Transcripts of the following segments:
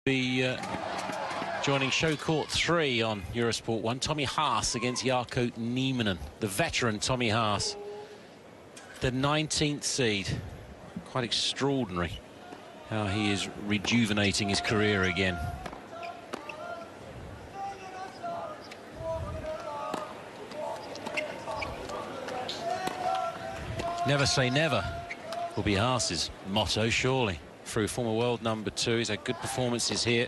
Be joining show court 3 on Eurosport 1. Tommy Haas against Nieminen, the veteran Tommy Haas, the 19th seed. Quite extraordinary how he is rejuvenating his career again. Never say never will be Haas's motto, surely. Through former world #2, he's had good performances here.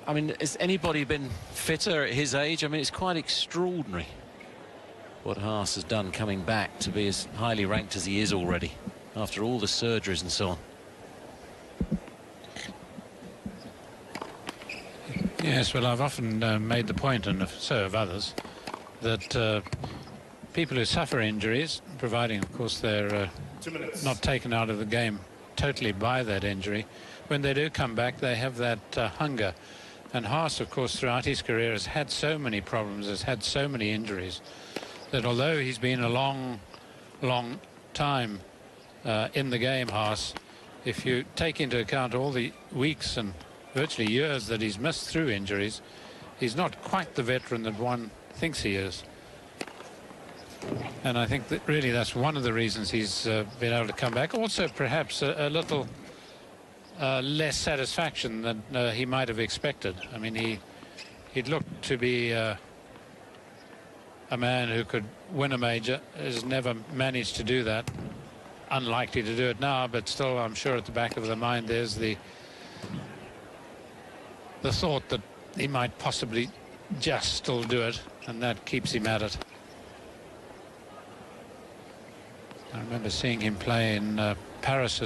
I mean, has anybody been fitter at his age? I mean, it's quite extraordinary what Haas has done coming back to be as highly ranked as he is already, after all the surgeries and so on. Yes, well, I've often made the point, and so have others, that people who suffer injuries, providing, of course, they're not taken out of the game totally by that injury, when they do come back, they have that hunger. And Haas, of course, throughout his career has had so many problems, has had so many injuries, that although he's been a long time in the game, Haas, if you take into account all the weeks and virtually years that he's missed through injuries, he's not quite the veteran that one thinks he is. And I think that really that's one of the reasons he's been able to come back. Also, perhaps a little less satisfaction than he might have expected. I mean, he'd looked to be a man who could win a major, has never managed to do that. Unlikely to do it now, but still, I'm sure at the back of the mind there's the thought that he might possibly just still do it, and that keeps him at it. I remember seeing him play in Paris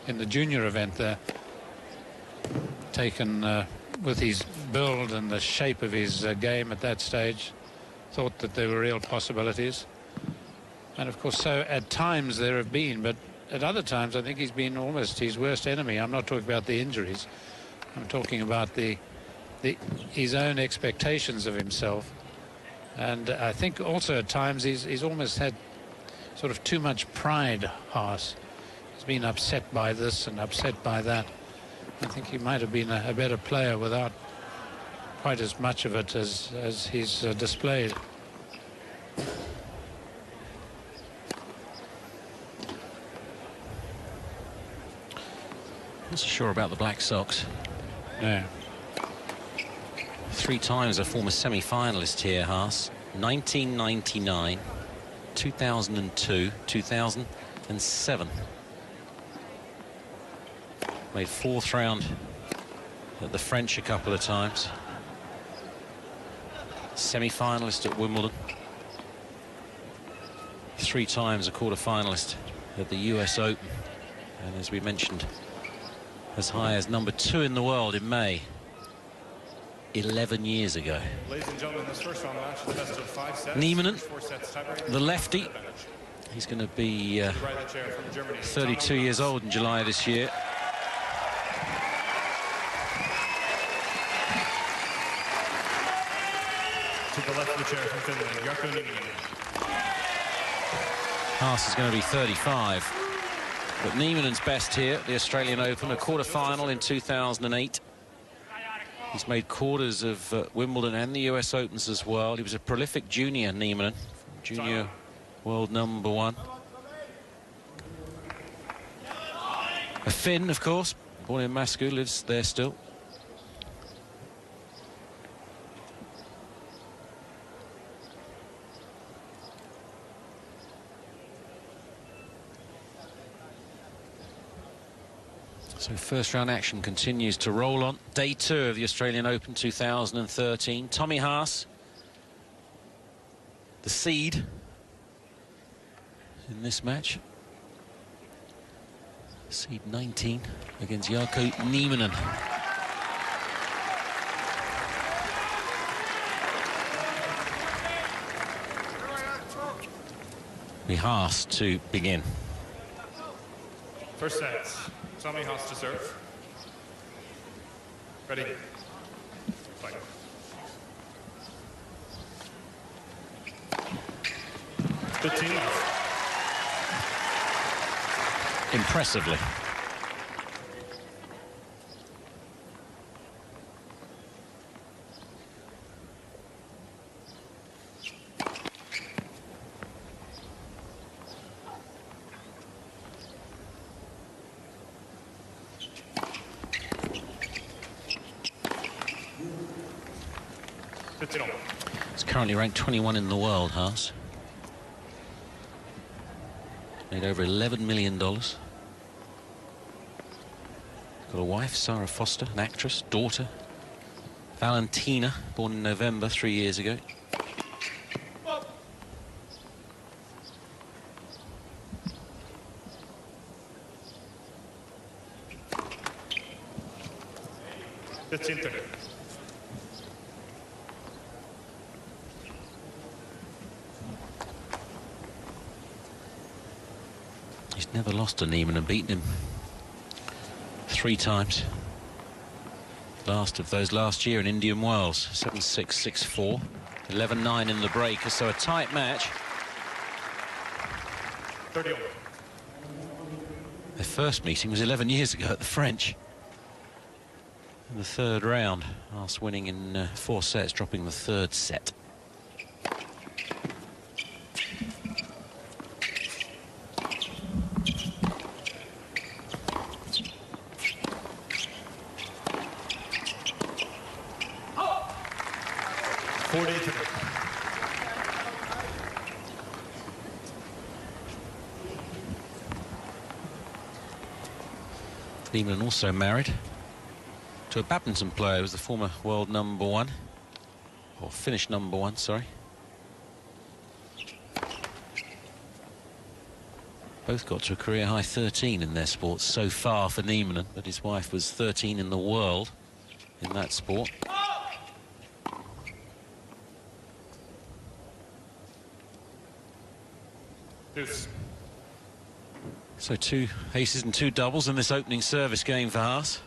in the junior event there, taken with his build and the shape of his game at that stage. Thought that there were real possibilities. And of course, so at times there have been, but at other times I think he's been almost his worst enemy. I'm not talking about the injuries. I'm talking about his own expectations of himself. And I think also at times he's almost had sort of too much pride, Haas. He's been upset by this and upset by that. I think he might have been a better player without quite as much of it as he's displayed. Not so sure about the Black Sox. No. 3 times a former semi-finalist here, Haas. 1999. 2002, 2007. Made 4th round at the French a couple of times. Semi-finalist at Wimbledon. 3 times a quarter-finalist at the US Open. And as we mentioned, as high as #2 in the world in May, 11 years ago. Ladies and gentlemen, this first round match, the best of 5 sets. Nieminen, the lefty, he's going to be 32 years old in July this year. To the left of the chair from Finland, Nieminen. Haas is going to be 35. But Nieminen's best here at the Australian Open, a quarter-final in 2008. He's made quarters of Wimbledon and the US Opens as well. He was a prolific junior, Nieminen, junior world #1. A Finn, of course, born in Moscow, lives there still. So first round action continues to roll on. Day 2 of the Australian Open 2013. Tommy Haas, the seed in this match. Seed 19 against Nieminen. We Haas to begin. First set. Tommy Haas to serve. Ready. Fight. 15. Impressively. 15 all. He's currently ranked 21 in the world, Haas. Made over $11 million. Got a wife, Sarah Foster, an actress, daughter, Valentina, born in November 3 years ago. He's never lost to Nieminen and beaten him 3 times. Last of those last year in Indian Wells, 7-6, 6-4, 11-9 in the break. So a tight match. 30 all. Their first meeting was 11 years ago at the French. In the 3rd round, Haas winning in 4 sets, dropping the 3rd set. Nieminen also married to a badminton player who was the former world #1, or Finnish #1, sorry. Both got to a career high 13 in their sports so far for Nieminen, but his wife was 13 in the world in that sport. Deuce. So 2 aces and 2 doubles in this opening service game for Haas.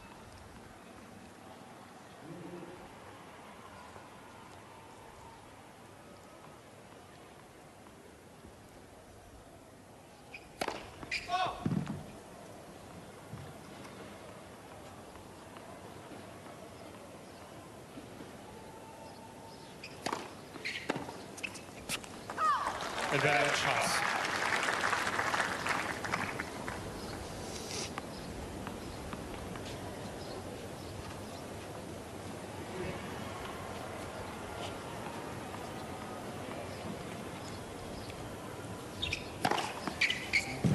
Advantage Haas.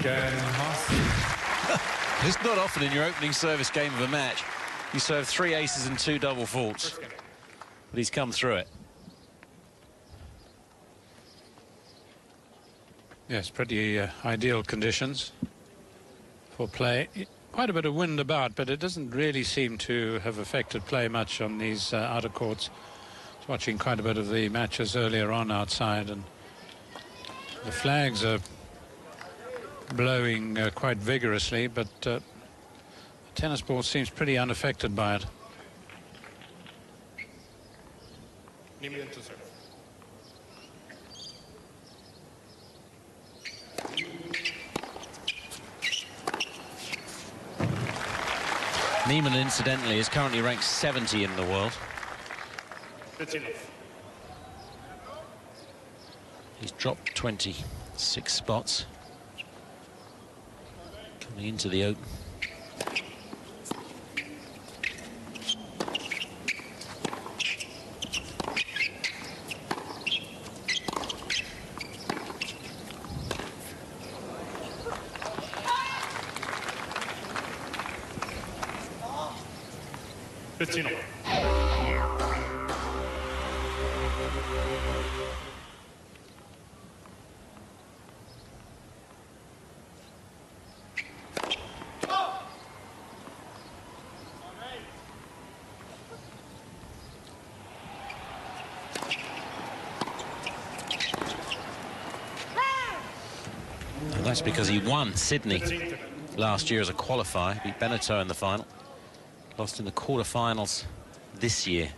Again, Haas. It's not often in your opening service game of a match you serve 3 aces and 2 double faults, but he's come through it. Yes, pretty ideal conditions for play. Quite a bit of wind about, but it doesn't really seem to have affected play much on these outer courts. I was watching quite a bit of the matches earlier on outside, and the flags are blowing quite vigorously, but the tennis ball seems pretty unaffected by it. Nieminen to serve. Nieminen, incidentally, is currently ranked 70 in the world. 15 all. He's dropped 26 spots coming into the Open. And that's because he won Sydney last year as a qualifier, beat Beneteau in the final, lost in the quarterfinals this year.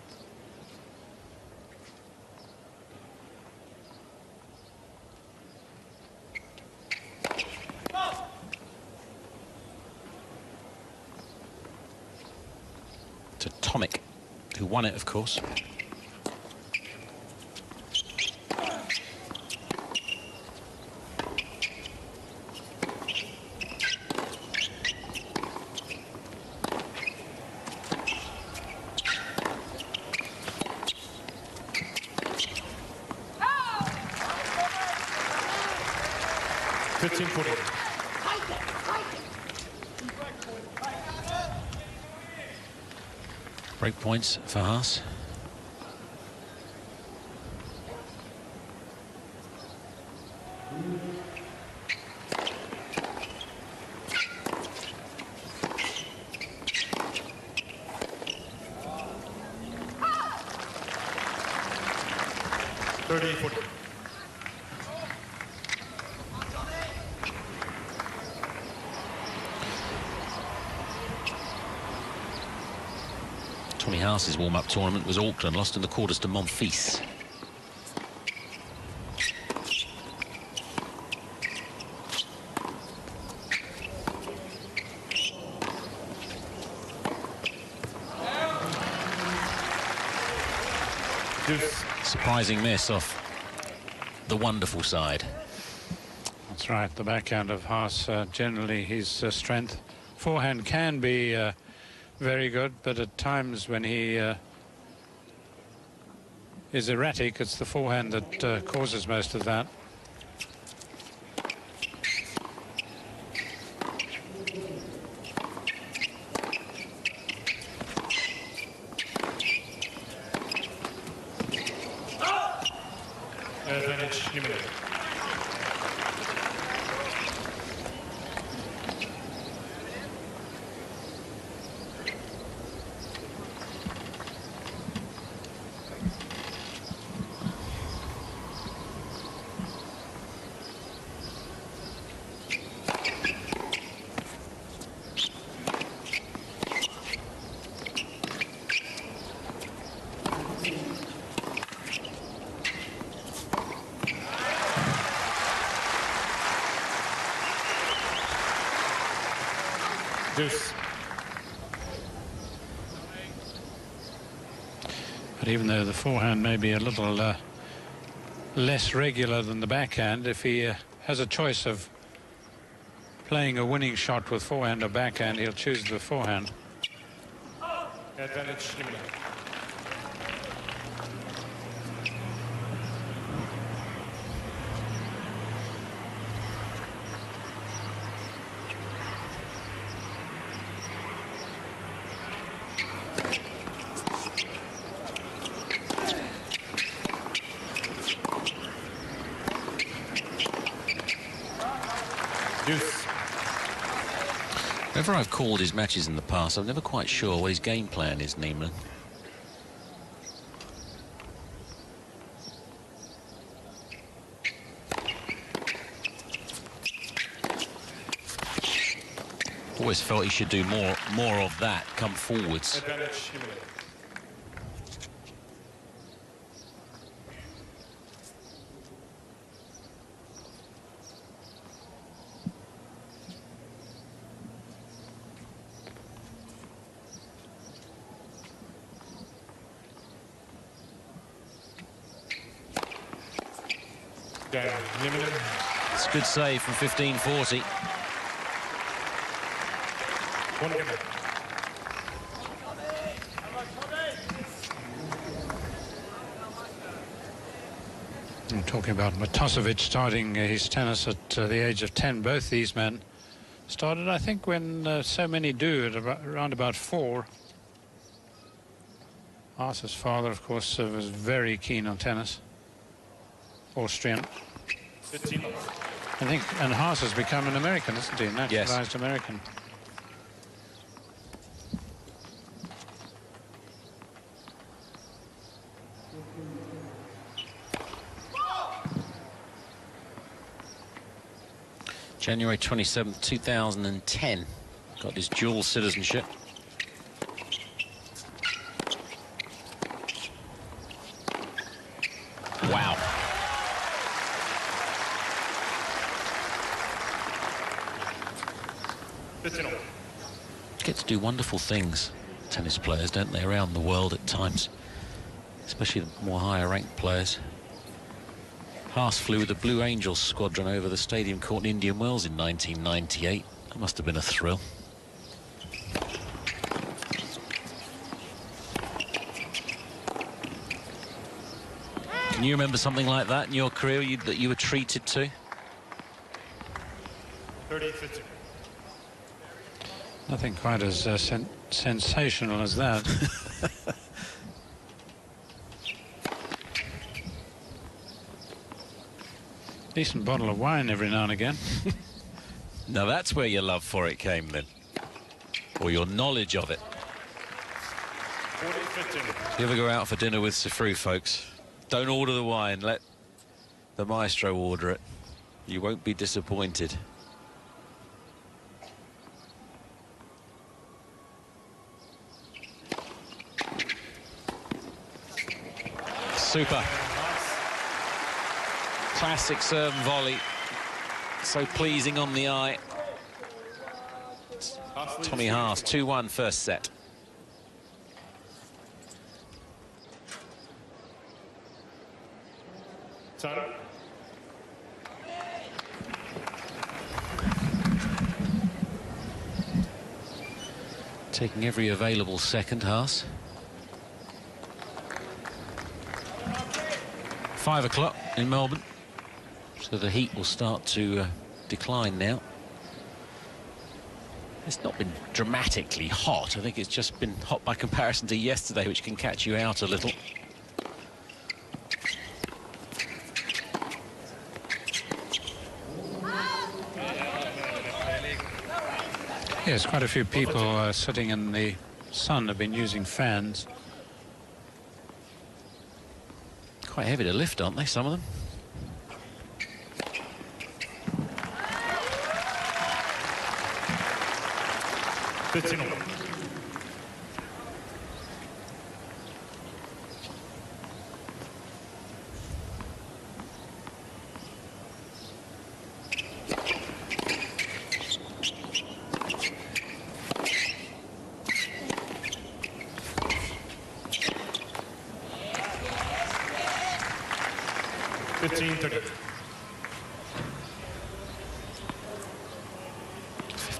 To Tomic, who won it, of course. 15-14. Break points for Haas. Tommy Haas's warm-up tournament was Auckland, lost in the quarters to Monfils. Surprising miss off the wonderful side. That's right, the backhand of Haas, generally his strength. Forehand can be very good, but at times when he is erratic, it's the forehand that causes most of that. Advantage, Nieminen. Deuce. But even though the forehand may be a little less regular than the backhand, if he has a choice of playing a winning shot with forehand or backhand, he'll choose the forehand. Advantage, Nieminen. Deuce. Whenever I've called his matches in the past, I'm never quite sure what his game plan is, Nieminen. Always felt he should do more of that, come forwards. Advantage, Nieminen. Nieminen. It's a good save from 15-40. One game. I'm talking about Matosevic starting his tennis at the age of 10. Both these men started, I think, when so many do, at around about 4. Haas's father, of course, was very keen on tennis. Austrian. 15. I think, and Haas has become an American, isn't he? Naturalized American. January 27th, 2010. Got his dual citizenship. Wow. Get to do wonderful things, tennis players, don't they, around the world at times, especially the more higher ranked players. Haas flew with the Blue Angels squadron over the Stadium Court in Indian Wells in 1998. That must have been a thrill. Can you remember something like that in your career that you were treated to? 30-15. Nothing quite as sensational as that. Decent bottle of wine every now and again. Now that's where your love for it came then, or your knowledge of it. 40-15. If you ever go out for dinner with Sifru, folks, don't order the wine, let the maestro order it. You won't be disappointed. Super. Classic serve and volley. So pleasing on the eye. Tommy Haas, 2-1 first set. Time. Taking every available second, Haas. 5 o'clock in Melbourne, so the heat will start to decline now. It's not been dramatically hot. I think it's just been hot by comparison to yesterday, which can catch you out a little. Yes, quite a few people sitting in the sun have been using fans. Quite heavy to lift, aren't they, some of them? $15-30.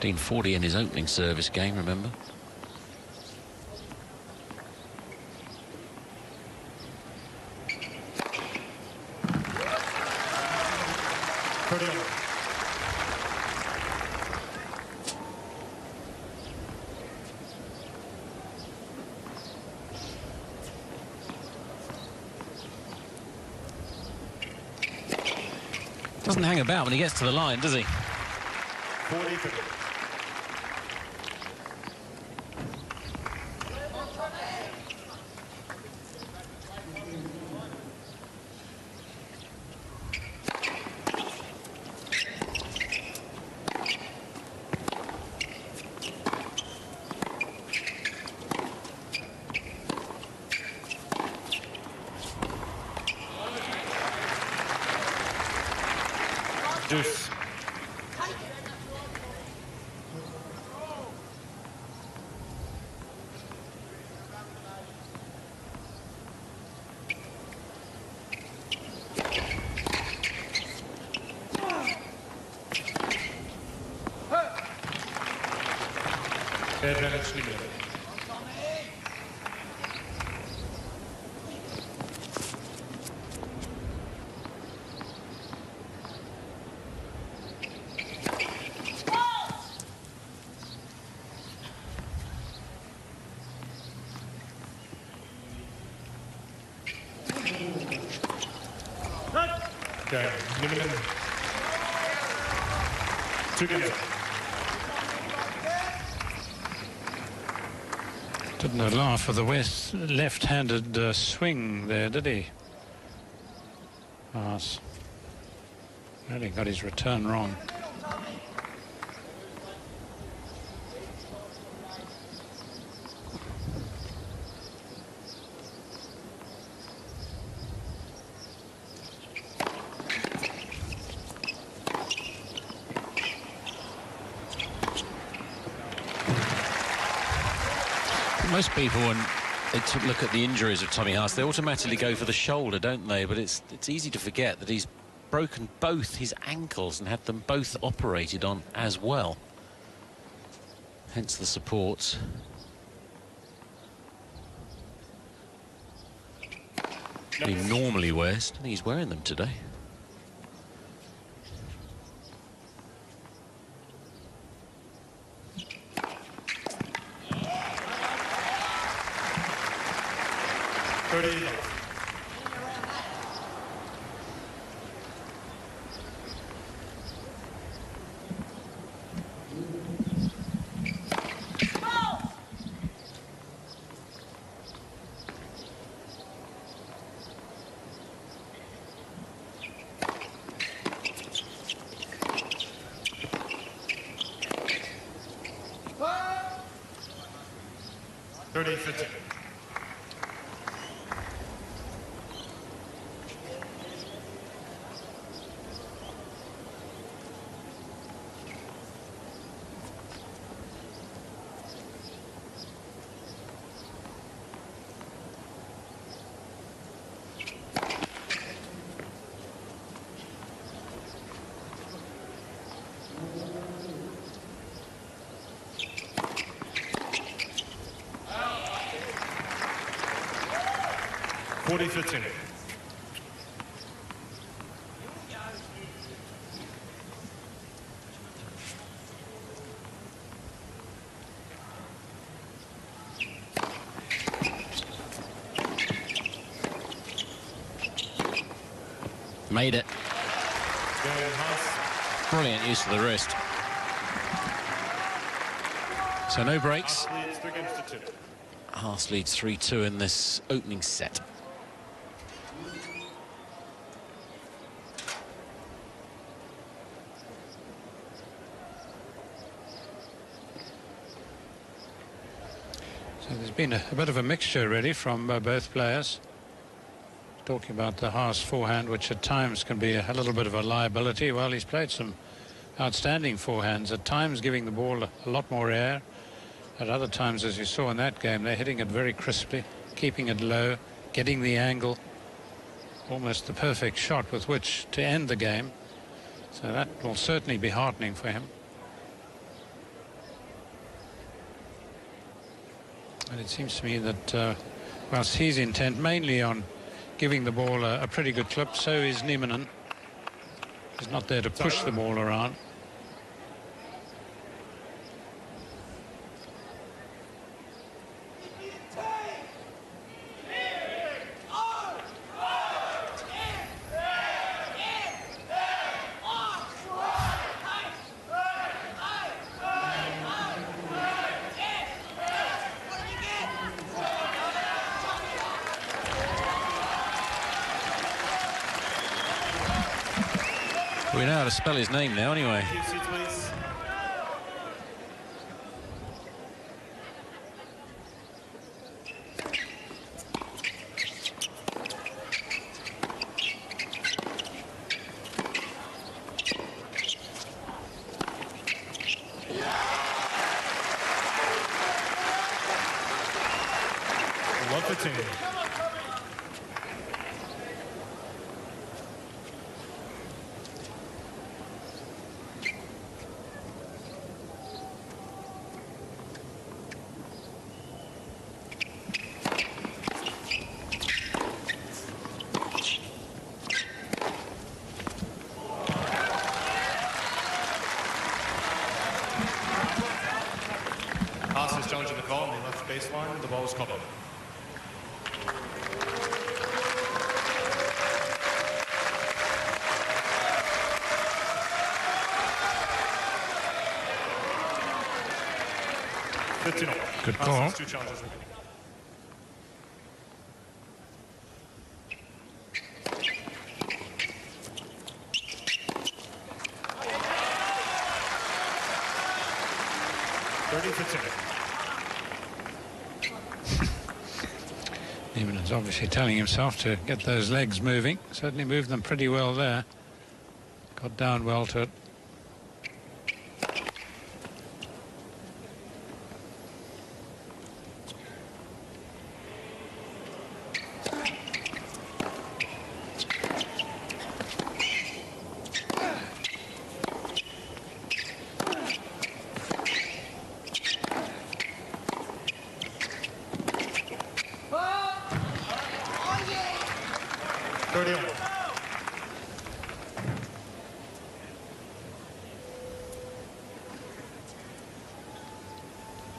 15-40 in his opening service game, remember? Doesn't hang about when he gets to the line, does he? 40-30. Deuce. Advantage Nieminen. Okay, Nieminen. Together. Didn't allow for the left-handed swing there, did he? Haas. Really got his return wrong. Most people, when they look at the injuries of Tommy Haas, they automatically go for the shoulder, don't they? But it's easy to forget that he's broken both his ankles and had them both operated on as well. Hence the supports. He normally wears. I think he's wearing them today. 30 love. Forty 15. Made it. Haas. Brilliant use of the wrist. So no breaks. Haas leads 3 games to 2. Haas leads 3-2 in this opening set. So there's been a bit of a mixture really from both players. Talking about the Haas forehand, which at times can be a little bit of a liability. Well, he's played some outstanding forehands, at times giving the ball a lot more air. At other times, as you saw in that game, they're hitting it very crisply, keeping it low, getting the angle. Almost the perfect shot with which to end the game. So that will certainly be heartening for him. And it seems to me that whilst he's intent mainly on giving the ball a pretty good clip, so is Nieminen. He's not there to push the ball around. We know how to spell his name now, anyway. Seats, please. Love the team. Haas is challenging the call on the left baseline. The ball is called up. Good call. Haas has 2 challenges remaining. Nieminen's obviously telling himself to get those legs moving. Certainly moved them pretty well there. Got down well to it.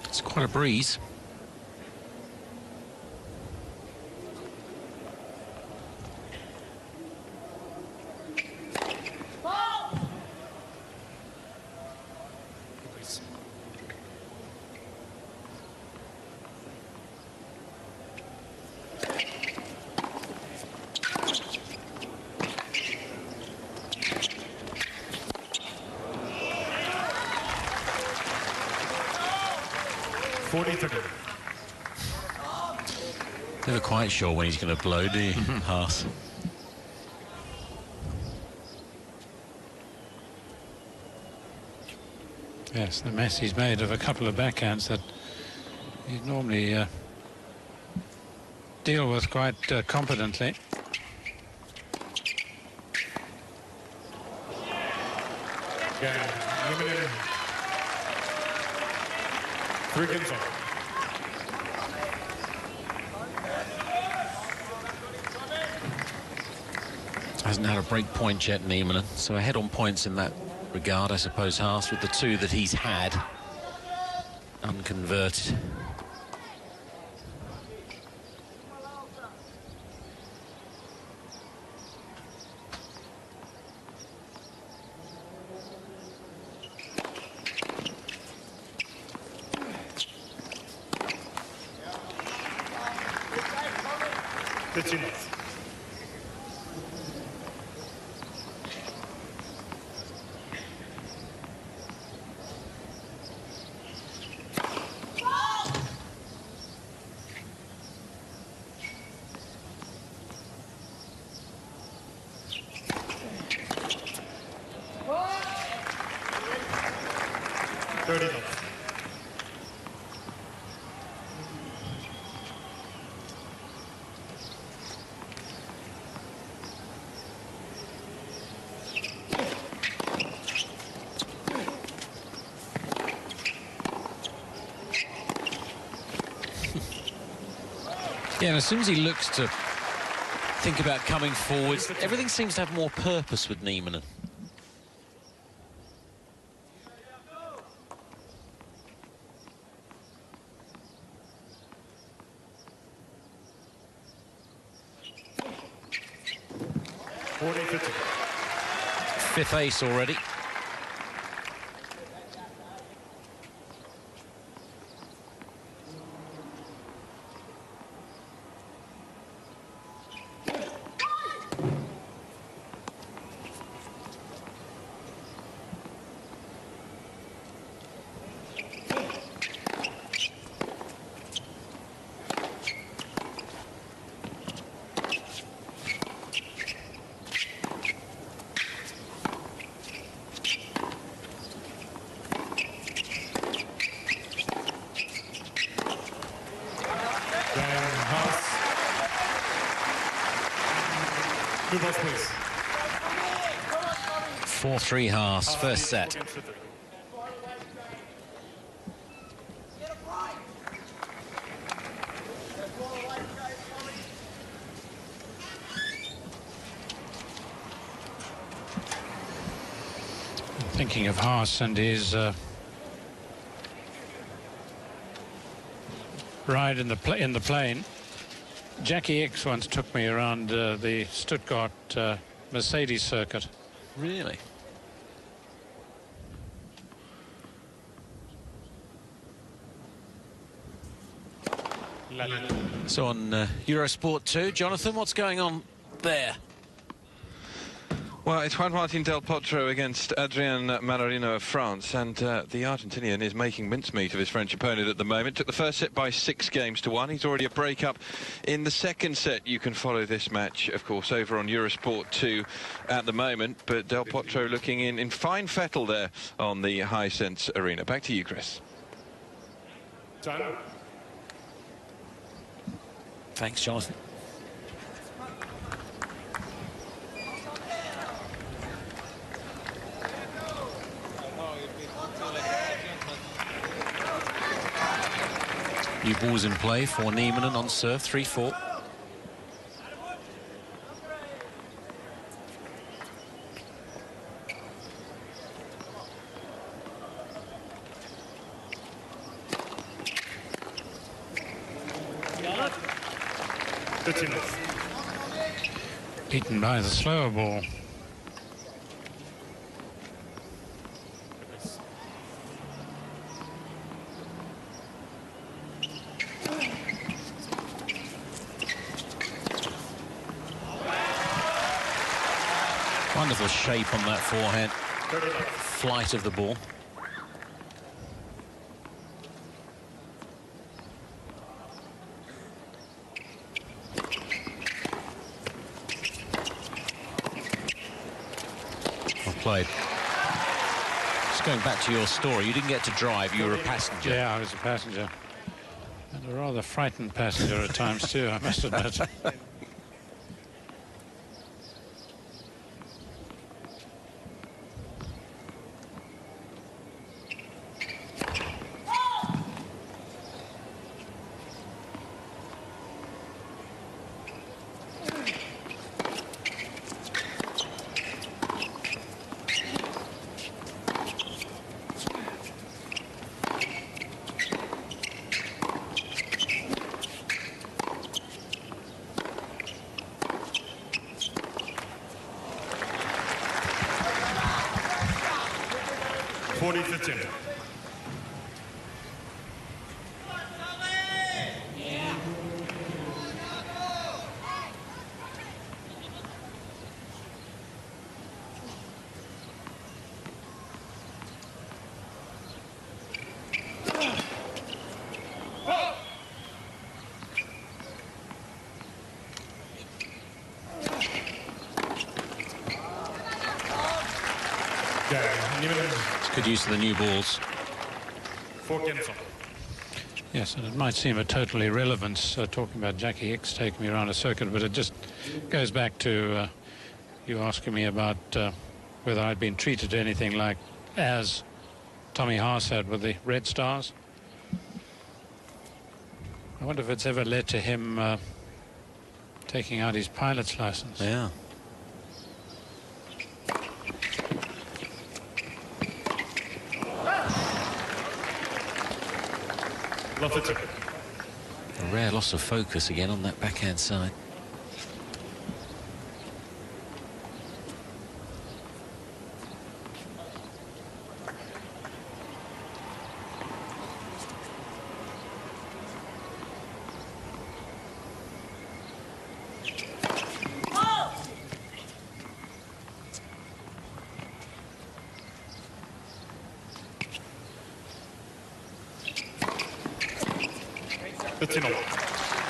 It's quite a breeze. 40-30. Never quite sure when he's going to blow, do you, Haas? Yes, the mess he's made of a couple of backhands that he'd normally deal with quite competently. Again, Nieminen. 3 games on. Hasn't had a break point yet, Nieminen, so ahead on points in that regard, I suppose, Haas, with the 2 that he's had unconverted. Yeah, and as soon as he looks to think about coming forwards, everything seems to have more purpose with Nieminen. Fifth ace already. Haas. 2 balls, please. 4-3 Haas, first set. Thinking of Haas and his ride in the plane. Jackie X once took me around the Stuttgart Mercedes circuit. Really? So on Eurosport 2, Jonathan, what's going on there? Well, it's Juan Martin Del Potro against Adrien Manarino of France, and the Argentinian is making mincemeat of his French opponent at the moment. Took the first set by 6-1. He's already a break-up in the second set. You can follow this match, of course, over on Eurosport 2 at the moment, but Del Potro looking in fine fettle there on the Hisense Arena. Back to you, Chris. Done. Thanks, Jonathan. New balls in play for Nieminen on serve, 3-4. Beaten by the slower ball. Wonderful shape on that forehand. Flight of the ball. played. Just going back to your story, you didn't get to drive, you were a passenger. Yeah, I was a passenger. And a rather frightened passenger at times too, I must admit. It's good use of the new balls. 4 games on. Yes, and it might seem a total irrelevance talking about Jackie Hicks taking me around a circuit, but it just goes back to you asking me about whether I'd been treated to anything like as Tommy Haas had with the Red Stars. I wonder if it's ever led to him taking out his pilot's license. Yeah. A rare loss of focus again on that backhand side.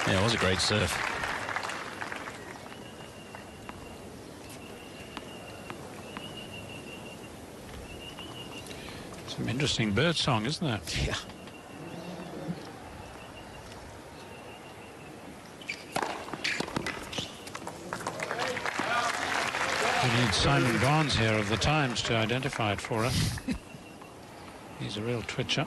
Yeah, it was a great serve. Some interesting bird song, isn't there? Yeah. We need Simon Barnes here of the Times to identify it for us. He's a real twitcher.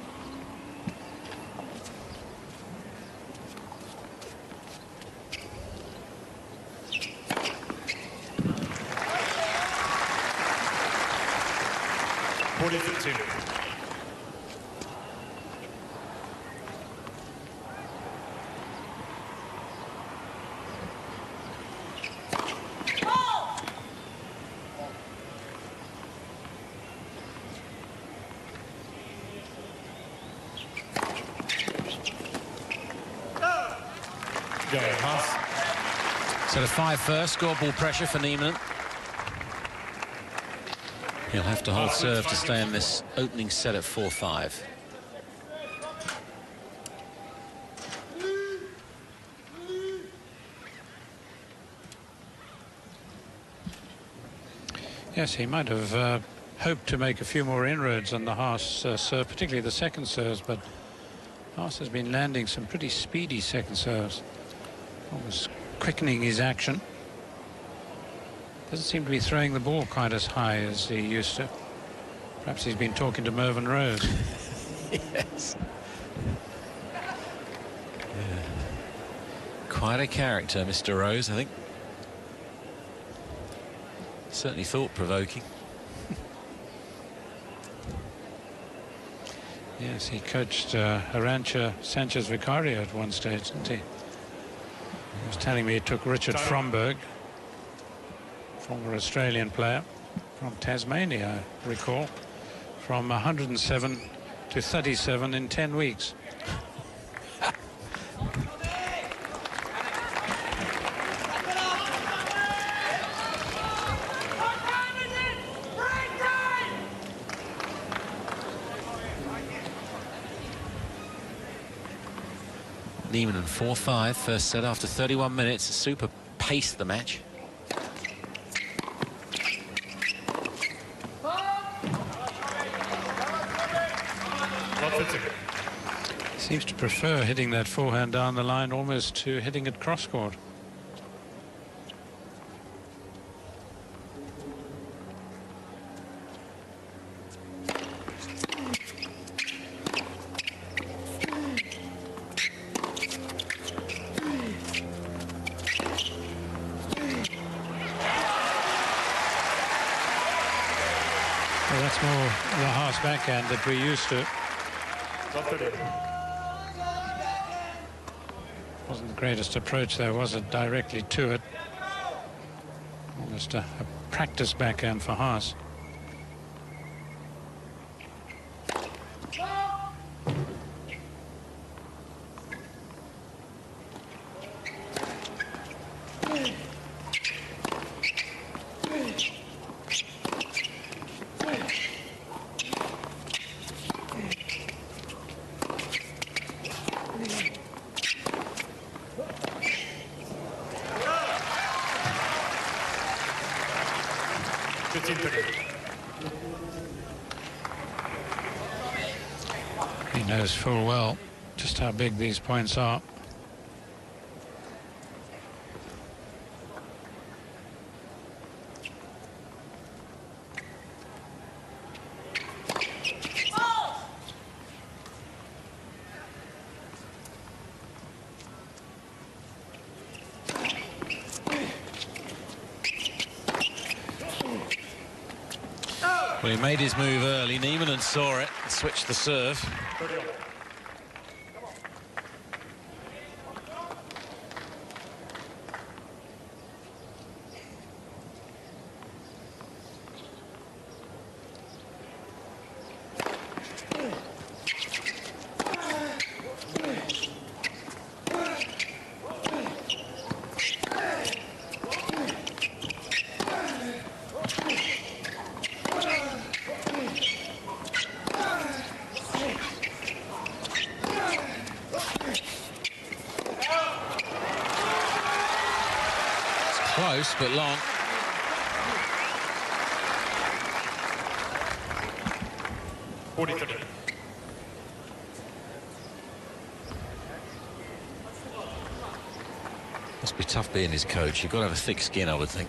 Haas. So the 5-1, scoreboard pressure for Nieminen. He'll have to hold serve to stay in this opening set at 4-5. Yes, he might have hoped to make a few more inroads on the Haas serve, particularly the second serves, but Haas has been landing some pretty speedy second serves. Almost quickening his action. Doesn't seem to be throwing the ball quite as high as he used to. Perhaps he's been talking to Mervyn Rose. Yes. Yeah. Quite a character, Mr. Rose, I think. Certainly thought-provoking. Yes, he coached Arantxa Sanchez Vicario at one stage, didn't he? He was telling me he took Richard Fromberg, former Australian player from Tasmania, I recall, from 107 to 37 in 10 weeks. Nieminen 4-5, first set after 31 minutes. A super pace the match. Seems to prefer hitting that forehand down the line almost to hitting it cross-court. Well, that's more the Haas backhand that we're used to. Wasn't the greatest approach there, was it? Directly to it. Almost a practice backhand for Haas. He knows full well just how big these points are. Well, he made his move early. Nieminen saw it and switched the serve. Close, but long. Must be tough being his coach. You've got to have a thick skin, I would think.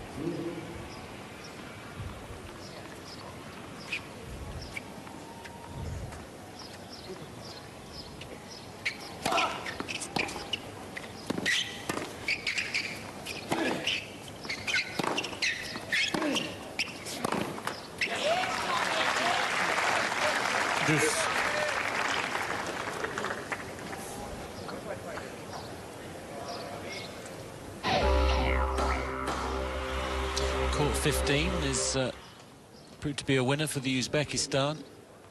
Court 15 is proved to be a winner for the Uzbekistan.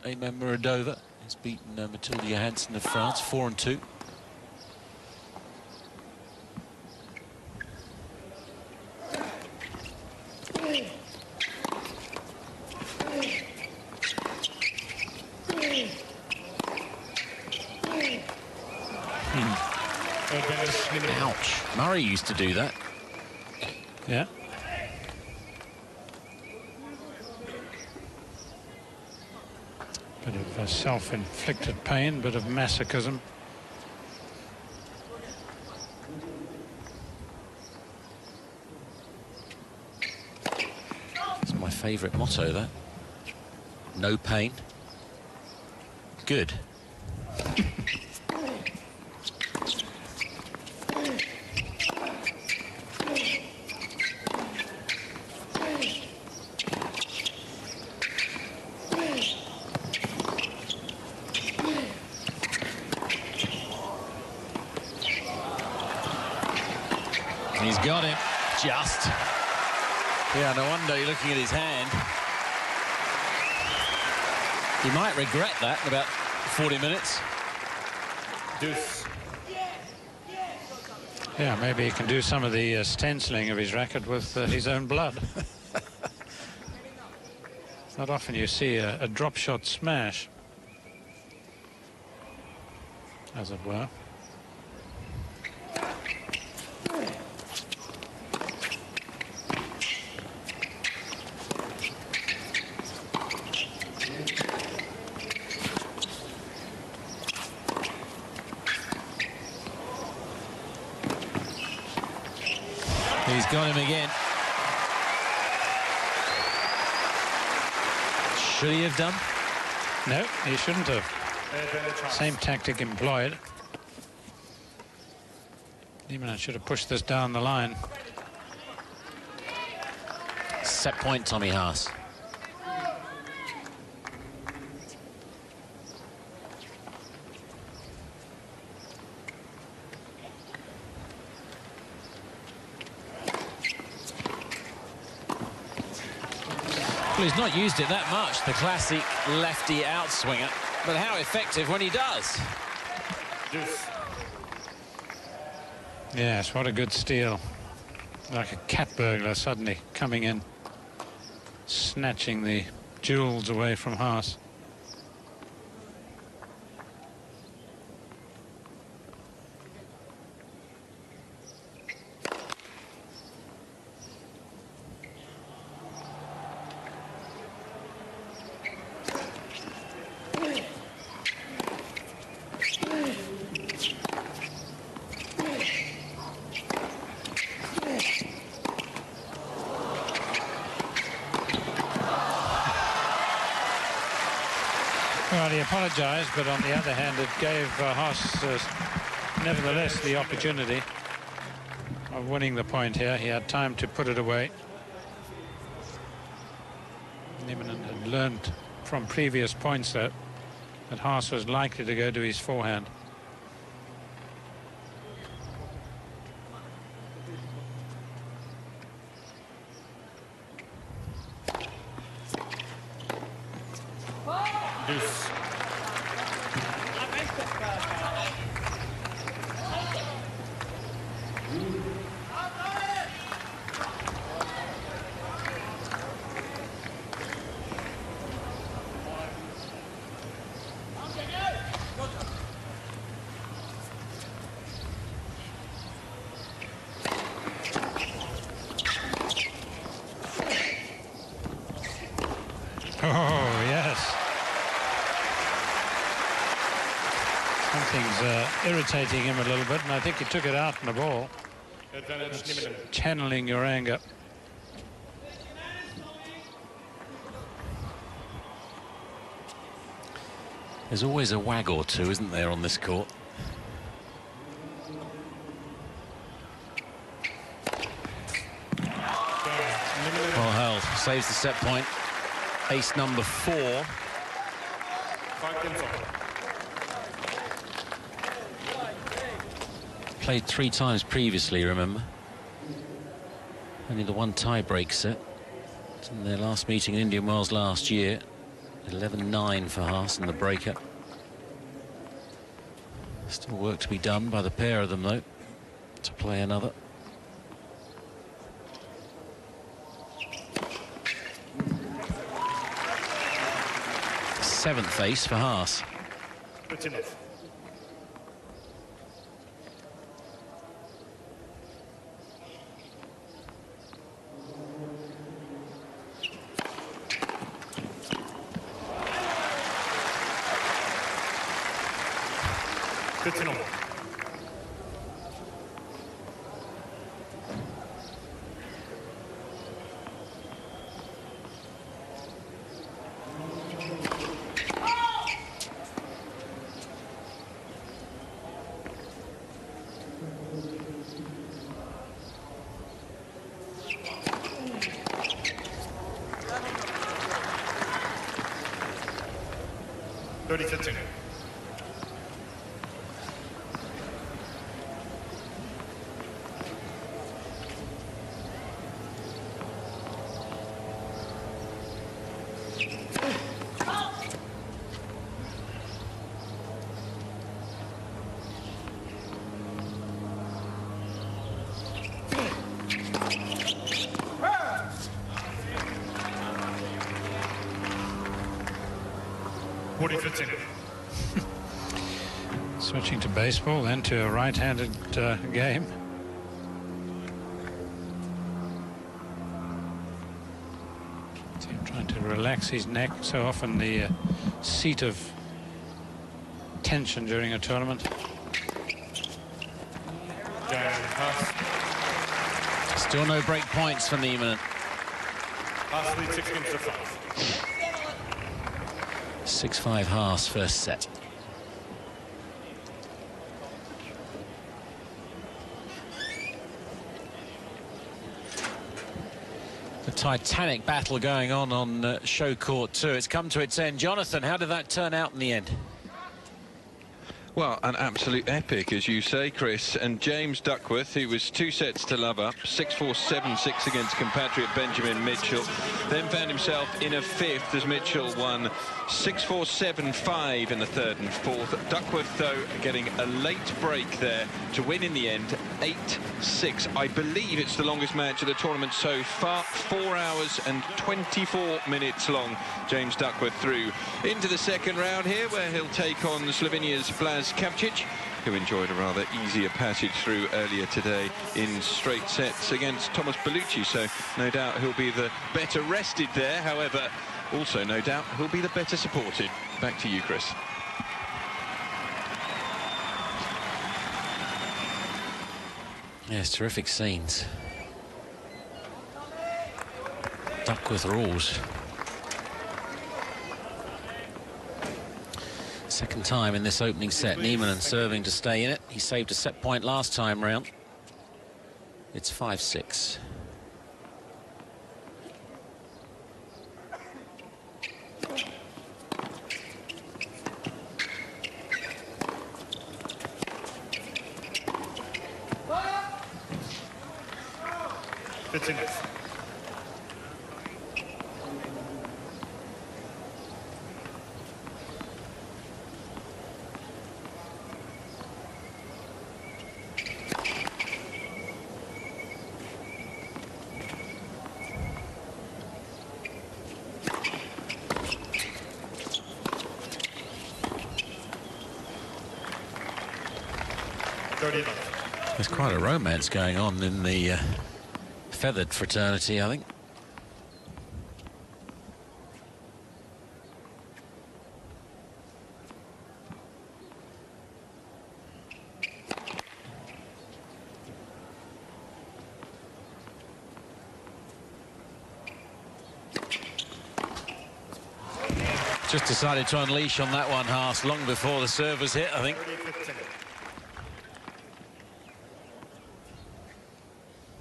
Ayman Muradova has beaten Matilda Johansson of France 4-2. Ouch. Murray used to do that. Yeah. Bit of self-inflicted pain, bit of masochism. It's my favourite motto, that. No pain. Good. He's got him, just. Yeah, no wonder you're looking at his hand. He might regret that in about 40 minutes. Deuce. Yeah, maybe he can do some of the stenciling of his racket with his own blood. It's not often you see a drop shot smash, as it were. He's got him again. Should he have done? No, he shouldn't have. Same tactic employed. Nieminen should have pushed this down the line. Set point, Tommy Haas. Well, he's not used it that much, the classic lefty outswinger, but how effective when he does. Yes, what a good steal. Like a cat burglar suddenly coming in, snatching the jewels away from Haas. Well, he apologised, but on the other hand, it gave Haas nevertheless the opportunity of winning the point here. He had time to put it away. Nieminen had learned from previous points that Haas was likely to go to his forehand. Oh, yes. Something's irritating him a little bit, and I think he took it out in the ball. That's channeling your anger. There's always a wag or two, isn't there, on this court? Well held, saves the set point. Ace number 4. Played 3 times previously, remember? Only the one tie-break set. It's in their last meeting in Indian Wells last year. 11-9 for Haas in the breakup. Still work to be done by the pair of them, though, to play another. Seventh ace for Haas. Switching to baseball, then to a right-handed game. So trying to relax his neck, so often the seat of tension during a tournament. It's Still no break points for Nieminen. Haas lead 6 games to 5. 6-5 Haas, first set. The titanic battle going on show court 2. It's come to its end. Jonathan, how did that turn out in the end? Well, an absolute epic, as you say, Chris. And James Duckworth, who was 2 sets to love up, 6-4, 7-6 against compatriot Benjamin Mitchell, then found himself in a fifth as Mitchell won 6-4, 7-5 in the third and fourth. Duckworth, though, getting a late break there to win in the end, 8-6. I believe it's the longest match of the tournament so far, 4 hours and 24 minutes long. James Duckworth through into the second round here, where he'll take on Slovenia's Blaz Kavcic, who enjoyed a rather easier passage through earlier today in straight sets against Thomas Bellucci, so no doubt he'll be the better rested there. However, also no doubt he'll be the better supported. Back to you, Chris. Yes, terrific scenes. Duckworth rules. Second time in this opening set. Nieminen serving to stay in it. He saved a set point last time round. It's 5-6. There's quite a romance going on in the feathered fraternity, I think. Just decided to unleash on that one, Haas, long before the serve was hit, I think.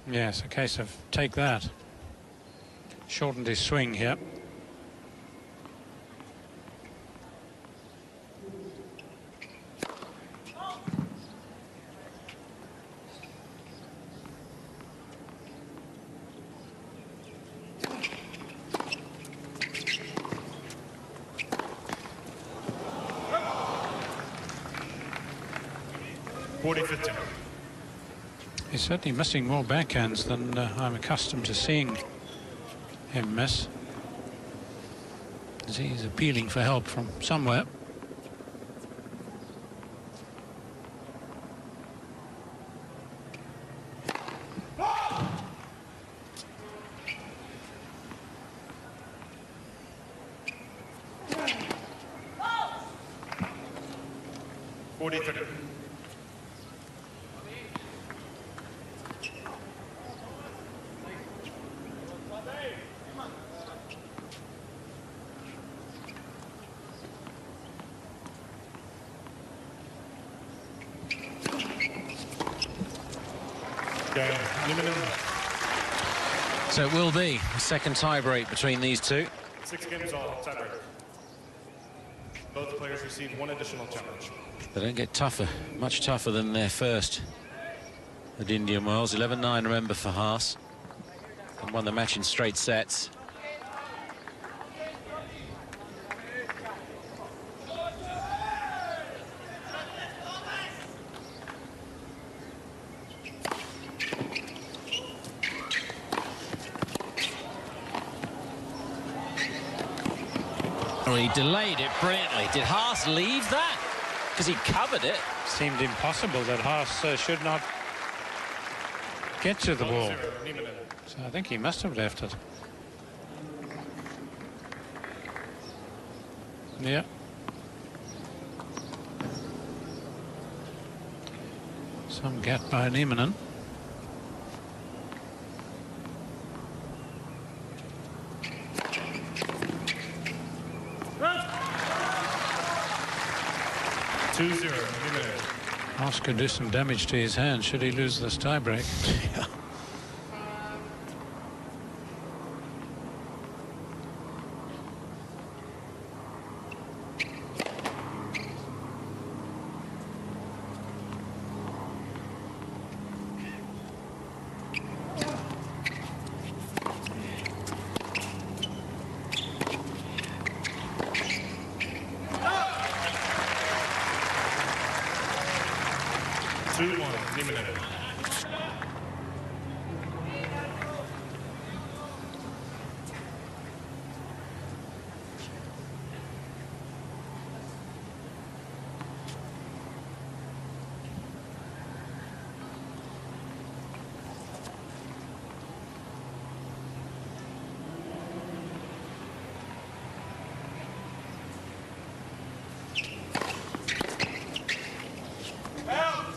Yes, a case of take that. Shortened his swing here. He's certainly missing more backhands than I'm accustomed to seeing him miss. He's appealing for help from somewhere. So it will be a second tie-break between these two. 6 games all, tie-break. Both players receive 1 additional challenge. They don't get tougher, much tougher than their first at Indian Wells. 11-9, remember, for Haas. And won the match in straight sets. Well, he delayed it brilliantly. Did Haas leave that? Because he covered it. Seemed impossible that Haas should not get to the ball. So I think he must have left it. Yeah. Some gap by Nieminen. 2-0, Nieminen. Haas could do some damage to his hand should he lose this tiebreak. Yeah. Nieminen.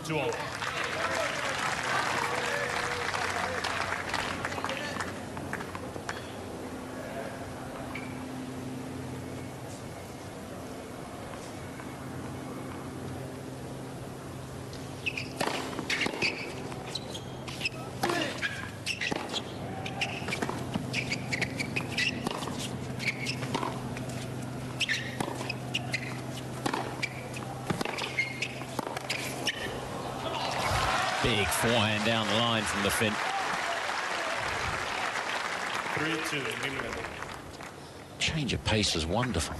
Two all. Big forehand down the line from the Finn. 3-2, Nieminen. Change of pace was wonderful.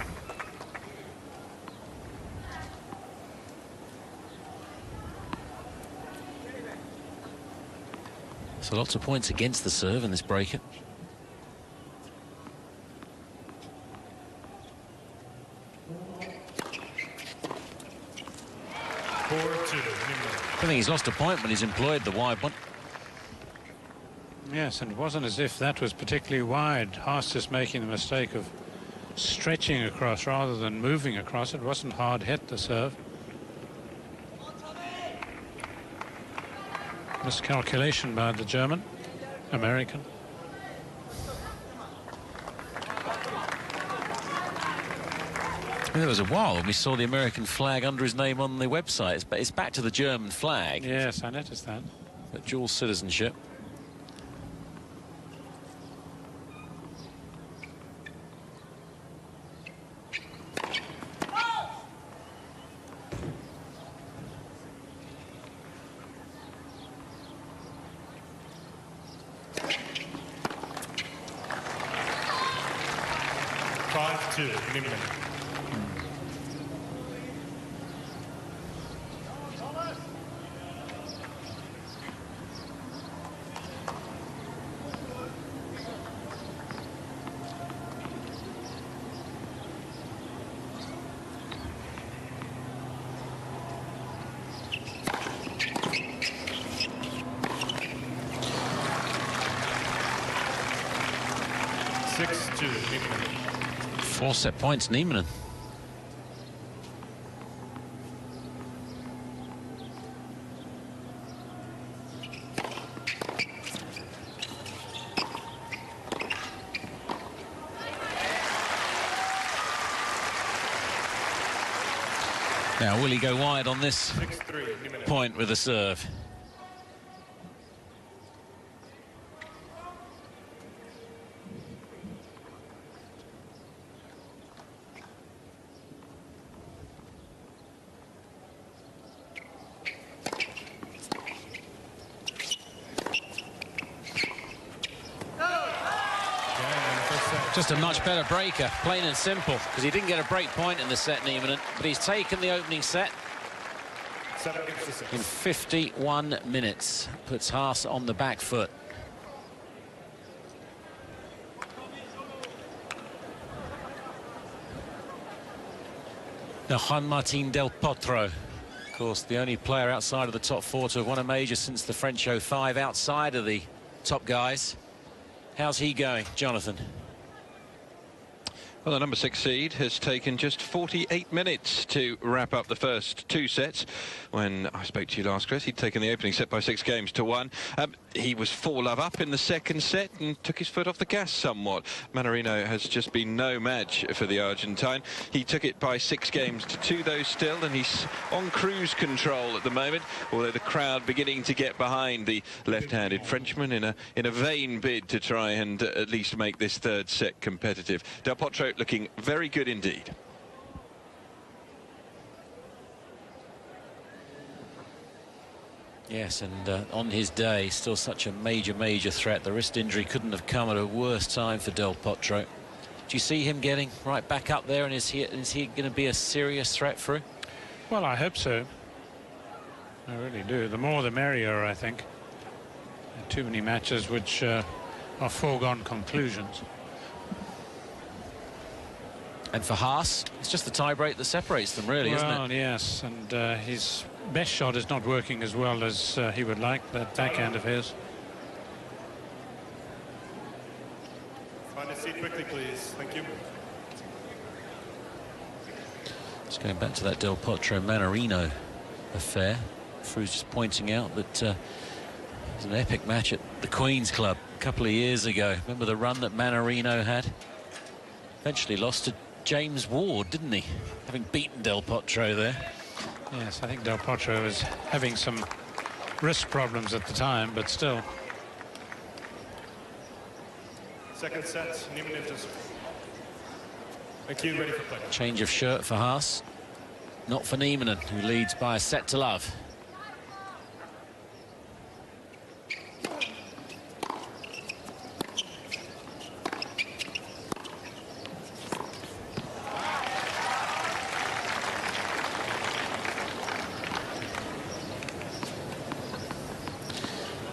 So lots of points against the serve in this breaker. I think he's lost a point when he's employed the wide one. Yes, and it wasn't as if that was particularly wide. Haas just making the mistake of stretching across rather than moving across. It wasn't hard hit, the serve. Miscalculation by the American. There was a while when we saw the American flag under his name on the website. It's back to the German flag. Yes, I noticed that. But dual citizenship. Nieminen. Four set points, Nieminen. Now, will he go wide on this point with a serve? Just a much better breaker, plain and simple, because he didn't get a break point in the set, Nieminen, but he's taken the opening set in 51 minutes. Puts Haas on the back foot. Now, Juan Martín del Potro, of course, the only player outside of the top four to have won a major since the French 05, outside of the top guys. How's he going, Jonathan? Well, the number 6 seed has taken just 48 minutes to wrap up the first 2 sets. When I spoke to you last, Chris, he'd taken the opening set by 6 games to 1. He was 4-love up in the second set and took his foot off the gas somewhat. Mannarino has just been no match for the Argentine. He took it by 6 games to 2, though, still, and he's on cruise control at the moment, although the crowd beginning to get behind the left-handed Frenchman in a vain bid to try and at least make this third set competitive. Del Potro looking very good indeed. Yes, and on his day, still such a major threat. The wrist injury couldn't have come at a worse time for Del Potro. Do you see him getting right back up there, and is he going to be a serious threat for him? Well, I hope so. I really do. The more the merrier, I think. Too many matches which are foregone conclusions. And for Haas, it's just the tie-break that separates them, really, isn't it? Well, yes, and his best shot is not working as well as he would like, that backhand of his. Find a seat quickly, please. Thank you. Just going back to that Del Potro-Mannarino affair, Fru's just pointing out that it was an epic match at the Queen's Club a couple of years ago. Remember the run that Mannarino had? Eventually lost to James Ward, didn't he? Having beaten Del Potro there. Yes, I think Del Potro was having some wrist problems at the time, but still. Second set, Nieminen just. Thank you, ready for play. Change of shirt for Haas. Not for Nieminen, who leads by a set to love.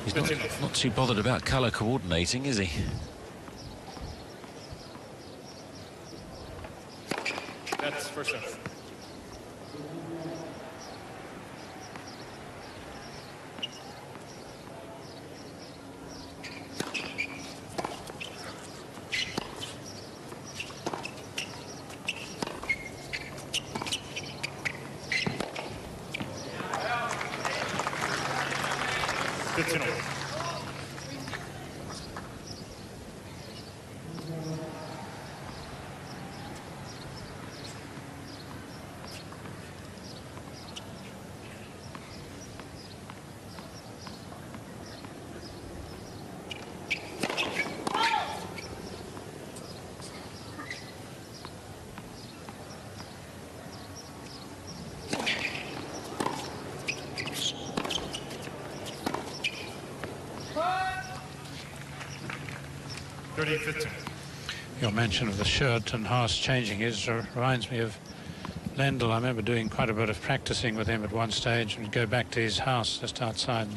He's not too bothered about colour coordinating, is he? That's first set. Good to know. Your mention of the shirt and Haas changing his reminds me of Lendl. I remember doing quite a bit of practicing with him at one stage. We'd go back to his house just outside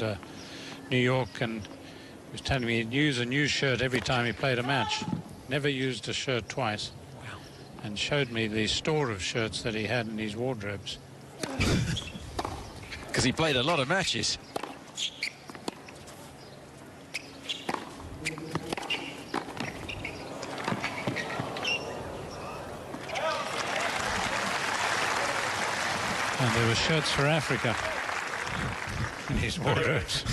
New York, and he was telling me he'd use a new shirt every time he played a match. Never used a shirt twice. Wow. And showed me the store of shirts that he had in his wardrobes. Because he played a lot of matches. And there were shirts for Africa in his wardrobes.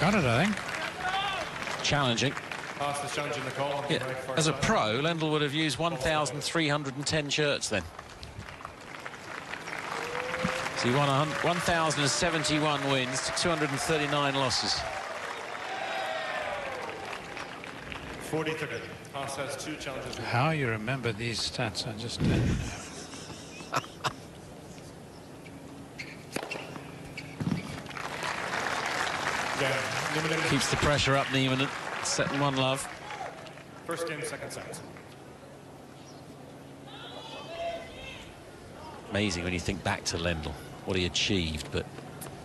Got it, I think. Challenging. Haas is challenging the call. Yeah. As a pro, Lendl would have used 1,310 shirts then. So he won 1,071 wins to 239 losses. 40-30. Haas has 2 challenges. How you remember these stats, I just don't know. Keeps the pressure up, Nieminen. Setting 1-love. First game, second set. Amazing when you think back to Lendl, what he achieved, but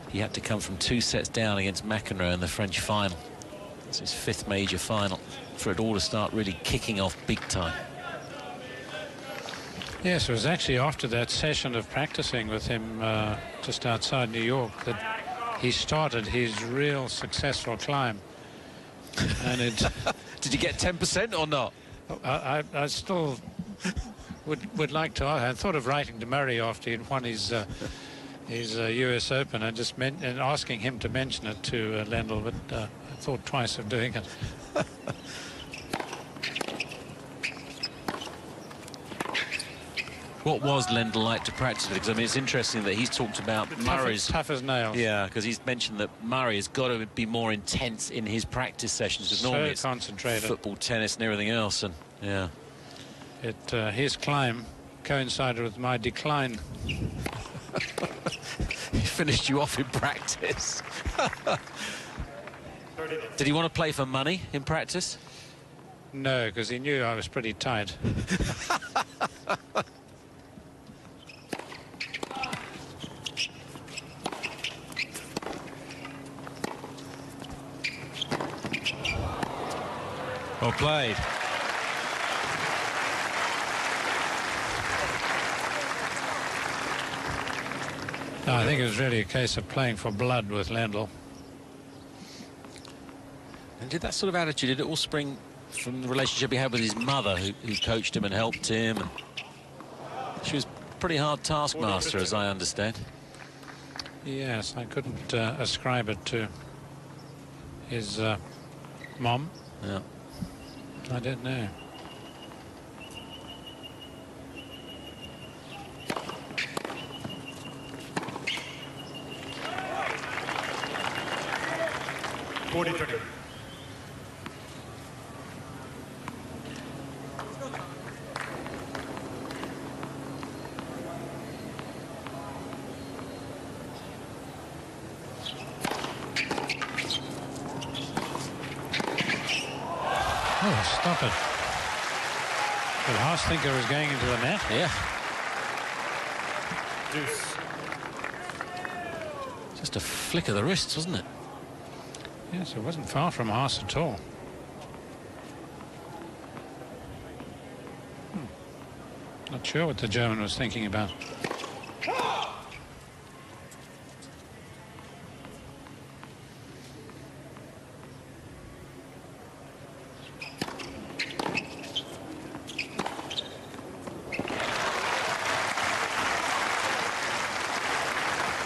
he had to come from 2 sets down against McEnroe in the French final. It's his 5th major final for it all to start really kicking off big time. Yes, it was actually after that session of practicing with him just outside New York that he started his real successful climb. And it Did you get 10% or not? I still would like to. I thought of writing to Murray after he'd won his US Open and just and asking him to mention it to Lendl, but I thought twice of doing it. What was Lendl like to practice with? Because I mean, it's interesting that he's talked about Murray's tough as nails. Yeah, because he's mentioned that Murray has got to be more intense in his practice sessions. Because normally it's concentrated. Football, tennis, and everything else. And yeah, his climb coincided with my decline. He finished you off in practice. Did he want to play for money in practice? No, because he knew I was pretty tight. Well played. No, I think it was really a case of playing for blood with Lendl. And did that sort of attitude, did it all spring from the relationship he had with his mother, who coached him and helped him? And she was a pretty hard taskmaster, as I understand. Yes, I couldn't ascribe it to his mom. Yeah. I don't know. Oh, stop it. Did Haas think it was going into the net? Yeah. Deuce. Just a flick of the wrists, wasn't it? Yes, it wasn't far from Haas at all. Not sure what the German was thinking about.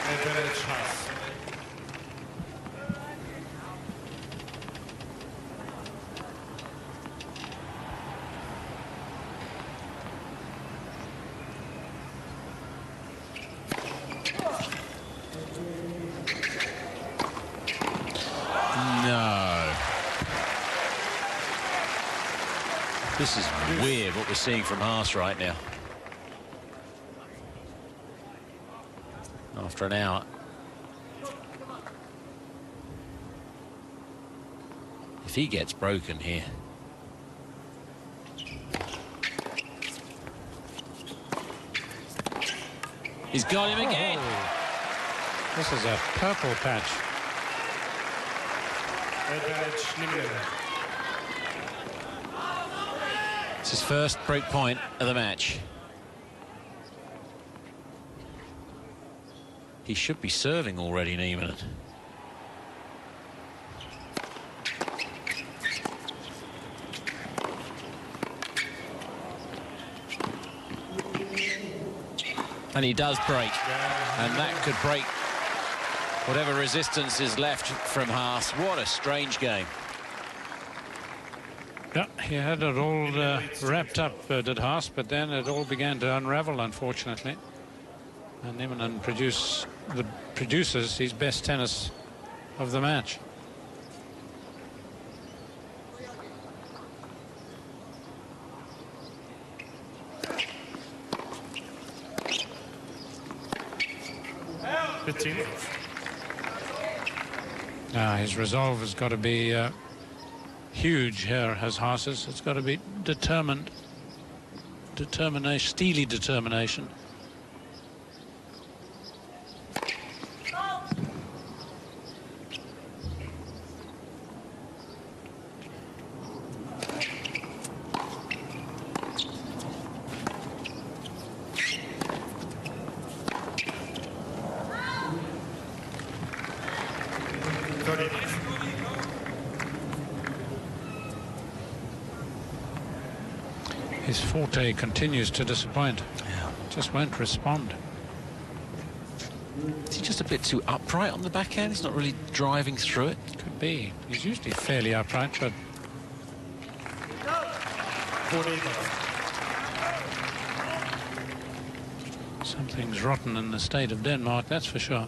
Advantage Haas. No. This is weird what we're seeing from Haas right now. After an hour. If he gets broken here. He's got him again. Oh. This is a purple patch. Advantage Nieminen. It's his first break point of the match. He should be serving already, Nieminen. And he does break. And that could break whatever resistance is left from Haas. What a strange game. Yeah, he had it all wrapped up, did Haas, but then it all began to unravel, unfortunately. And Nieminen produces his best tennis of the match. His resolve has got to be huge here, as Haas's. It's got to be determination, steely determination. His forte continues to disappoint. Yeah. Just won't respond. Is he just a bit too upright on the backhand? He's not really driving through it. Could be. He's usually fairly upright, but something's rotten in the state of Denmark, that's for sure.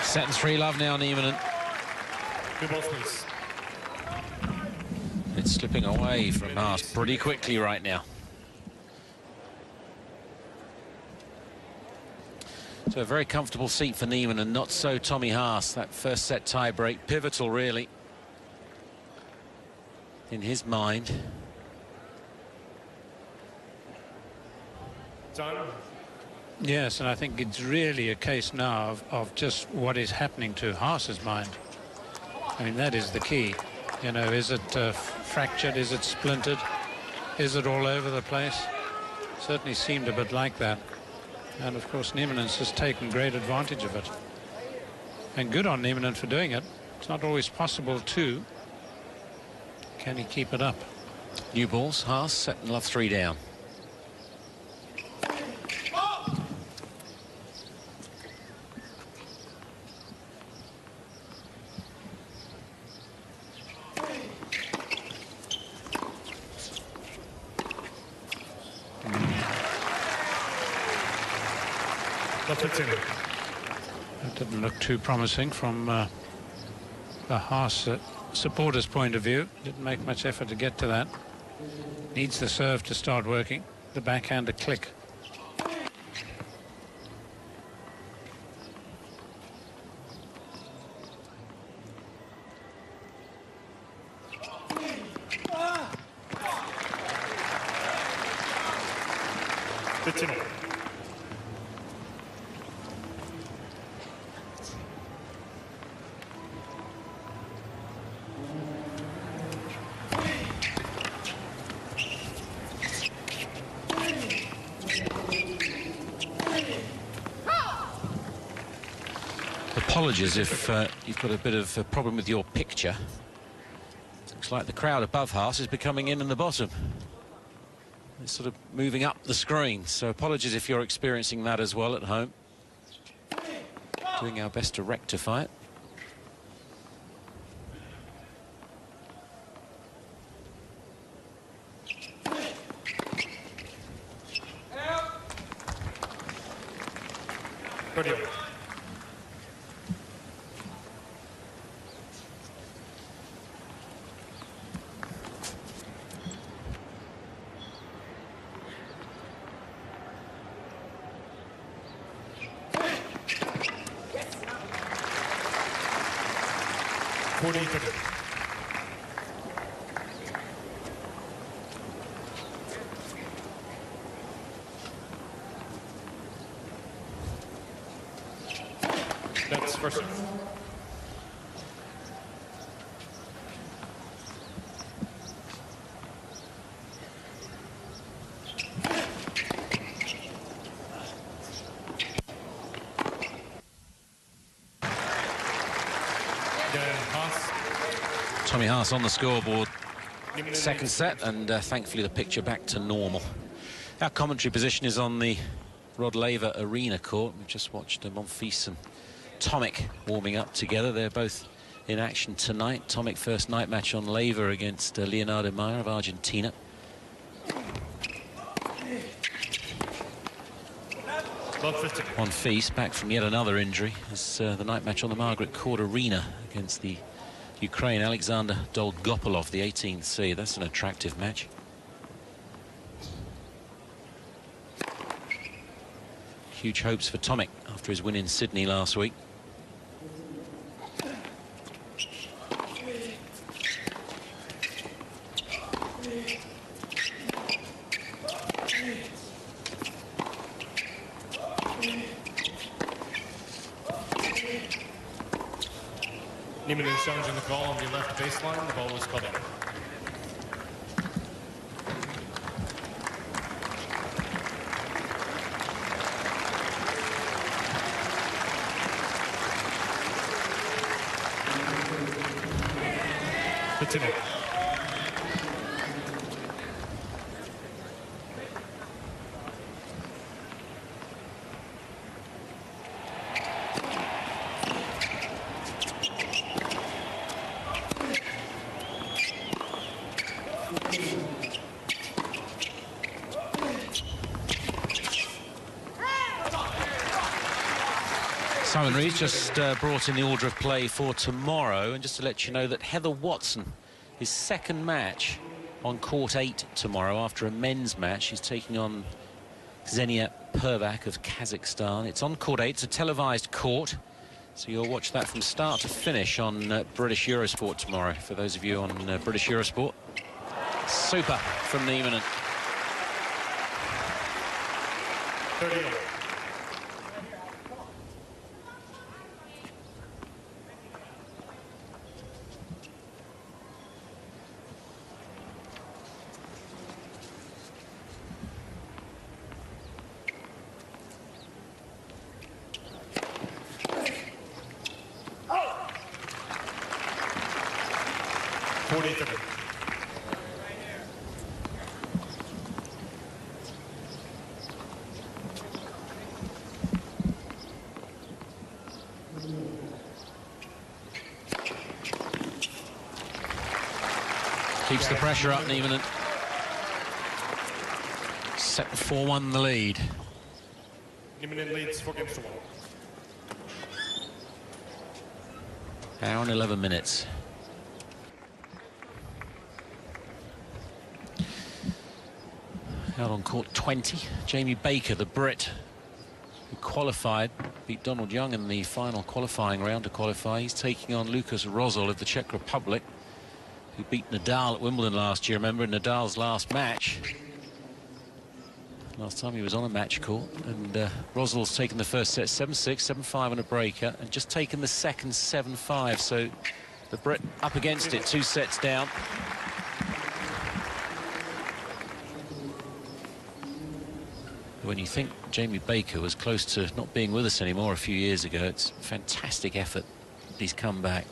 Set and 3 love now, Nieminen. Two balls, please. It's slipping away from Haas pretty quickly right now. So a very comfortable seat for Nieminen, and not so Tommy Haas. That first set tie break, pivotal really in his mind. Time. Yes, and I think it's really a case now of just what is happening to Haas's mind. I mean, that is the key. You know, is it fractured? Is it splintered? Is it all over the place? Certainly seemed a bit like that. And of course, Nieminen's just taken great advantage of it. And good on Nieminen for doing it. It's not always possible to. Can he keep it up? New balls, Haas, set and love 3 down. That didn't look too promising from the Haas supporters' point of view. Didn't make much effort to get to that. Needs the serve to start working. The backhand to click. Apologies if you've got a bit of a problem with your picture. Looks like the crowd above Haas is becoming in the bottom. It's sort of moving up the screen, so apologies if you're experiencing that as well at home. Doing our best to rectify it. That's first. Tommy Haas on the scoreboard. Second set, and thankfully the picture back to normal. Our commentary position is on the Rod Laver Arena court. We've just watched Monfils and Tomic warming up together. They're both in action tonight. Tomic first night match on Laver against Leonardo Mayer of Argentina. Monfils back from yet another injury. It's the night match on the Margaret Court Arena against the Ukraine Alexander Dolgopolov, the 18th seed. That's an attractive match. Huge hopes for Tomic after his win in Sydney last week. Nieminen challenging the call on the left baseline. The ball was called in. Continue. Simon Rees just brought in the order of play for tomorrow, and just to let you know that Heather Watson, his second match on court 8 tomorrow after a men's match. She's taking on Xenia Pervak of Kazakhstan. It's on court 8, it's a televised court, so you'll watch that from start to finish on British Eurosport tomorrow, for those of you on British Eurosport. Super from Nieminen. 30. Keeps the pressure up, Nieminen. Set 4-1 the lead. Nieminen leads 4 games to 1. Hour and 11 minutes. Out on court 20, Jamie Baker, the Brit, who qualified, beat Donald Young in the final qualifying round to qualify. He's taking on Lukas Rosol of the Czech Republic, who beat Nadal at Wimbledon last year, remember, in Nadal's last match. Last time he was on a match court. And Rosol's taken the first set 7-6, 7-5 on a breaker, and just taken the second 7-5. So the Brit up against it, 2 sets down. When you think Jamie Baker was close to not being with us anymore a few years ago, it's a fantastic effort he's come back.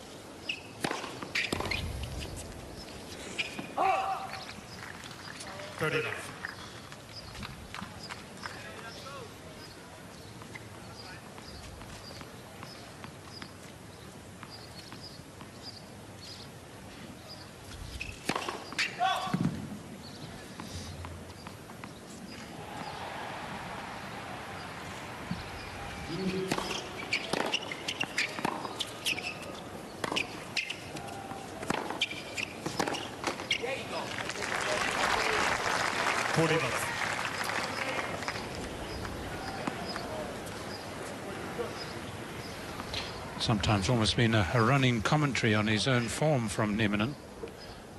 Sometimes almost been a running commentary on his own form from Nieminen.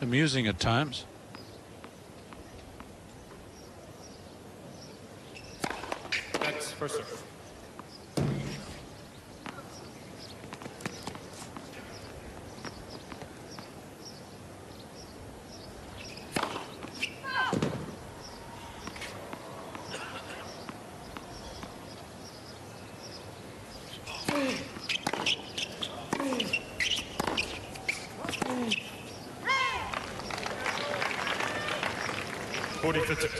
Amusing at times. That's first serve. games to 2.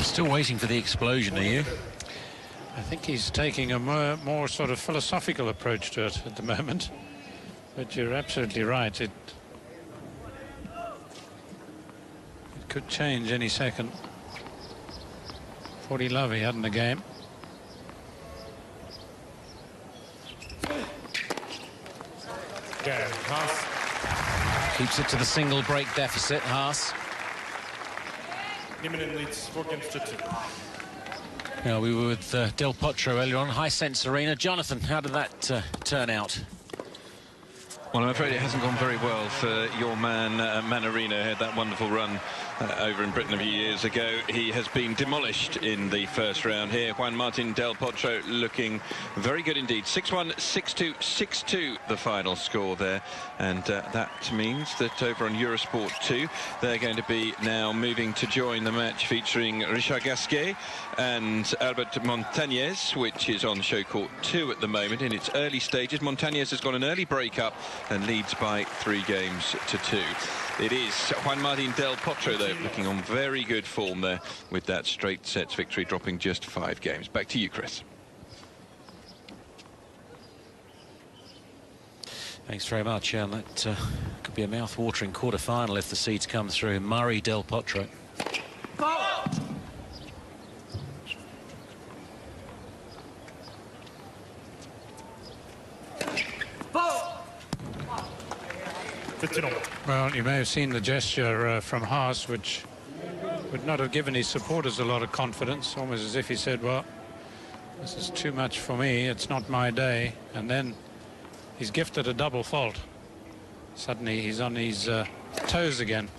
Still waiting for the explosion, are you? I think he's taking a more sort of philosophical approach to it at the moment. But you're absolutely right. It could change any second. 40 love he had in the game. Again, Haas. Keeps it to the single break deficit, Haas. Nieminen leads 4 games to 2. Yeah, we were with Del Potro earlier on, High Sense Arena. Jonathan, how did that turn out? Well, I'm afraid it hasn't gone very well for your man, Mannarino. Had that wonderful run over in Britain a few years ago. He has been demolished in the first round here. Juan Martin Del Potro looking very good indeed. 6-1, 6-2, 6-2 the final score there. And that means that over on Eurosport 2, they're going to be now moving to join the match featuring Richard Gasquet and Albert Montañez, which is on show court 2 at the moment in its early stages. Montañez has got an early break-up and leads by 3 games to 2. It is Juan Martin Del Potro, though, looking on very good form there with that straight sets victory, dropping just 5 games. Back to you, Chris. Thanks very much. Yeah, that could be a mouth-watering quarter-final if the seeds come through. Murray Del Potro. Well, you may have seen the gesture from Haas, which would not have given his supporters a lot of confidence, almost as if he said, well, this is too much for me, it's not my day. And then he's gifted a double fault. Suddenly he's on his toes again.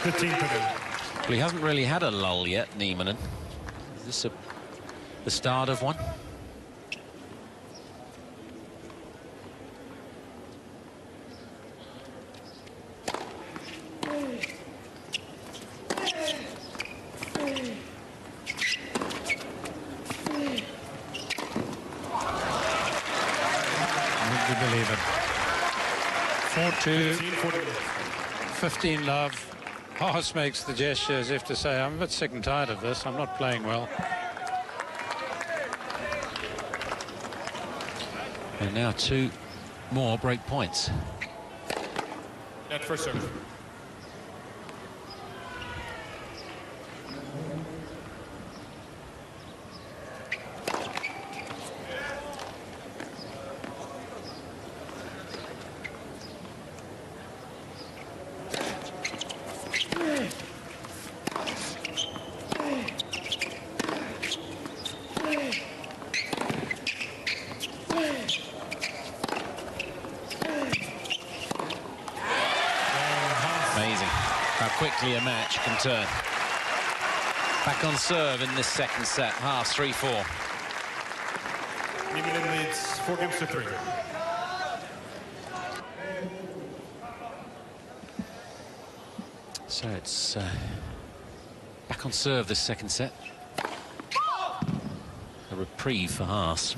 Well, he hasn't really had a lull yet, Nieminen. Is this the start of one? Would you believe it? 4-2, 15 love. Haas makes the gesture as if to say, I'm a bit sick and tired of this. I'm not playing well. And now 2 more break points. Net first serve. Quickly a match can turn. Back on serve in this second set. Haas 3-4. Nieminen leads 4 games to 3. So it's back on serve this second set. A reprieve for Haas.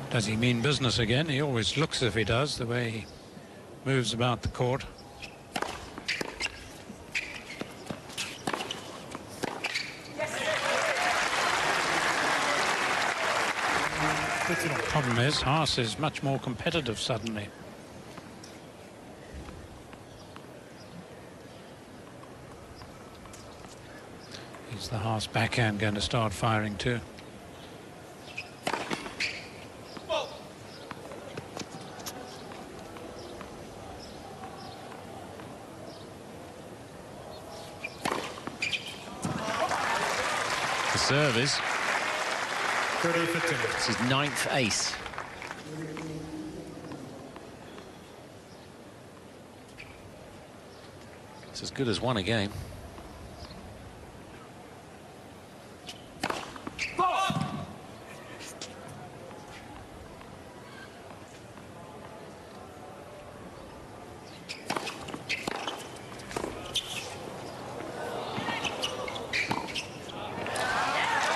Does he mean business again? He always looks as if he does, the way he moves about the court. Problem is, Haas is much more competitive suddenly. Is the Haas backhand going to start firing too? The serve is 30-15. This is 9th ace. It's as good as one a game.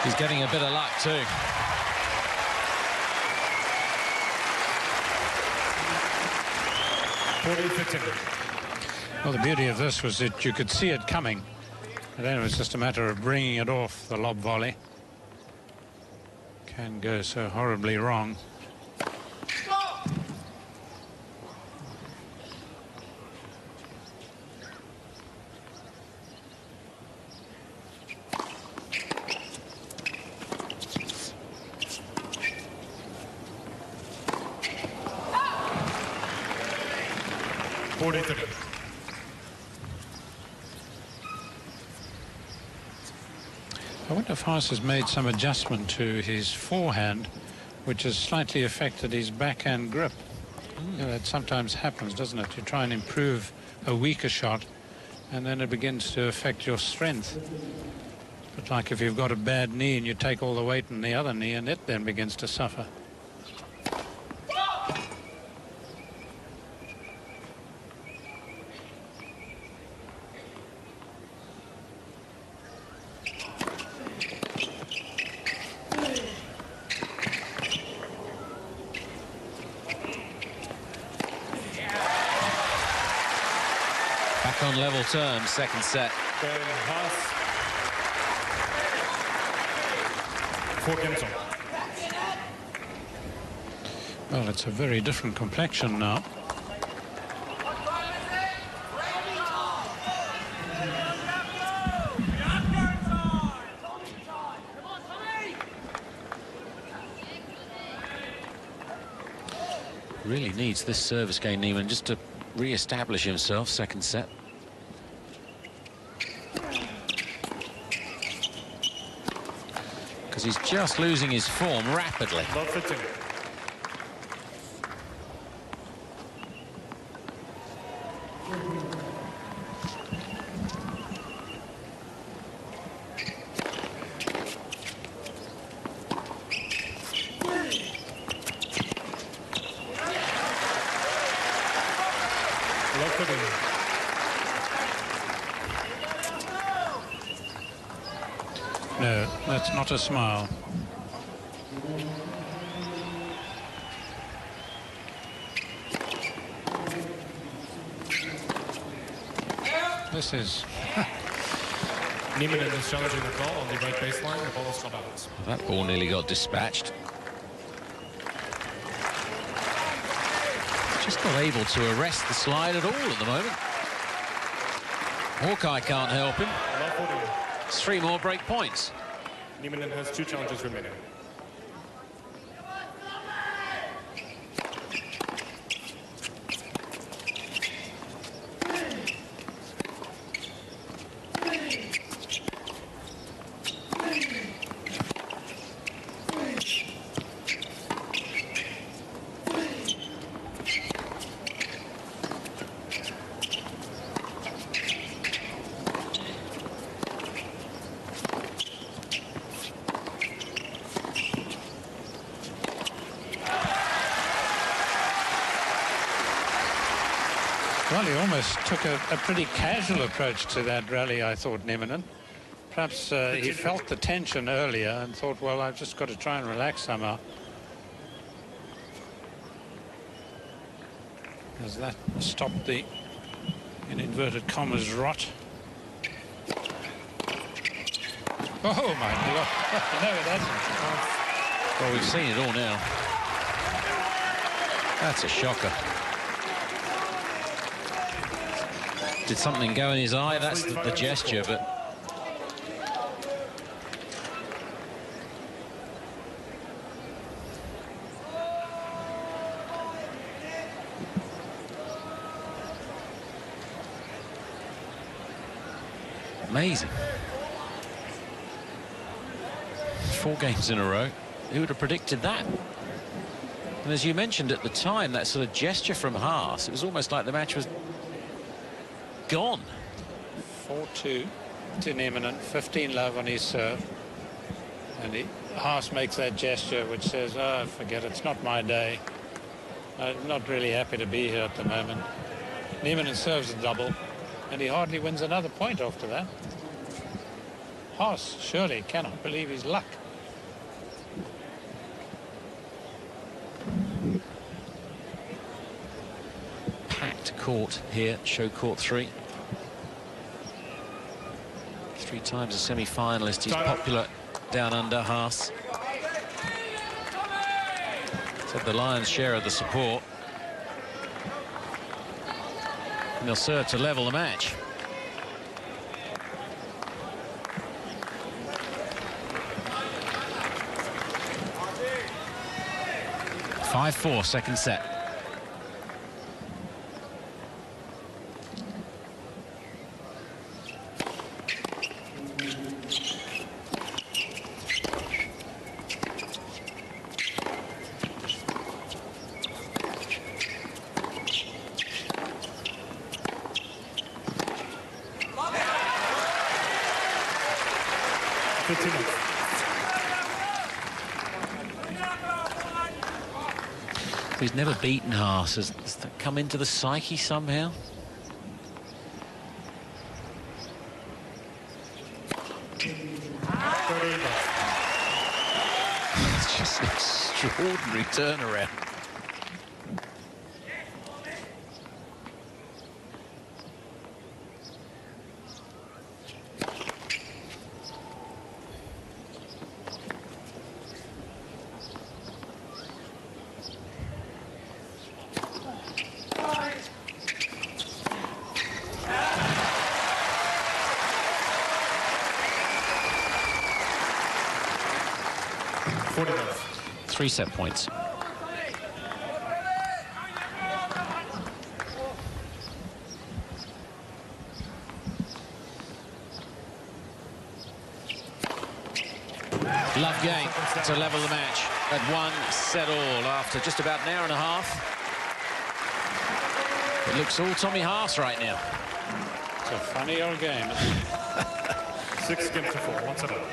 He's getting a bit of luck too. Well, the beauty of this was that you could see it coming, and then it was just a matter of bringing it off the lob volley. Can go so horribly wrong. I wonder if Haas has made some adjustment to his forehand, which has slightly affected his backhand grip. You know, that sometimes happens, doesn't it? You try and improve a weaker shot, and then it begins to affect your strength. But like if you've got a bad knee and you take all the weight in the other knee, and it then begins to suffer. Back on level terms, second set. Ben Haas. 4 games on. Well, it's a very different complexion now. Really needs this service game, Nieminen, just to re-establish himself. Second set. Because he's just losing his form rapidly. Love 15. No, that's not a smile. This is... Nieminen is challenging the ball on the right baseline. The ball is called out. That ball nearly got dispatched. Just not able to arrest the slide at all at the moment. Hawkeye can't help him. It's 3 more break points. Nieminen has 2 challenges remaining. Well, he almost took a pretty casual approach to that rally, I thought, Nieminen. Perhaps he felt the tension earlier and thought, well, I've just got to try and relax somehow. As that stopped the, in inverted commas, rot. Oh, my God. No, it hasn't. Well, we've seen it all now. That's a shocker. Did something go in his eye? That's the gesture, but Amazing. 4 games in a row. Who would have predicted that? And as you mentioned at the time, that sort of gesture from Haas, it was almost like the match was gone. 4-2 to Nieminen, 15-love on his serve. And Haas makes that gesture which says, oh, forget it, it's not my day. I'm not really happy to be here at the moment. Nieminen serves a double, and he hardly wins another point after that. Haas surely cannot believe his luck. Packed court here, show court 3. 3 times a semi-finalist. He's popular down under, Haas. He's had the lion's share of the support. And they'll serve to level the match. (5-4) second set. He's never beaten Haas. Has that come into the psyche somehow? It's just an extraordinary turnaround. Three set points. Love game to level the match at 1 set all after just about an hour and a half. It looks all Tommy Haas right now. It's a funny old game. 6 games to 4, 1 set all.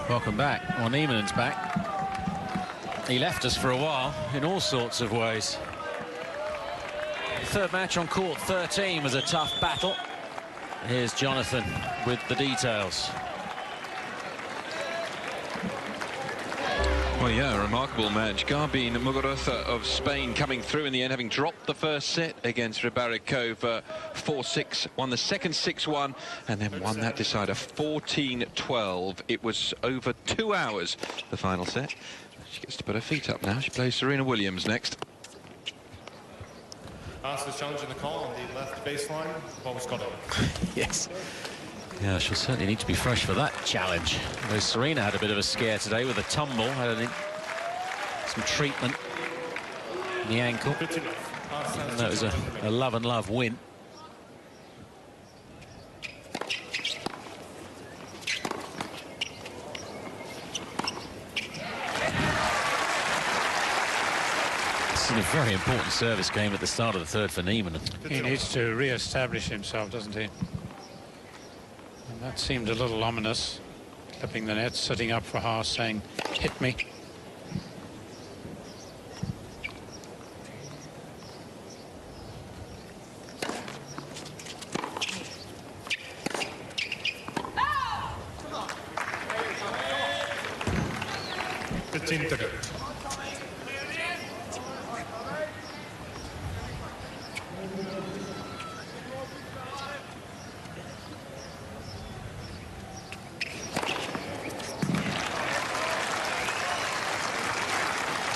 Welcome back. Well, Nieminen's back. He left us for a while in all sorts of ways. The third match on court 13 was a tough battle. Here's Jonathan with the details. Well, yeah, a remarkable match. Garbine Muguruza of Spain coming through in the end, having dropped the first set against Rybarikova 4-6, won the second 6-1, and then won that decider 14-12. It was over 2 hours, the final set. She gets to put her feet up now. She plays Serena Williams next. Haas is challenging the call on the left baseline. What was called over? Yes. Yeah, she'll certainly need to be fresh for that challenge. Though Serena had a bit of a scare today with a tumble, had some treatment in the ankle. And that was a love and love win. This is a very important service game at the start of the third for Nieminen. He needs to re-establish himself, doesn't he? And that seemed a little ominous. Clipping the net, sitting up for Haas, saying, hit me.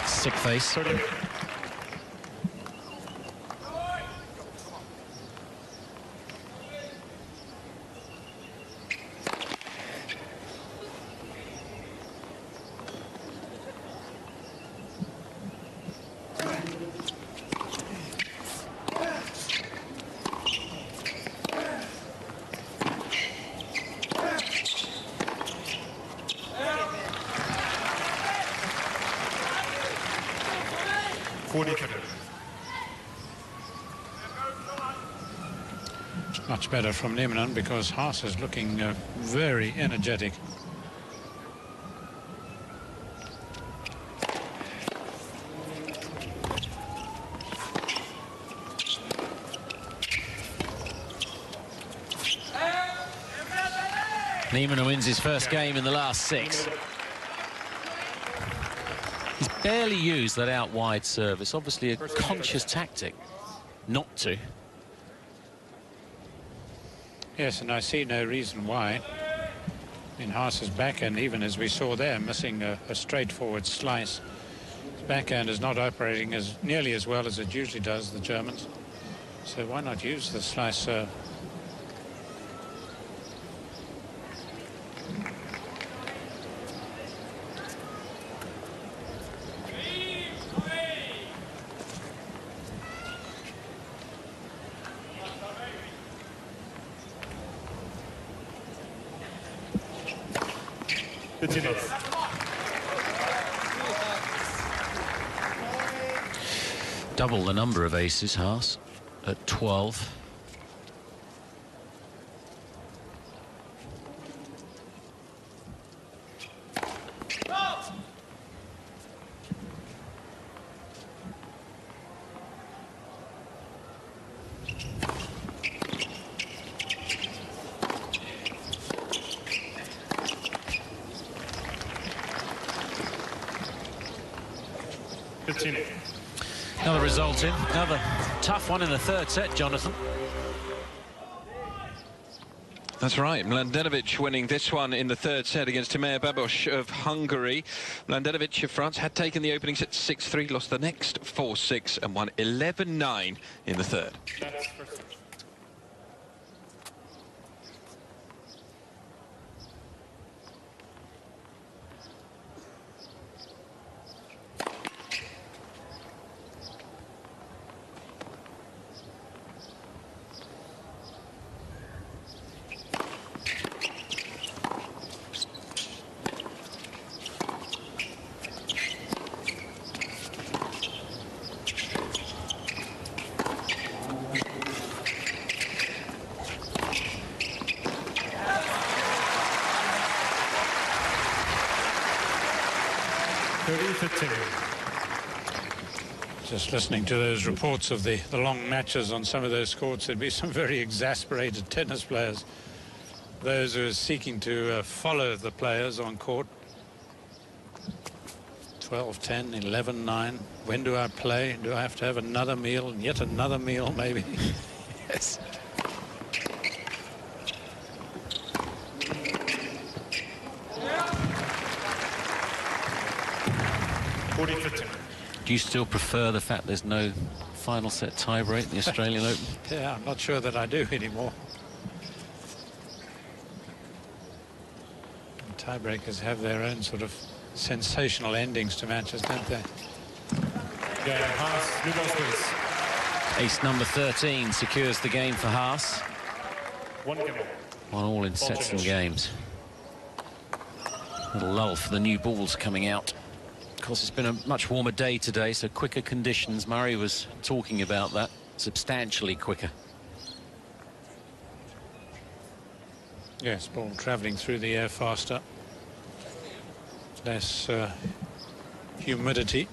Sick face. 40-30. Much better from Nieminen because Haas is looking very energetic. Nieminen wins his first game in the last 6. He's barely used that out wide service. Obviously a conscious tactic not to. Yes, and I see no reason why. In Haas's backhand, even as we saw there, missing a straightforward slice. His backhand is not operating nearly as well as it usually does, the Germans. So why not use the slice? Double the number of aces, Haas, at 12. Another result in, another tough one in the third set, Jonathan. That's right, Mladenovic winning this one in the third set against Timea Babos of Hungary. Mladenovic of France had taken the opening set 6-3, lost the next 4-6 and won 11-9 in the third. Just listening to those reports of the long matches on some of those courts, there'd be some very exasperated tennis players. Those who are seeking to follow the players on court. 12-10, 11-9. When do I play? Do I have to have another meal and yet another meal, maybe? Yes. Do you still prefer the fact there's no final set tiebreak in the Australian Open? Yeah, I'm not sure that I do anymore. Tiebreakers have their own sort of sensational endings to matches, don't they? Yeah, Haas, new balls, please. Ace number 13 secures the game for Haas. 1-1. 1-1 in sets and games. A little lull for the new balls coming out. Of course, it's been a much warmer day today, so quicker conditions. Murray was talking about that, substantially quicker. Yes, ball travelling through the air faster. Less humidity.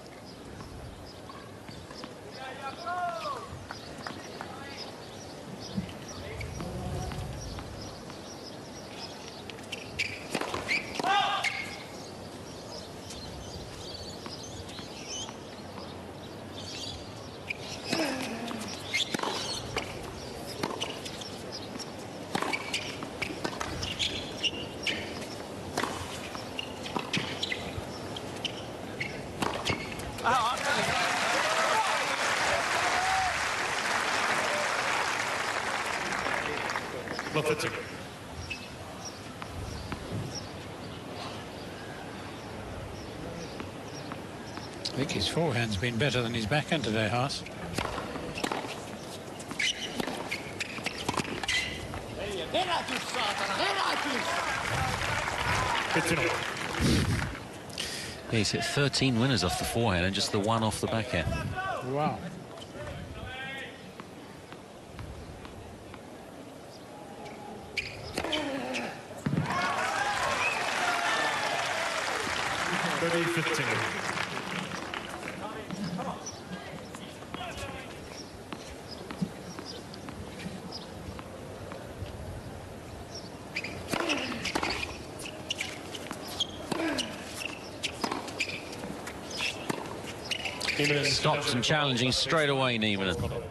I think his forehand's been better than his backhand today, Haas. He's hit 13 winners off the forehand and just the one off the backhand. Wow. Stops and challenging straight away, Nieminen.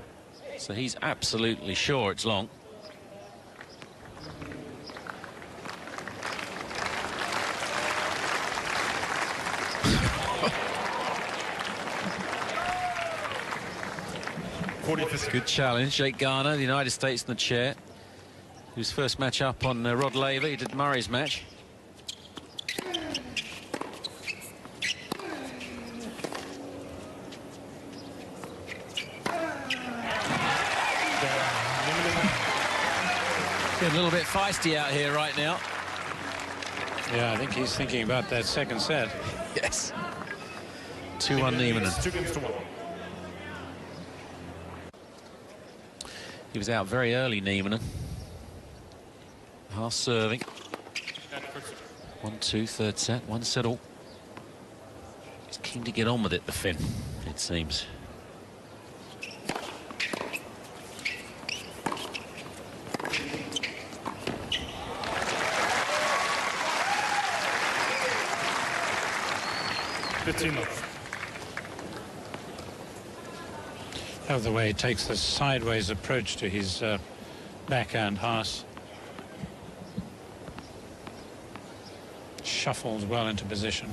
So he's absolutely sure it's long. Good challenge. Jake Garner, the United States in the chair, whose first match up on Rod Laver. He did Murray's match. Getting a little bit feisty out here right now. Yeah, I think he's thinking about that second set. Yes. 2-1 Nieminen. 2 games to 1. He was out very early, Nieminen. Haas serving. 1-2, third set, 1 set all. He's keen to get on with it, the Finn, it seems. Love the way he takes the sideways approach to his backhand, Haas. Shuffles well into position.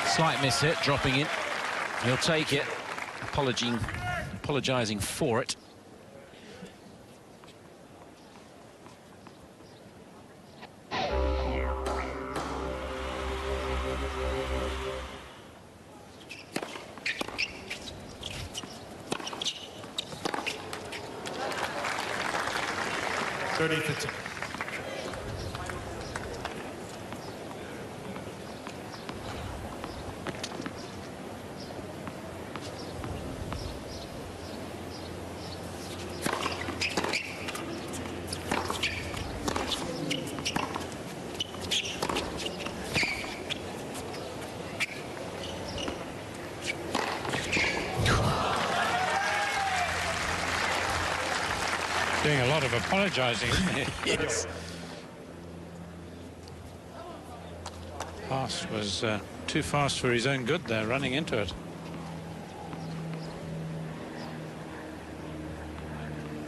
Slight miss hit, dropping in. He'll take it. Apologising for it. Doing a lot of apologising. Yes. Haas was too fast for his own good there, running into it.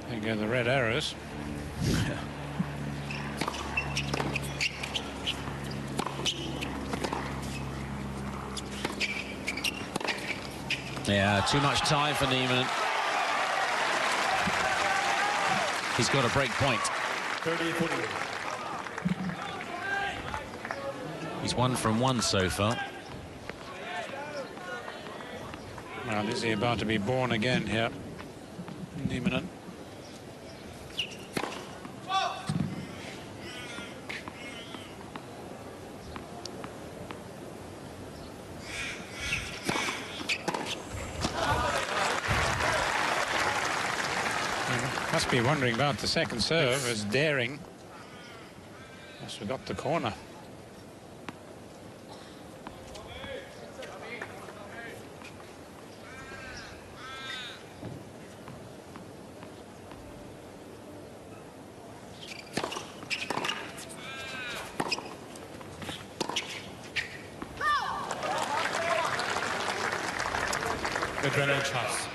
There go the red arrows. Yeah, too much time for Nieminen. He's got a break point. 30-40. He's 1 from 1 so far. Well, is he about to be born again here? Nieminen. Must be wondering about the second serve as daring. Yes, we got the corner. Good run, Haas.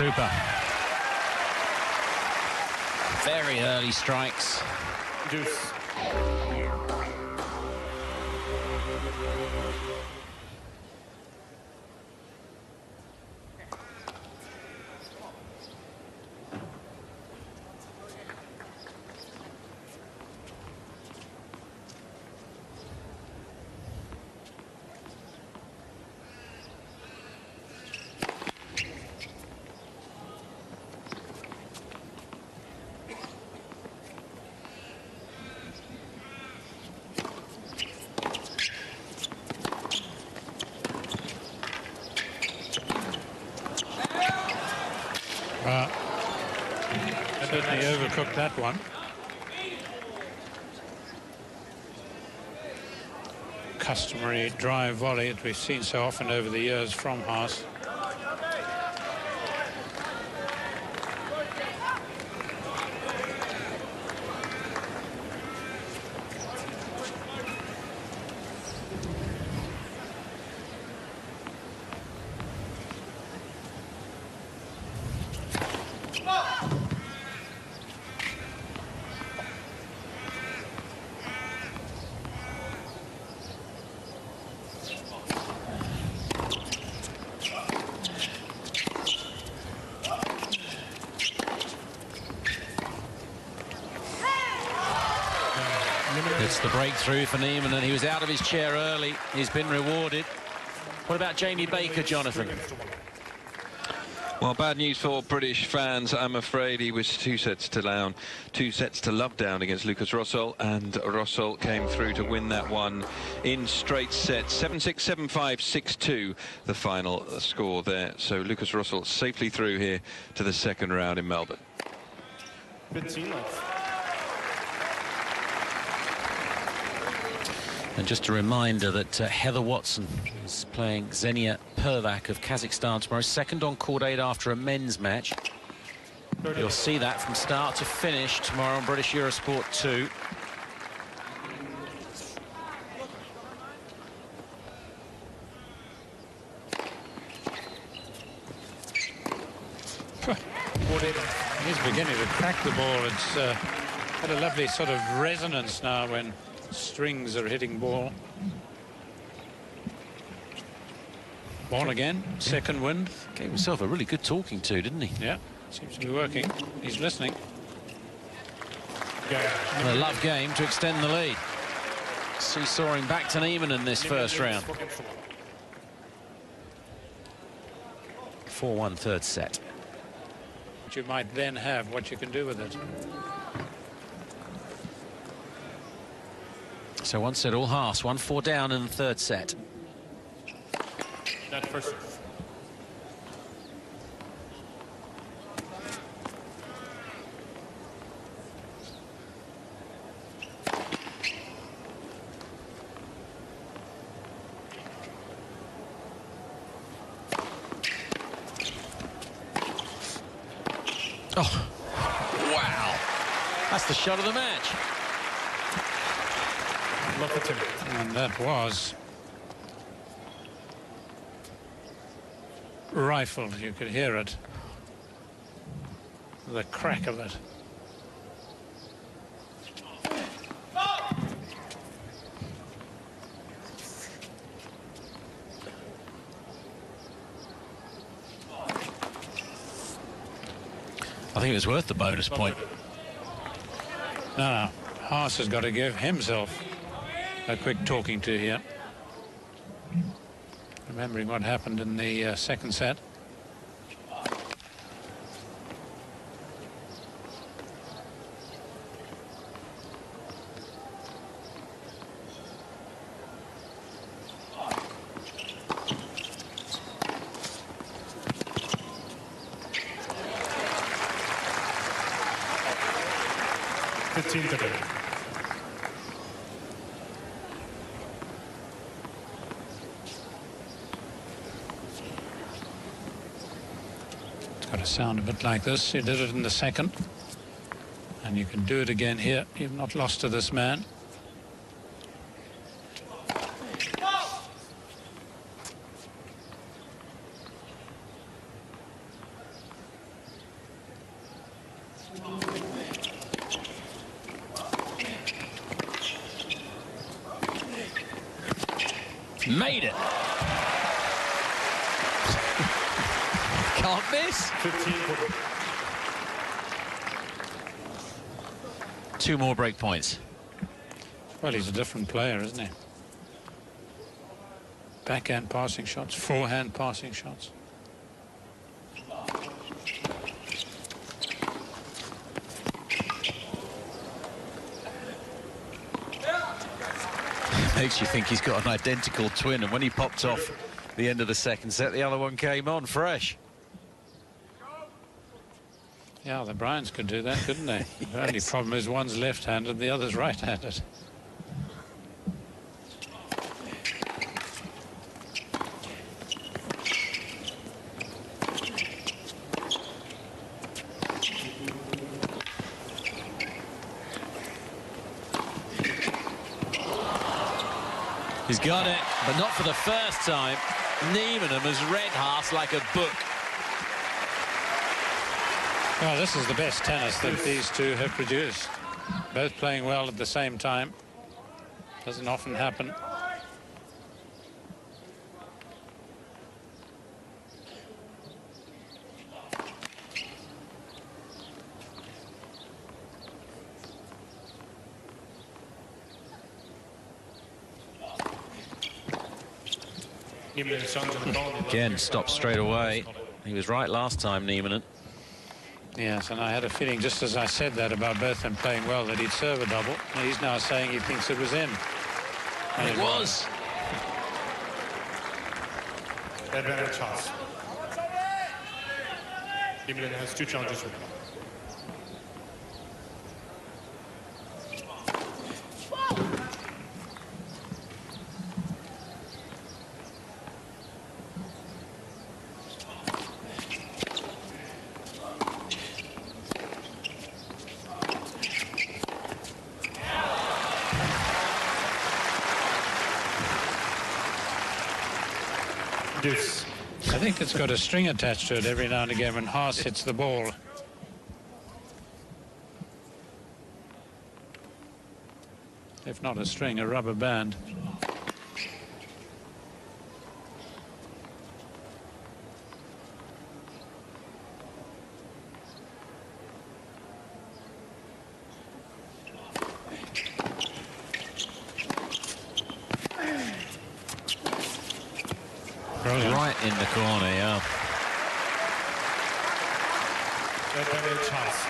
Super. Very early strikes. Deuce. Certainly overcooked that one. Customary drive volley that we've seen so often over the years from Haas. It's the breakthrough for Nieminen, and he was out of his chair early. He's been rewarded. What about Jamie Baker, Jonathan? Well, bad news for British fans. I'm afraid he was 2 sets to down, 2 sets to love down against Lucas Rosol, and Rosol came through to win that one in straight sets. 7-6, 7-5, 6-2, the final score there. So Lucas Rosol safely through here to the second round in Melbourne. And just a reminder that Heather Watson is playing Xenia Pervak of Kazakhstan tomorrow, second on court 8 after a men's match. You'll see that from start to finish tomorrow on British Eurosport 2. He's beginning to crack the ball. It's had a lovely sort of resonance now when strings are hitting ball. Ball again, second wind. Gave himself a really good talking to, didn't he? Yeah, seems to be working. He's listening. And a love game to extend the lead. Seesawing back to Nieminen in this first round. 4-1 third set. What you might then have, what you can do with it. So 1 set all Haas, 1-4 down in the third set. That first. Oh, wow. That's the shot of the match. And that was rifled. You could hear it. The crack of it. I think it was worth the bonus point. No, Haas has got to give himself a quick talking to here. Remembering what happened in the second set. It's got to sound a bit like this. You did it in the second. And you can do it again here. You've not lost to this man. Made it. Can't miss. 15-40. 2 more break points. Well, he's a different player, isn't he? Backhand passing shots, forehand passing shots. Makes you think he's got an identical twin, and when he popped off the end of the second set, the other one came on fresh. Yeah, the Bryans could do that, couldn't they? Yes. The only problem is one's left-handed and the other's right-handed. He's got it, but not for the first time. Nieminen has read Haas like a book. Well, this is the best tennis that these two have produced. Both playing well at the same time. Doesn't often happen. Again, stopped straight away. He was right last time, Nieminen. Yes, and I had a feeling, just as I said that about both them playing well, that he'd serve a double. And he's now saying he thinks it was in. And It was. Advantage Haas. Nieminen has 2 challenges for him. Deuce. I think it's got a string attached to it every now and again when Haas hits the ball. If not a string, a rubber band. Brilliant. Right in the corner, yeah. Advantage Haas.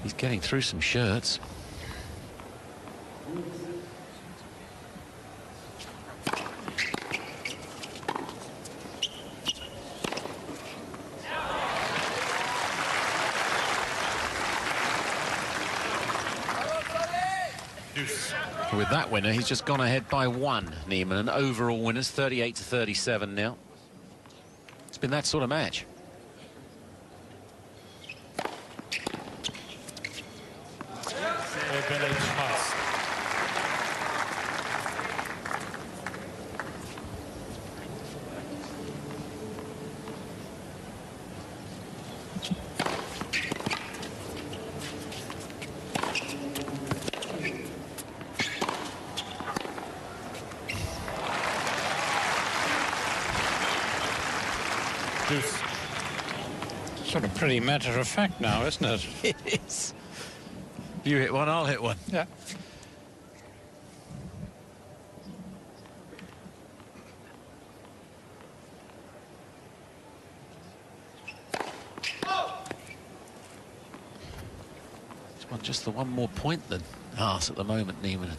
He's getting through some shirts. With that winner, he's just gone ahead by 1, Nieminen. Overall winners, 38-37 now. It's been that sort of match. Advantage Haas. Deuce. Sort of pretty matter of fact now, isn't it? It is. You hit one, I'll hit one. Yeah. He's won just the 1 more point than Haas at the moment, Nieminen.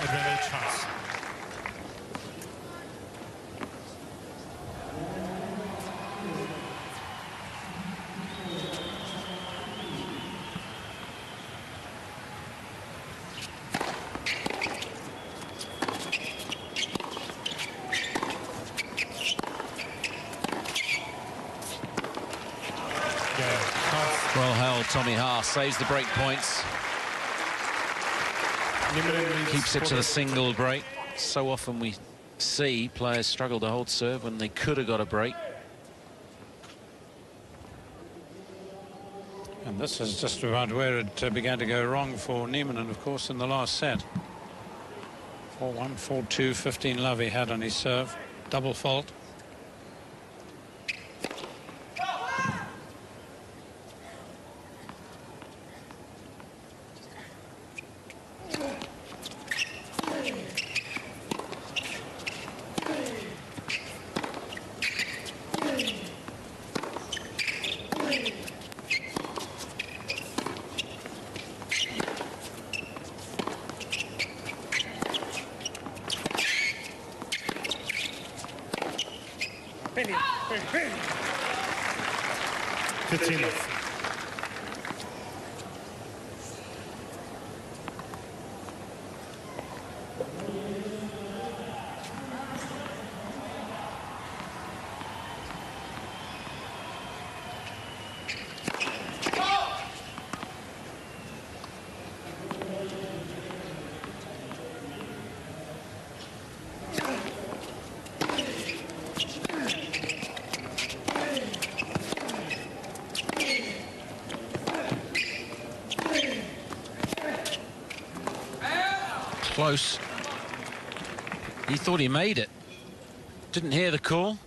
Advantage Haas. Well held, Tommy Haas saves the break points. Keeps it to the single break. So often we see players struggle to hold serve when they could have got a break. And this is just about where it began to go wrong for Nieminen, of course, in the last set. 4-1, 4-2, 15 love he had on his serve. Double fault. Close. He thought he made it. Didn't hear the call.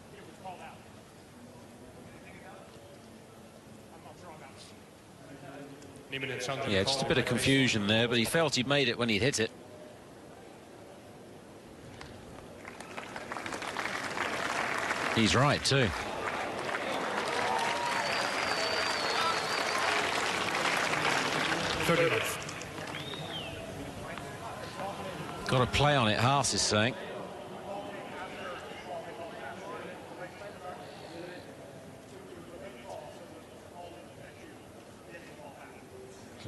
Yeah, just a bit of confusion there, but he felt he'd made it when he'd hit it. He's right too. Got to play on it, Haas is saying.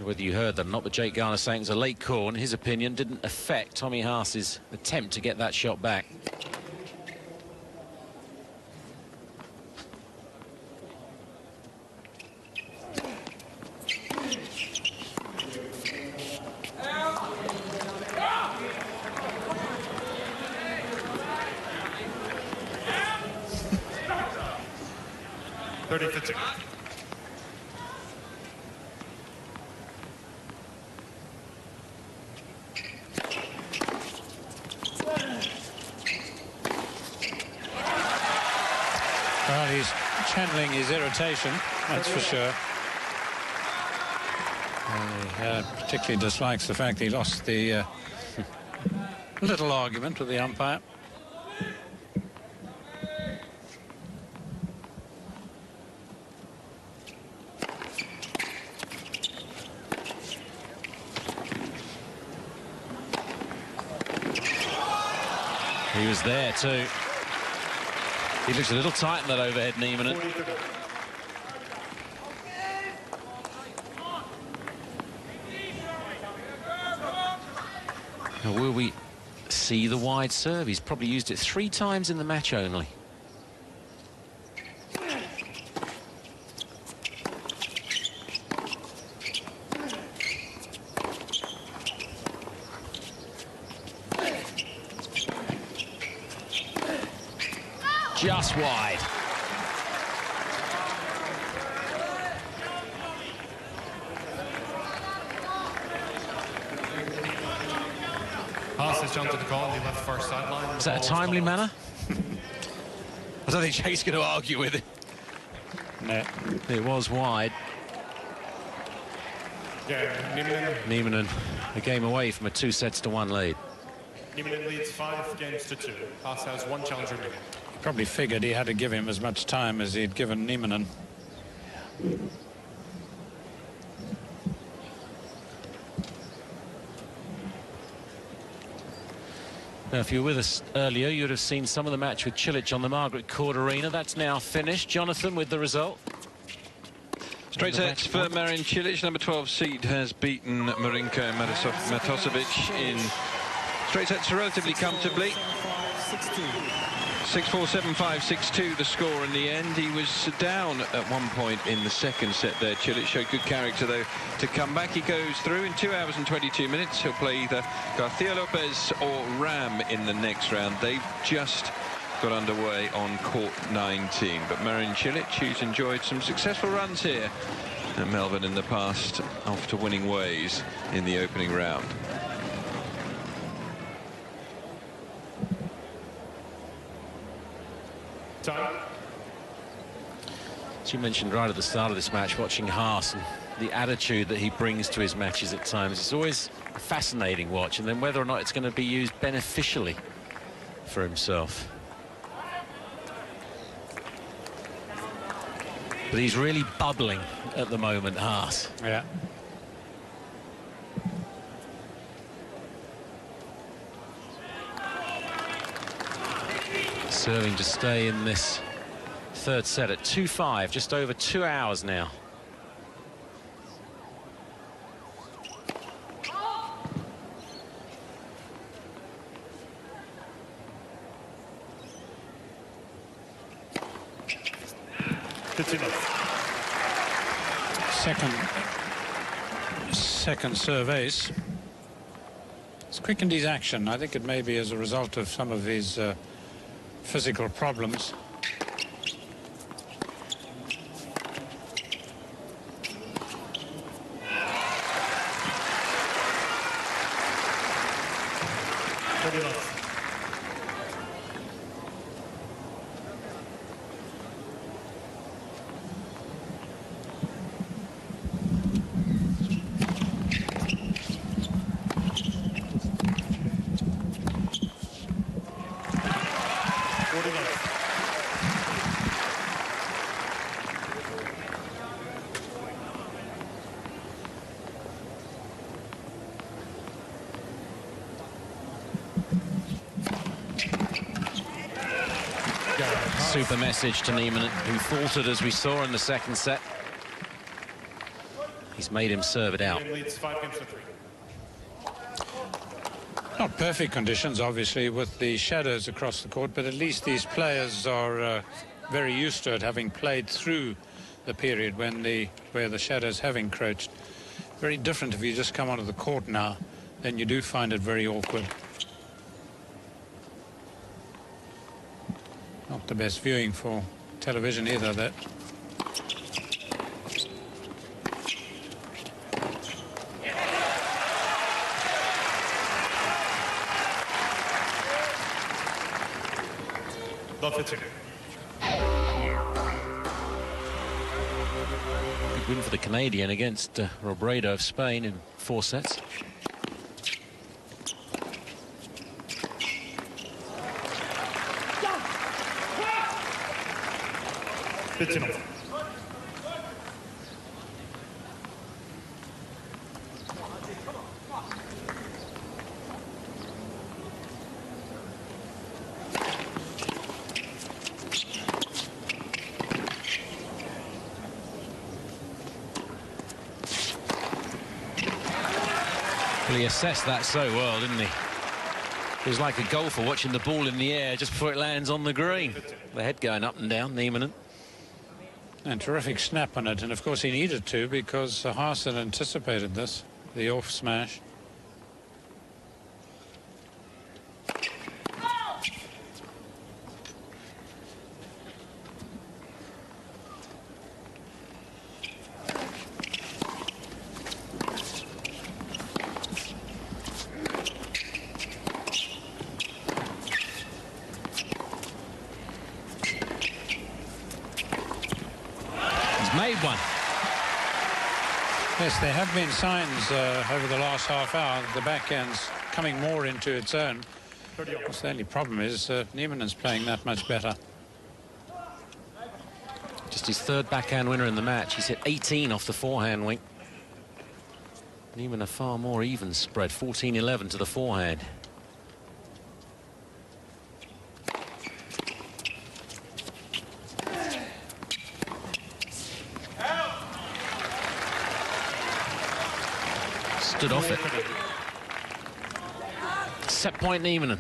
Whether you heard that or not, but Jake Garner saying it was a late call, and his opinion didn't affect Tommy Haas's attempt to get that shot back. Well, he's channeling his irritation, that's for sure. He particularly dislikes the fact he lost the little argument with the umpire. He was there too. He looks a little tight in that overhead, Nieminen. Now, will we see the wide serve? He's probably used it 3 times in the match only. Just wide. Haas has jumped to the call on the left first sideline. Is that a timely manner? I don't think Jake's going to argue with it. No. It was wide. Yeah, Nieminen a game away from a 2-1 lead. Nieminen leads 5 games to 2. Haas has 1 challenger lead. Probably figured he had to give him as much time as he'd given Nieminen. Now, if you were with us earlier, you'd have seen some of the match with Cilic on the Margaret Court Arena. That's now finished. Jonathan, with the result. Straight sets for Marin Cilic. Number 12 seed has beaten Marinko Matosevic in straight sets relatively comfortably. 16. 6-4, 7-5, 6-2 the score in the end. He was down at one point in the second set there. Cilic showed good character, though, to come back. He goes through in 2 hours and 22 minutes. He'll play either Garcia Lopez or Ram in the next round. They've just got underway on court 19. But Marin Cilic, who's enjoyed some successful runs here at Melbourne in the past, off to winning ways in the opening round. Time. As you mentioned right at the start of this match, watching Haas and the attitude that he brings to his matches at times, it's always a fascinating watch, and then whether or not it's going to be used beneficially for himself. But he's really bubbling at the moment, Haas. Yeah. Serving to stay in this third set at 2-5, just over 2 hours now. Second serve ace. It's quickened his action. I think it may be as a result of some of his physical problems. Super message to Nieminen, who faltered as we saw in the second set. He's made him serve it out. Leads 5 games to 3. Not perfect conditions, obviously, with the shadows across the court, but at least these players are very used to it, having played through the period where the shadows have encroached. Very different if you just come onto the court now, then you do find it very awkward. Not the best viewing for television either, that. Good win for the Canadian against Robredo of Spain in 4 sets. He assessed that so well, didn't he? It was like a golfer watching the ball in the air just before it lands on the green. The head going up and down, Nieminen. And terrific snap on it, and of course he needed to, because Haas had anticipated this, the off smash. Made one. Yes, there have been signs over the last half hour that the backhand's coming more into its own. The only problem is Nieminen's playing that much better. Just his third backhand winner in the match. He's hit 18 off the forehand wing. Nieminen a far more even spread, 14-11 to the forehand. Stood off it. Set point Nieminen.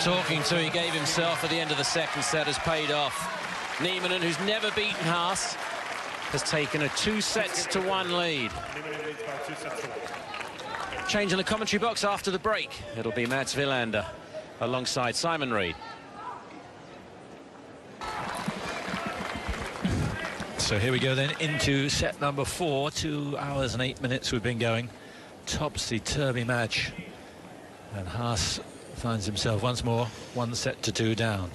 talking to he gave himself at the end of the second set has paid off. Nieminen, who's never beaten Haas, has taken a 2-1 lead. Nieminen leads by 2-1. Change in the commentary box after the break. It'll be Mats Wilander alongside Simon Reed. So here we go then into set number 4. 2 hours and 8 minutes we've been going. Topsy-turvy match. And Haas finds himself once more 1-2 down.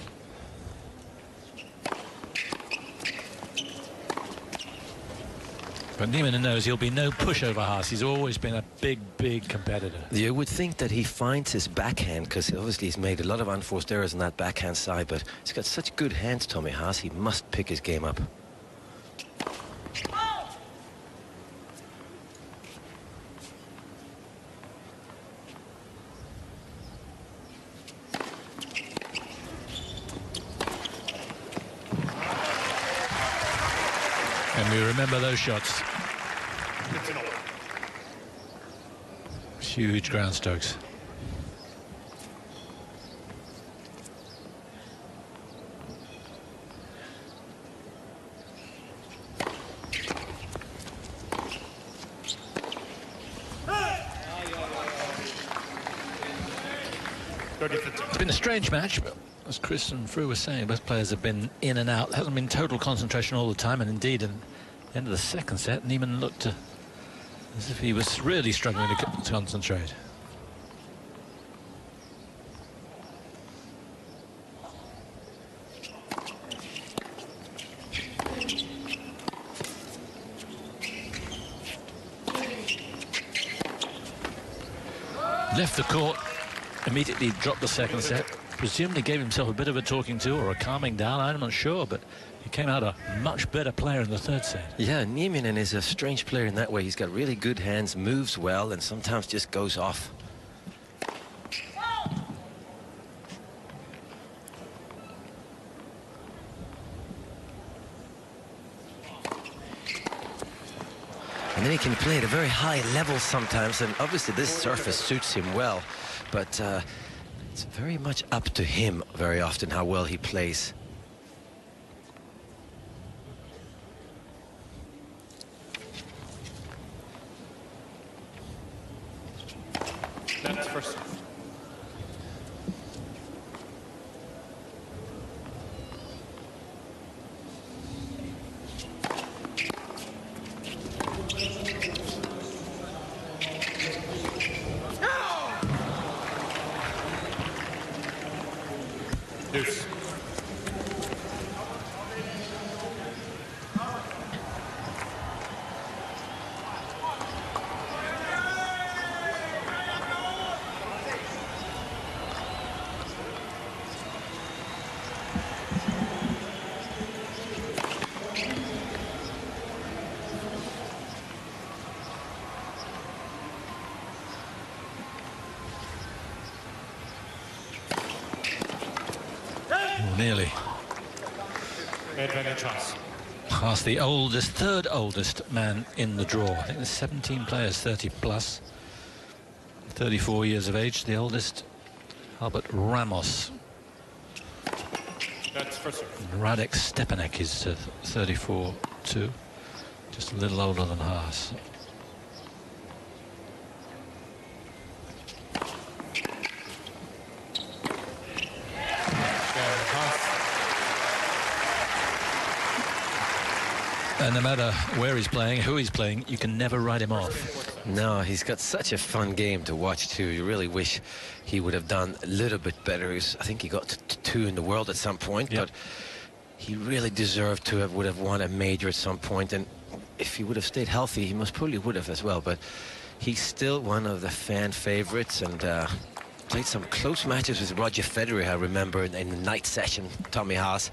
But Nieminen knows he'll be no pushover Haas. He's always been a big, big competitor. You would think that he finds his backhand, because obviously he's made a lot of unforced errors on that backhand side, but he's got such good hands, Tommy Haas. He must pick his game up. And we remember those shots. Huge ground strokes. It's been a strange match, but as Chris and Fru were saying, both players have been in and out. There hasn't been total concentration all the time, and indeed, at the end of the second set, Nieminen looked as if he was really struggling to concentrate. Left the court, immediately dropped the second set. Presumably gave himself a bit of a talking to or a calming down, I'm not sure, but he came out a much better player in the third set. Yeah, Nieminen is a strange player in that way. He's got really good hands, moves well, and sometimes just goes off. And then he can play at a very high level sometimes, and obviously this surface suits him well, but it's very much up to him very often how well he plays. That's first. Deuce. Nearly. Advantage Haas. Haas, the oldest, third oldest man in the draw. I think there's 17 players, 30 plus. 34 years of age, the oldest, Albert Ramos. That's first. Radek Stepanek is 34 too, just a little older than Haas. And no matter where he's playing, who he's playing, you can never write him off. No, he's got such a fun game to watch too. You really wish he would have done a little bit better. I think he got to 2 in the world at some point, Yep. but he really deserved to would have won a major at some point. And if he would have stayed healthy, he most probably would have as well. But he's still one of the fan favorites, and played some close matches with Roger Federer, I remember, in the night session, Tommy Haas.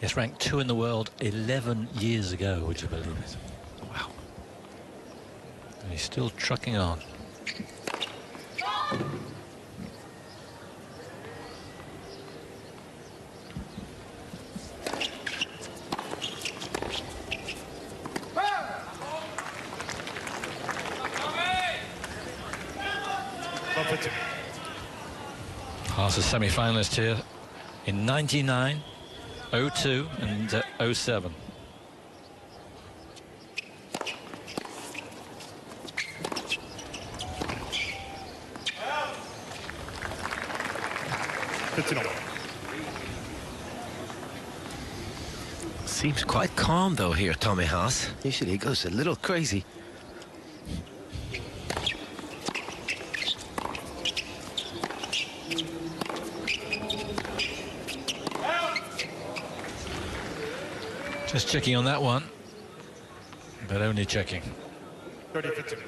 Yes, ranked 2 in the world 11 years ago, would you believe it? Wow. And he's still trucking on. Love it. Haas is semi-finalist here in 99, 02 and 07. Seems quite calm though here, Tommy Haas. Usually he goes a little crazy. Just checking on that one, but only checking. 30-15.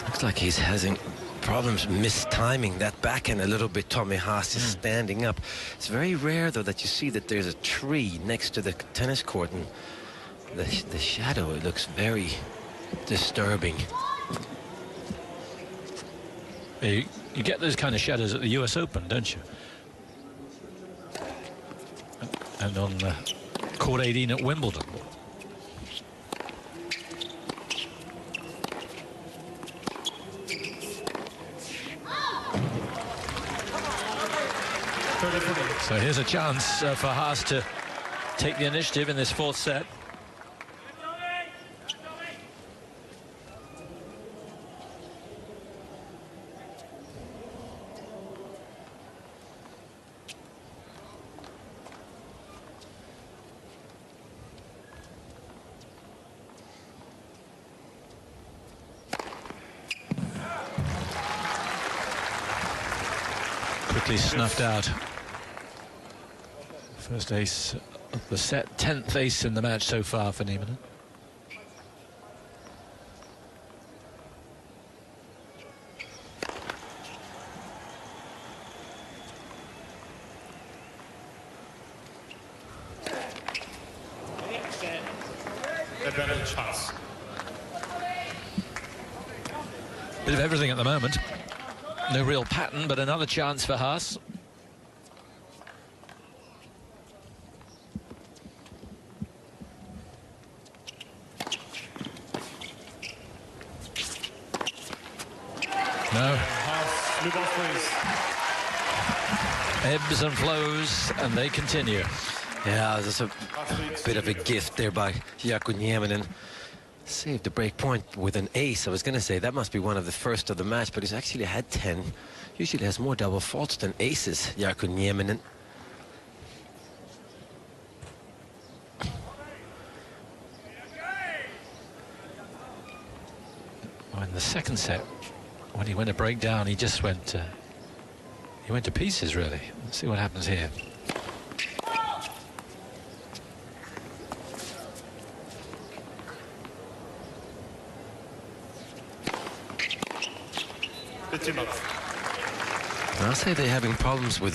Looks like he's having problems mistiming that backhand a little bit. Tommy Haas is standing up. It's very rare though that you see that there's a tree next to the tennis court, and the shadow, it looks very disturbing. You get those kind of shadows at the US Open, don't you? And on court 18 at Wimbledon. So here's a chance for Haas to take the initiative in this fourth set. Quickly snuffed out. First ace of the set, 10th ace in the match so far for Nieminen. Advantage Haas. Bit of everything at the moment. No real pattern, but another chance for Haas. No. Ebbs and flows, and they continue. Yeah, there's a bit of a gift there by Jarkko Nieminen. Saved the break point with an ace. I was going to say that must be one of the first of the match, but he's actually had 10. Usually has more double faults than aces, Jarkko Nieminen. Oh, in the second set, when he went to break down, he just went to pieces, really. Let's see what happens here. I'll say they're having problems with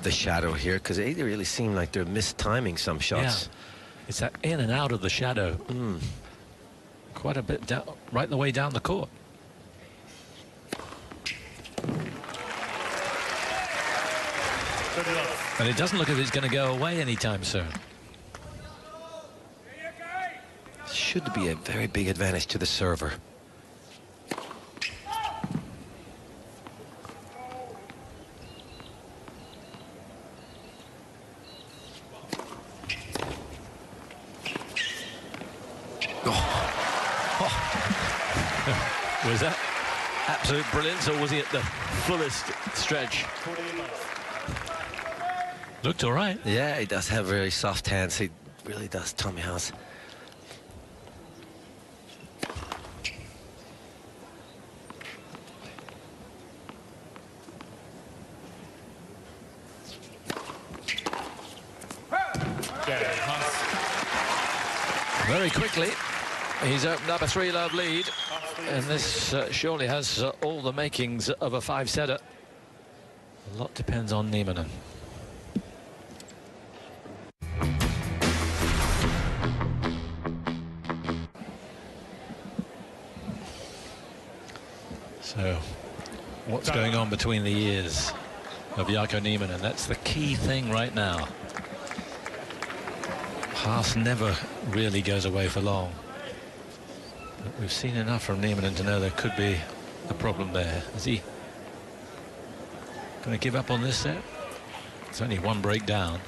the shadow here, because they really seem like they're mistiming some shots. Yeah. It's that in and out of the shadow. Quite a bit down, right the way down the court. And it doesn't look as if it's going to go away anytime soon. Should be a very big advantage to the server. Was that absolute brilliance, or was he at the fullest stretch? Looked all right. Yeah, he does have very soft hands. He really does, Tommy Haas. Very quickly, he's opened up a 3-love lead, and this surely has all the makings of a 5-setter. A lot depends on Nieminen. So what's going on between the ears of Jarkko Nieminen? That's the key thing right now. Haas never really goes away for long. But we've seen enough from Nieminen to know there could be a problem there. Is he going to give up on this set? It's only one break down.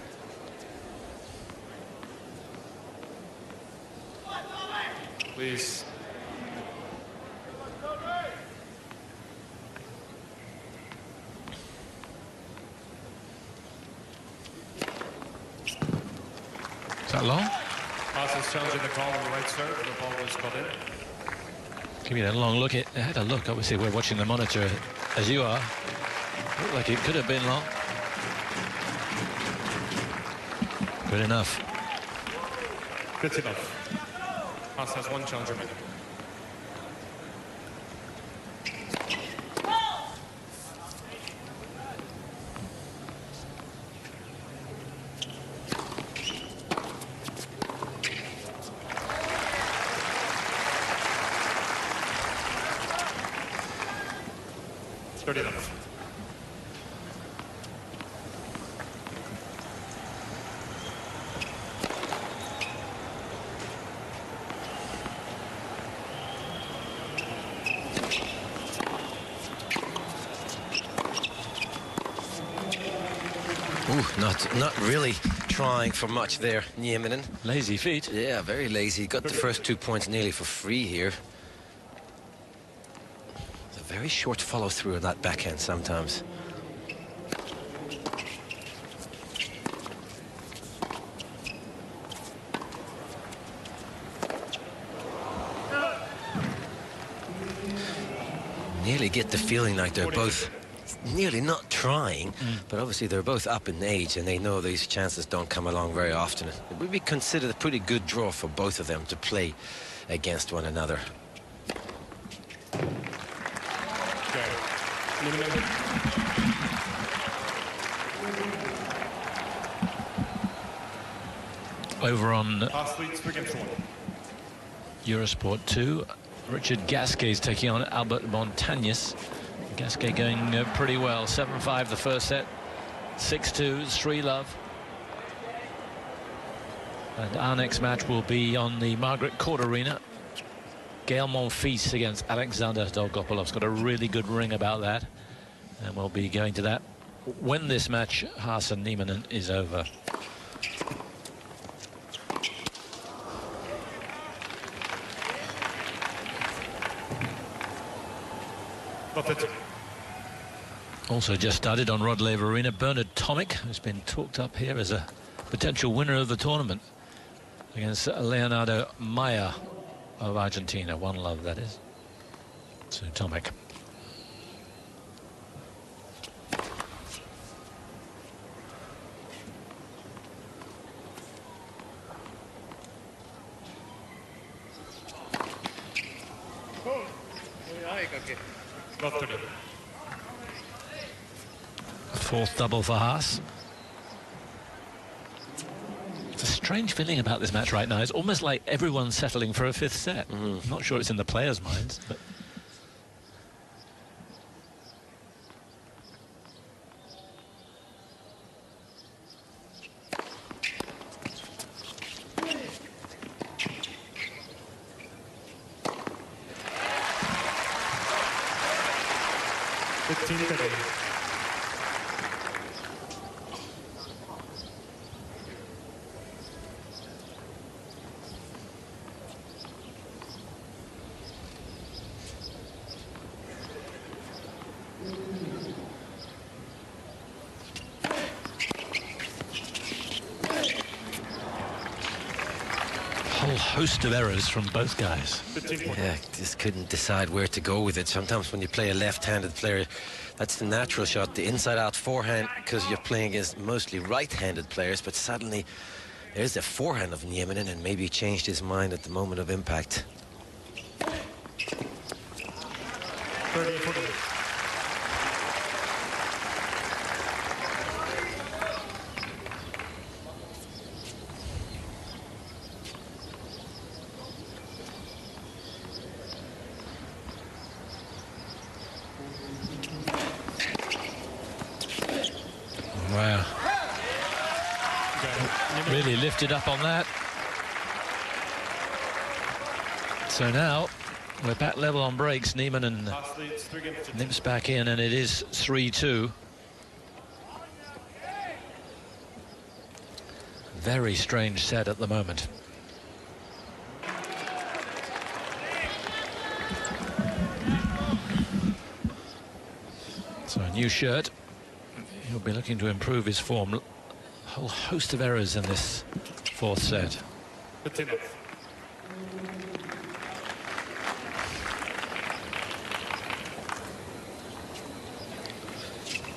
Please. Is that long? Haas is challenging the call on the right serve. The ball was caught in. Give me a long look. It had a look. Obviously, we're watching the monitor as you are. Looked like it could have been long. Good enough. Good enough. Haas has one challenge remaining. Good enough. Ooh, not really trying for much there, Nieminen. Lazy feet. Yeah, very lazy. Got the first 2 points nearly for free here. It's a very short follow through on that backhand sometimes. Nearly get the feeling like they're both nearly not trying, but obviously they're both up in age and they know these chances don't come along very often. It would be considered a pretty good draw for both of them to play against one another. Okay. Over on Haas leads 3-1. Eurosport 2, Richard Gasquet is taking on Albert Montañez. Gasquet going pretty well. 7-5 the first set, 6-2, Srilove. And our next match will be on the Margaret Court Arena. Gael Monfils against Alexander Dolgopolov's got a really good ring about that. And we'll be going to that when this match, Haas and Nieminen, is over. Also just started on Rod Laver Arena, Bernard Tomic, who's been talked up here as a potential winner of the tournament against Leonardo Maya of Argentina. 1-love, that is. So Tomic. Fourth double for Haas. It's a strange feeling about this match right now. It's almost like everyone's settling for a fifth set. I'm not sure it's in the players' minds, but... host of errors from both guys. Yeah, just couldn't decide where to go with it. Sometimes when you play a left-handed player, that's the natural shot, the inside-out forehand, because you're playing against mostly right-handed players, but suddenly there's the forehand of Nieminen, and maybe he changed his mind at the moment of impact. 30-40. Really lifted up on that. So now we're back level on breaks. Nieminen Haas leads 3 games to 2. nips back in, and it is 3-2. Very strange set at the moment. So a new shirt. He'll be looking to improve his form. A whole host of errors in this 4th set.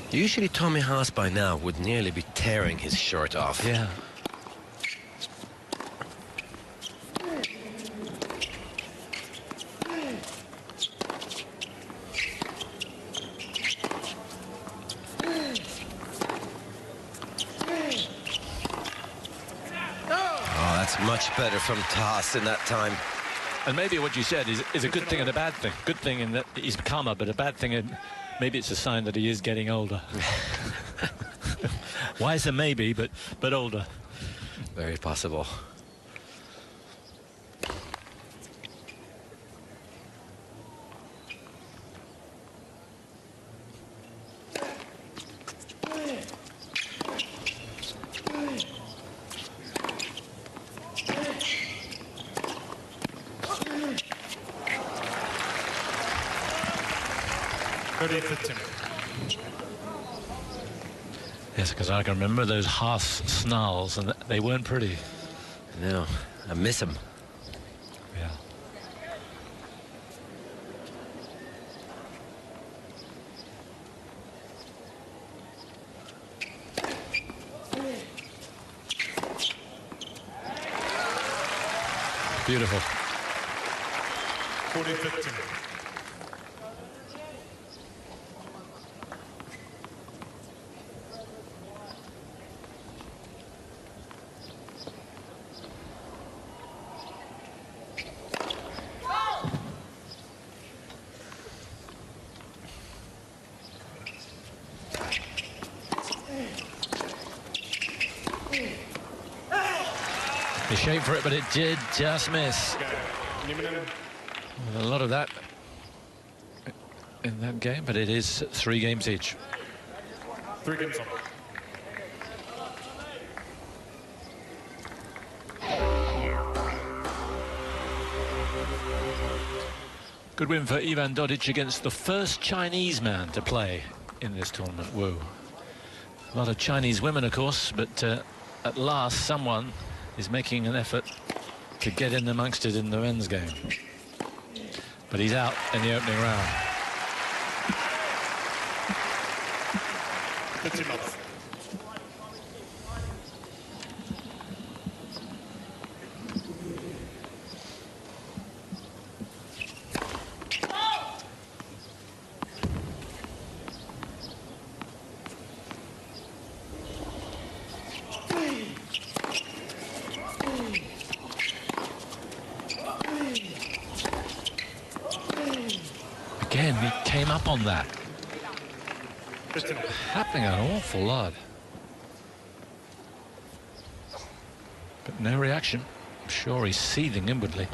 Usually Tommy Haas by now would nearly be tearing his shirt off. Yeah. Much better from Haas in that time. And maybe what you said is a good thing and a bad thing. Good thing in that he's calmer, but a bad thing, and maybe it's a sign that he is getting older. Wiser maybe, but older. Very possible. Yes, because I can remember those Haas snarls, and they weren't pretty. No, I miss them. Yeah. Beautiful. 40-15. He shaped for it, but it did just miss. Nieminen. A lot of that in that game, but it is 3 games each. 3 games on. Good win for Ivan Dodic against the first Chinese man to play in this tournament. Whoa. A lot of Chinese women, of course, but at last someone is making an effort to get in amongst it in the men's game. But he's out in the opening round. 15 months. Again, he came up on that. Happening an awful lot. But no reaction. I'm sure he's seething inwardly.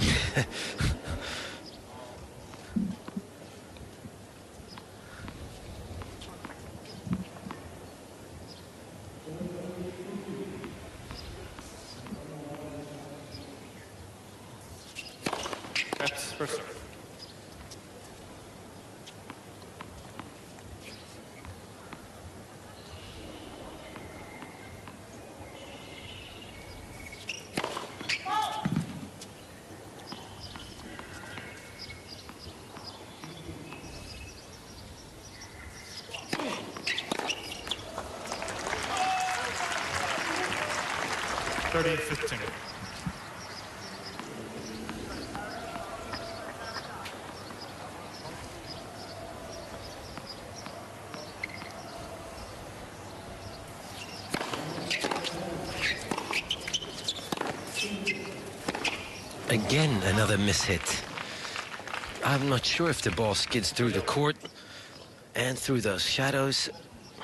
That's first serve. (30-15). Again, another mishit. I'm not sure if the ball skids through the court and through those shadows.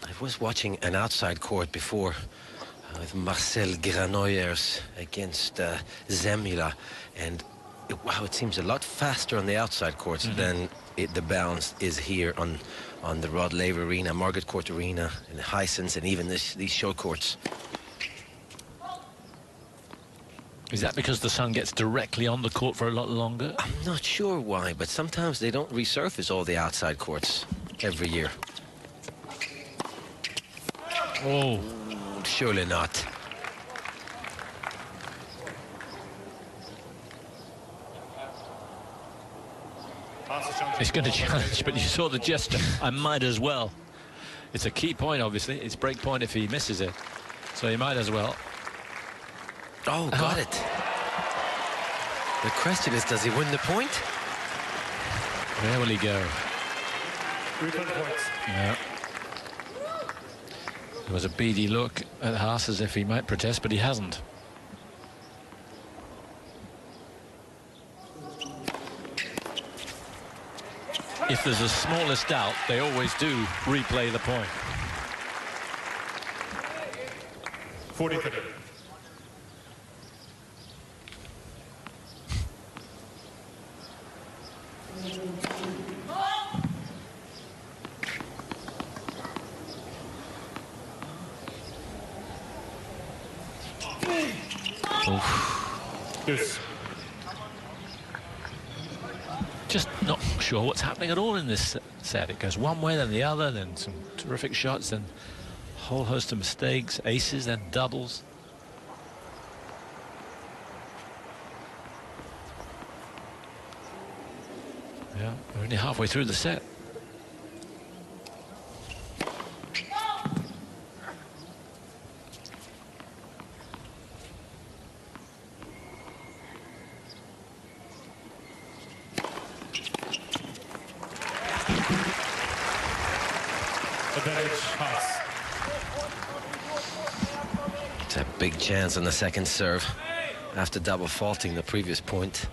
I was watching an outside court before. with Marcel Granollers against Zemila, and wow, it seems a lot faster on the outside courts than the bounce is here on the Rod Laver Arena, Margaret Court Arena, and Hisense, and even these show courts. Is that because the sun gets directly on the court for a lot longer? I'm not sure why, but sometimes they don't resurface all the outside courts every year. Oh, surely not. He's going to challenge, but you saw the gesture. I might as well. It's a key point, obviously. It's break point if he misses it. So he might as well. Oh, got it. The question is, does he win the point? Where will he go? 3 points. Yeah. There was a beady look at Haas as if he might protest, but he hasn't. If there's the smallest doubt, they always do replay the point. 40-30. Deuce. Just not sure what's happening at all in this set. It goes one way, then the other, then some terrific shots, then a whole host of mistakes, aces, then doubles. Yeah, we're only halfway through the set. It's a big chance on the second serve after double faulting the previous point.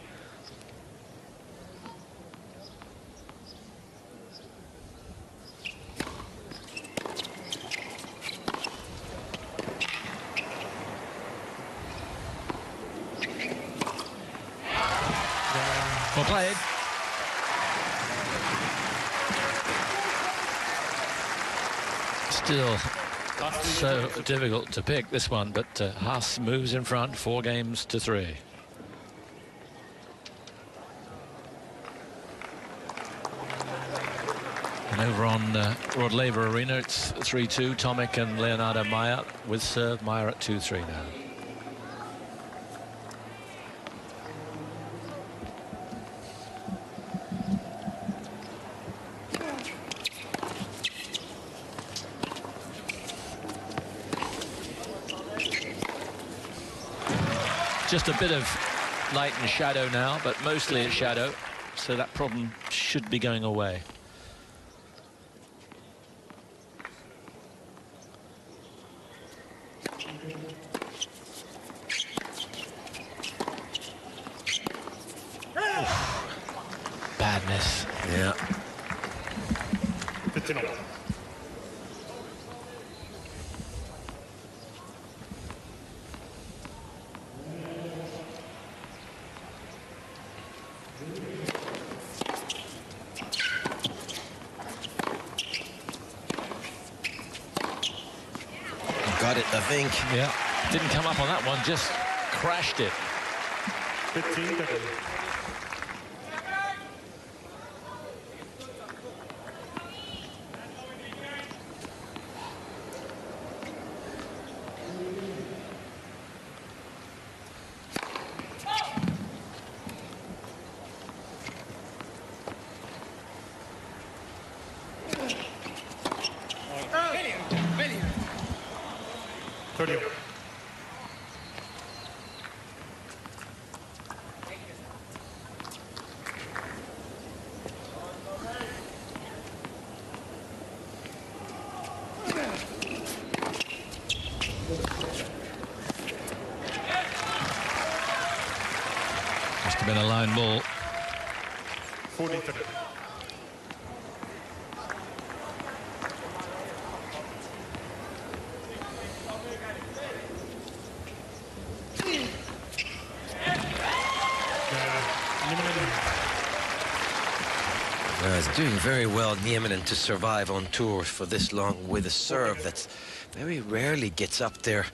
Well played. Still so difficult to pick this one, but Haas moves in front 4-3. And over on Rod Laver Arena, it's 3-2. Tomic and Leonardo Meyer with serve. Meyer at 2-3 now. Just a bit of light and shadow now, but mostly it's shadow, so that problem should be going away. Badness. Yeah. Got it, I think. Yeah, didn't come up on that one, just crashed it. 15-30. Must have been a line ball. 40-30. He's doing very well, Nieminen, to survive on tour for this long with a serve that very rarely gets up there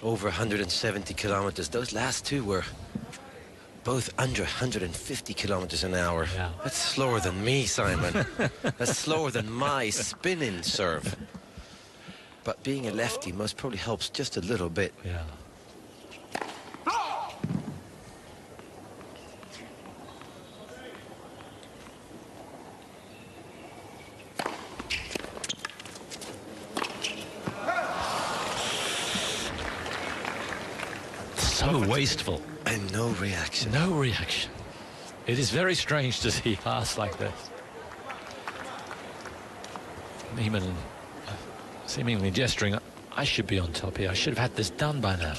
over 170 kilometers. Those last two were both under 150 kilometers an hour. Yeah. That's slower than me, Simon. That's slower than my spinning serve. But being a lefty most probably helps just a little bit. Yeah. So wasteful. And no reaction. No reaction. It is very strange to see Haas like this. Nieminen seemingly gesturing, I should be on top here. I should have had this done by now.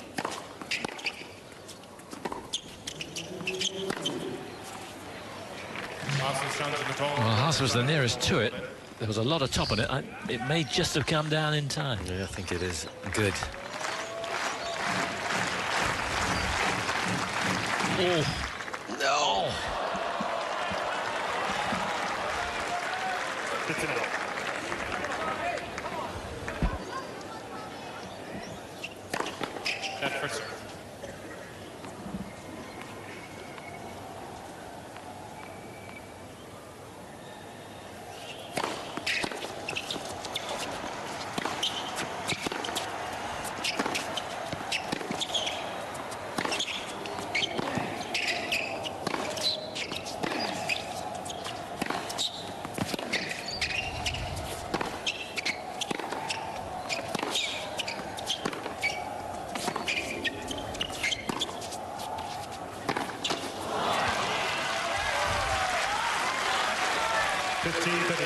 Well, Haas was the nearest to it. There was a lot of top on it. It may just have come down in time. Yeah, I think it is good. Oh. No. That first serve.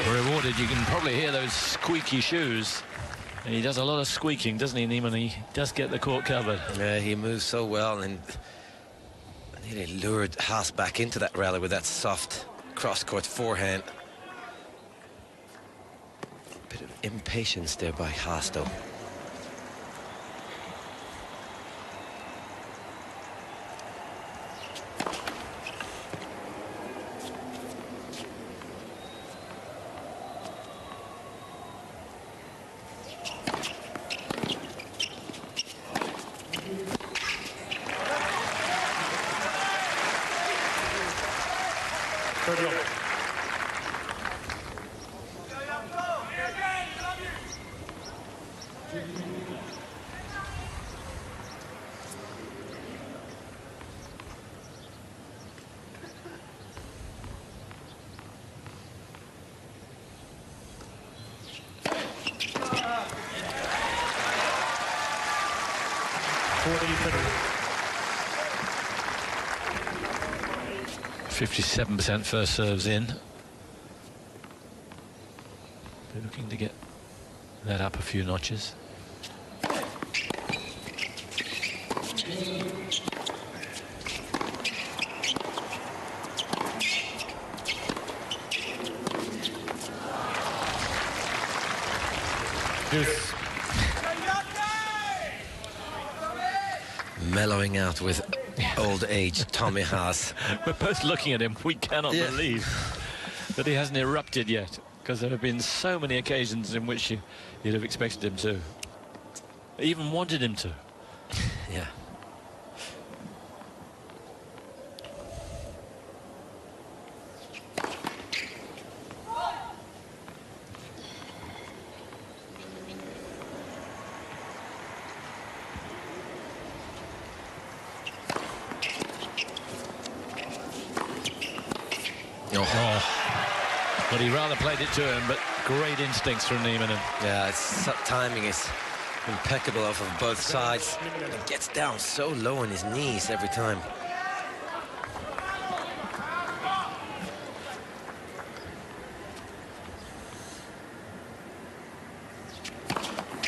Rewarded, you can probably hear those squeaky shoes. And he does a lot of squeaking, doesn't he, Nieminen? He does get the court covered. Yeah, he moves so well and nearly lured Haas back into that rally with that soft cross-court forehand. Bit of impatience there by Haas, though. Third row. 57% first serves in. They're looking to get that up a few notches. Mellowing out with old age, Tommy Haas. We're both looking at him. We cannot believe that he hasn't erupted yet, because there have been so many occasions in which you'd have expected him to, even wanted him to. Yeah. But he rather played it to him, but great instincts from Nieminen. Yeah, timing is impeccable off of both sides. He gets down so low on his knees every time.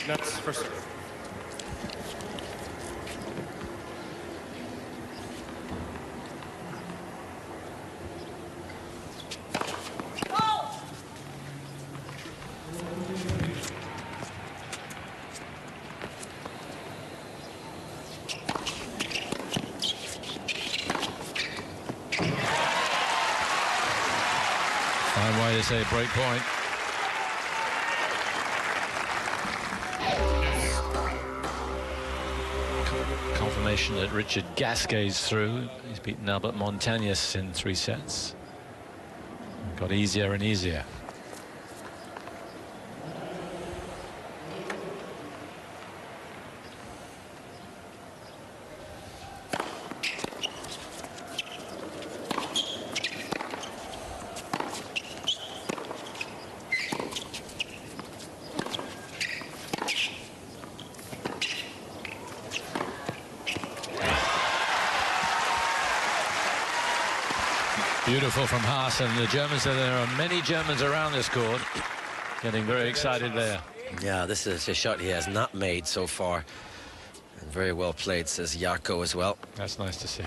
That's first serve. Fine way to say break point. Confirmation that Richard Gasquet's through. He's beaten Albert Montañez in 3 sets. Got easier and easier. Beautiful from Haas, and the Germans, there are many Germans around this court getting very excited there. Yeah, this is a shot he has not made so far. And very well played, says Jarko as well. That's nice to see.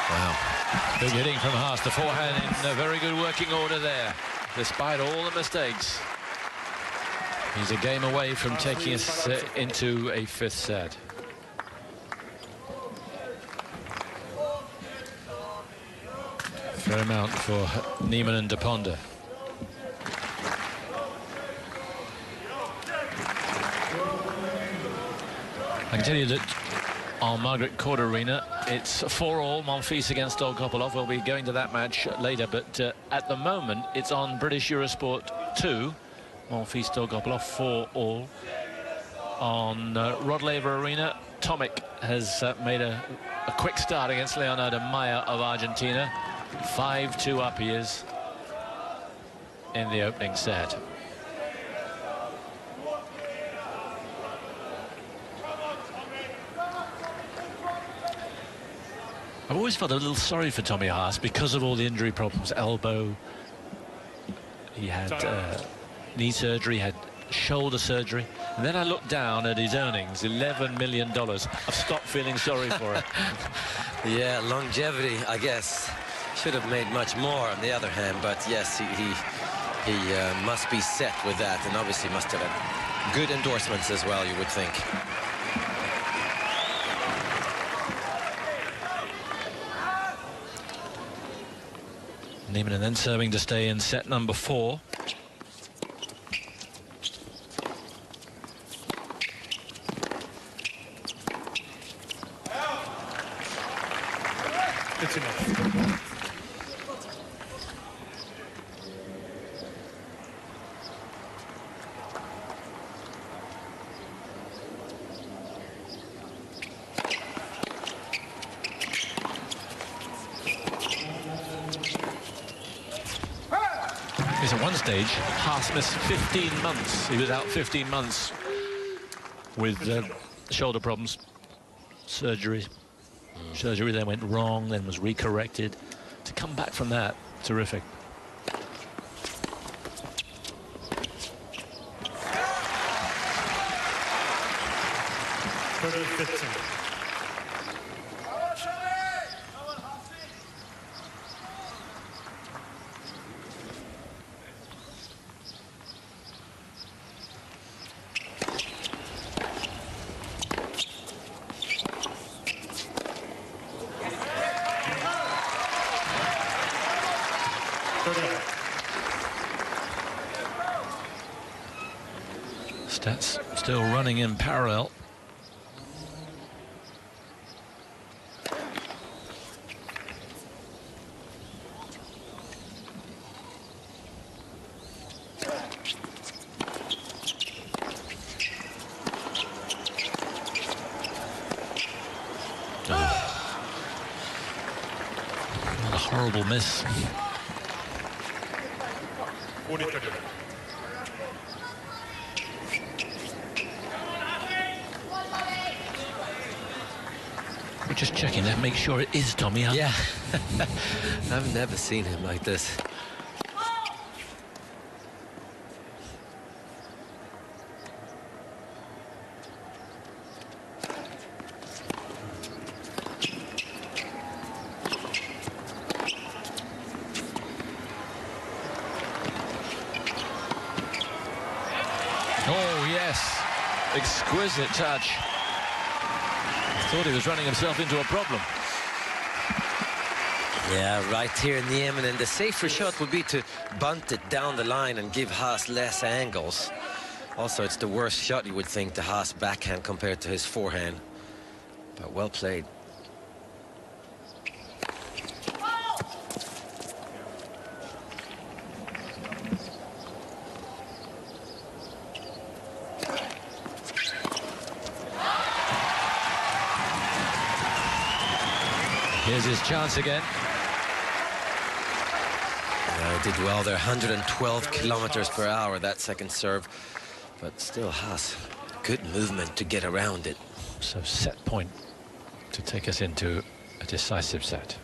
Wow. Big hitting from Haas, the forehand in a very good working order there, despite all the mistakes. He's a game away from taking us into a 5th set. Fair amount for Nieminen and de Ponder. I can tell you that on Margaret Court Arena, it's 4-all, Monfils against Dolgopolov. We'll be going to that match later, but at the moment, it's on British Eurosport 2. Monfils Dolgopolov 4-all. On Rod Laver Arena, Tomic has made a quick start against Leonardo Maya of Argentina. 5-2 up he is in the opening set. I've always felt a little sorry for Tommy Haas because of all the injury problems. Elbow, he had knee surgery, had shoulder surgery, and then I looked down at his earnings, $11 million. I've stopped feeling sorry for it. Yeah, longevity, I guess. Should have made much more on the other hand, but yes, he must be set with that, and obviously must have had good endorsements as well, you would think. Nieminen then serving to stay in set number 4. It's enough. At one stage, Haas missed 15 months. He was out 15 months with shoulder problems, surgery. Surgery then went wrong, then was recorrected. To come back from that, terrific. Stats still running in parallel. What a horrible miss. 40-30. We're just checking that, make sure it is Tommy Haas. Yeah, I've never seen him like this. exquisite touch. Thought he was running himself into a problem. Yeah, right here, Nieminen. The safer shot would be to bunt it down the line and give Haas less angles. Also, it's the worst shot, you would think, the Haas backhand compared to his forehand. But well played. Here's his chance again. Did well there, 112 kilometers per hour, that second serve. But still, Haas, good movement to get around it. So set point to take us into a decisive set.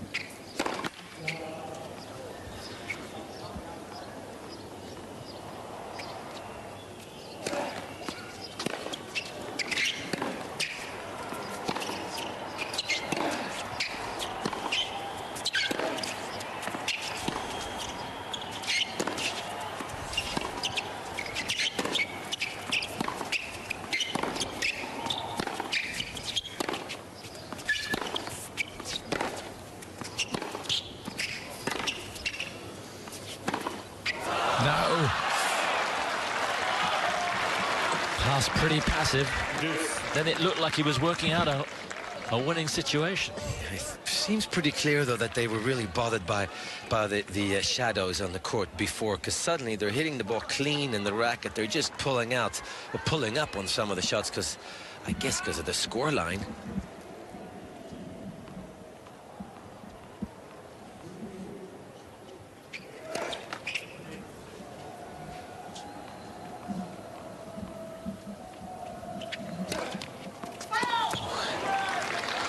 No. Haas pretty passive. Then it looked like he was working out a winning situation. It seems pretty clear, though, that they were really bothered by the shadows on the court before, because suddenly they're hitting the ball clean in the racket. They're just pulling out, or pulling up on some of the shots, because I guess because of the score line.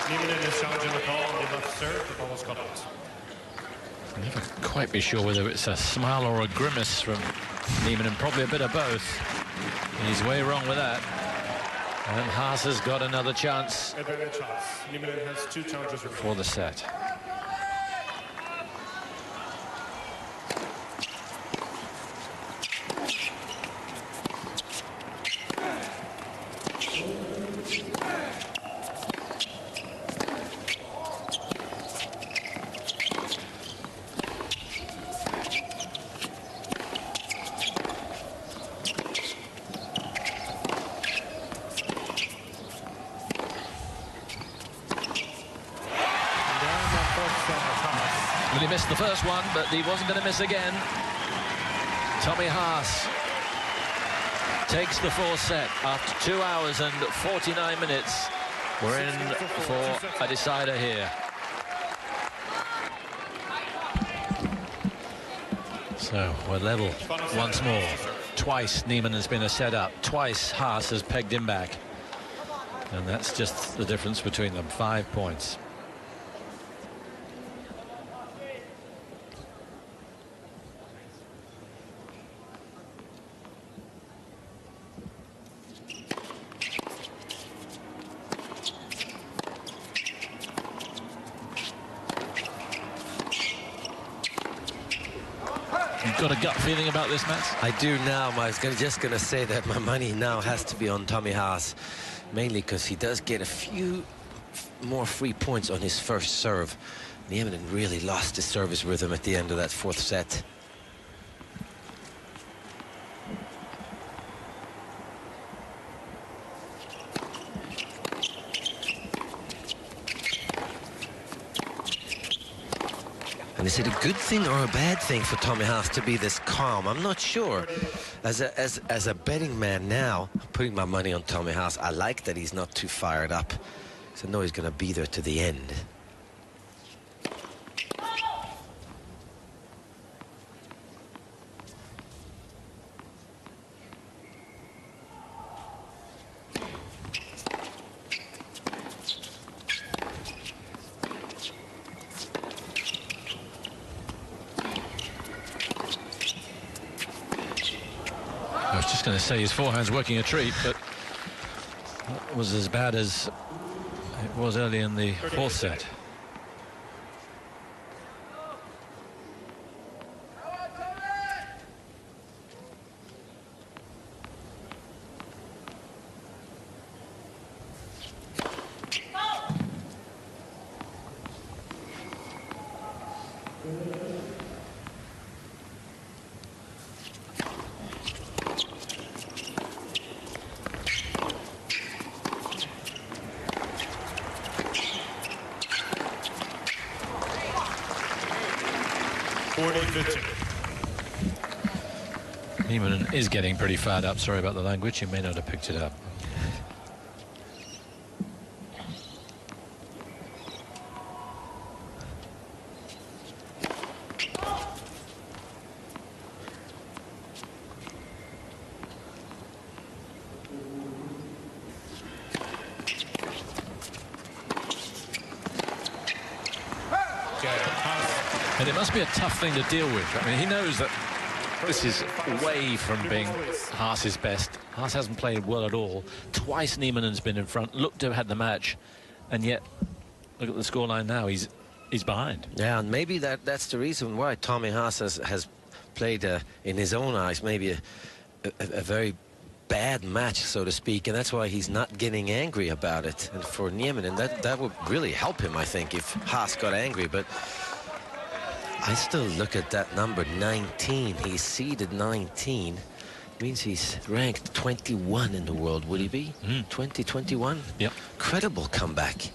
Nieminen is challenging the call on the left serve. The ball was cut out. Never quite be sure whether it's a smile or a grimace from Nieminen, probably a bit of both. He's way wrong with that. And Haas has got another chance Advantage Haas. Nieminen has 2 challenges for the set. Well, he missed the first one, but he wasn't going to miss again. Tommy Haas takes the 4th set after 2 hours and 49 minutes. We're in for a decider here. So we're level once more. Twice Nieminen has been a set up. Twice Haas has pegged him back. And that's just the difference between them, 5 points. You've got a gut feeling about this match? I do now. I was just going to say that my money now has to be on Tommy Haas, mainly because he does get a few more free points on his first serve. Nieminen really lost his service rhythm at the end of that 4th set. And is it a good thing or a bad thing for Tommy Haas to be this calm? I'm not sure. As a betting man now, I'm putting my money on Tommy Haas. I like that he's not too fired up, because I know he's going to be there to the end. I was just going to say his forehand's working a treat, but that was as bad as it was early in the 4th set. 2:15. Nieminen is getting pretty fired up. Sorry about the language. You may not have picked it up. And it must be a tough thing to deal with. I mean, he knows that this is way from being Haas's best. Haas hasn't played well at all. Twice Nieminen's been in front, looked to have had the match, and yet look at the scoreline now. He's behind. Yeah, and maybe that's the reason why Tommy Haas has played, in his own eyes, maybe a very bad match, so to speak, and that's why he's not getting angry about it. And for Nieminen, that would really help him, I think, if Haas got angry. But I still look at that number 19. He's seeded 19. Means he's ranked 21 in the world, would he be? 2021? Yep. Incredible comeback.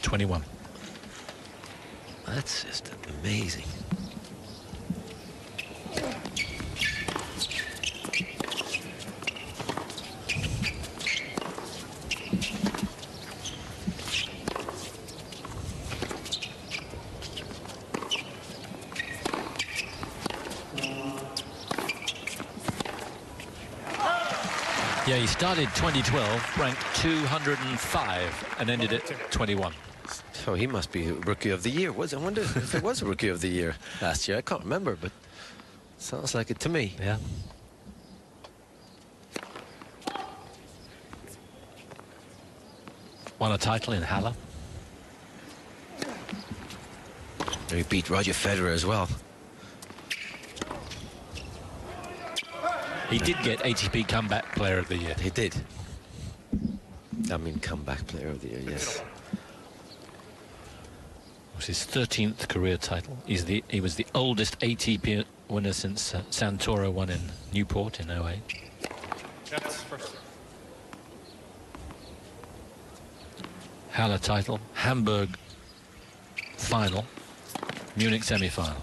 21. That's just amazing. Yeah, he started 2012, ranked 205, and ended at 21. So he must be Rookie of the Year. I wonder if it was a Rookie of the Year last year. I can't remember, but sounds like it to me. Yeah. Won a title in Halle. He beat Roger Federer as well. He did get ATP Comeback Player of the Year. He did. I mean, Comeback Player of the Year, yes. It was his 13th career title. He was the oldest ATP winner since Santoro won in Newport in 08. That's first. Halle title, Hamburg final, Munich semi-final.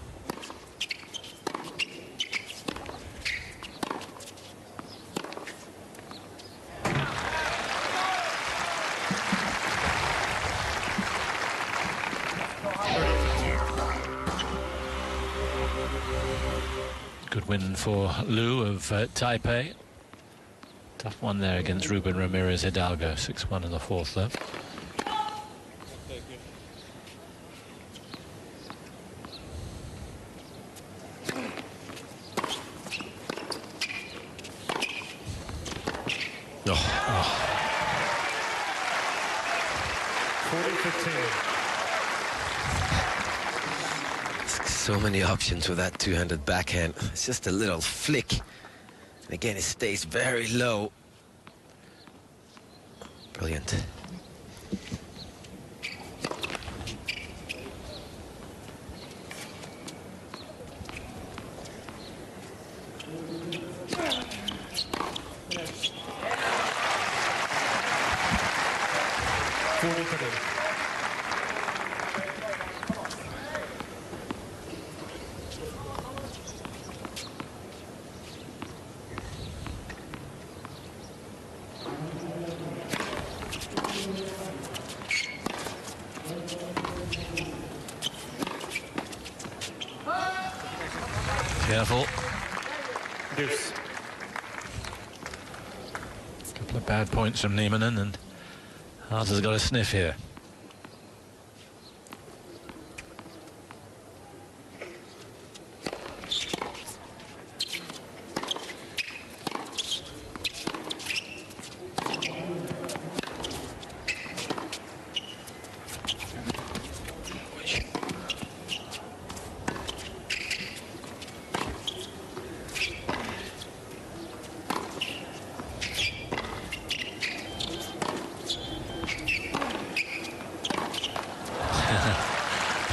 Good win for Liu of Taipei. Tough one there against Ruben Ramirez Hidalgo. 6-1 in the fourth, though. Oh. 40-15. So many options with that two-handed backhand. It's just a little flick. And again, it stays very low. Brilliant. Careful. Deuce. Couple of bad points from Nieminen, and Haas has got a sniff here.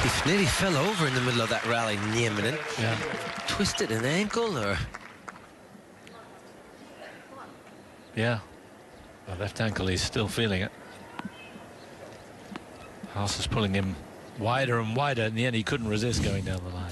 He nearly fell over in the middle of that rally, Nieminen. Yeah. Twisted an ankle, or? Yeah. The left ankle, he's still feeling it. Haas is pulling him wider and wider. In the end, he couldn't resist going down the line.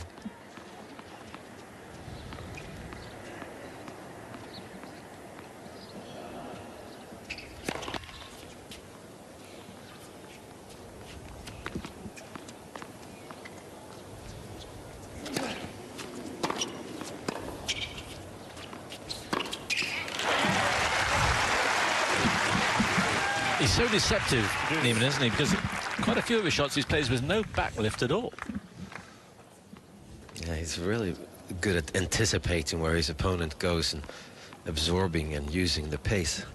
He's so deceptive, Nieminen, isn't he? Because quite a few of his shots he plays with no backlift at all. Yeah, he's really good at anticipating where his opponent goes and absorbing and using the pace.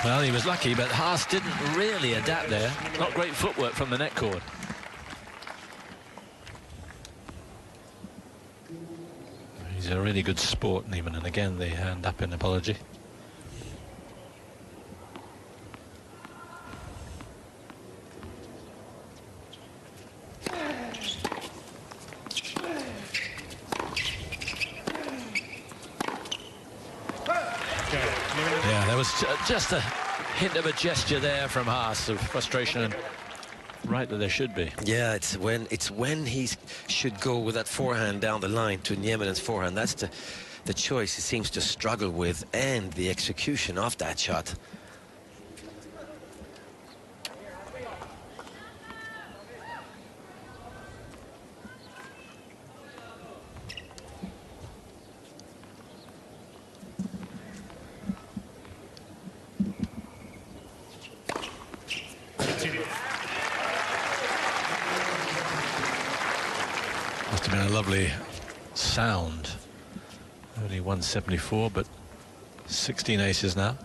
Well, he was lucky, but Haas didn't really adapt there. Not great footwork from the net cord. He's a really good sport, Nieminen, and again, the hand up in apology. Yeah, there was just a hint of a gesture there from Haas of frustration, and right that there should be. Yeah, it's when he should go with that forehand down the line to Nieminen's forehand. That's the choice he seems to struggle with, and the execution of that shot. Must have been a lovely sound. Only 174, but 16 aces now.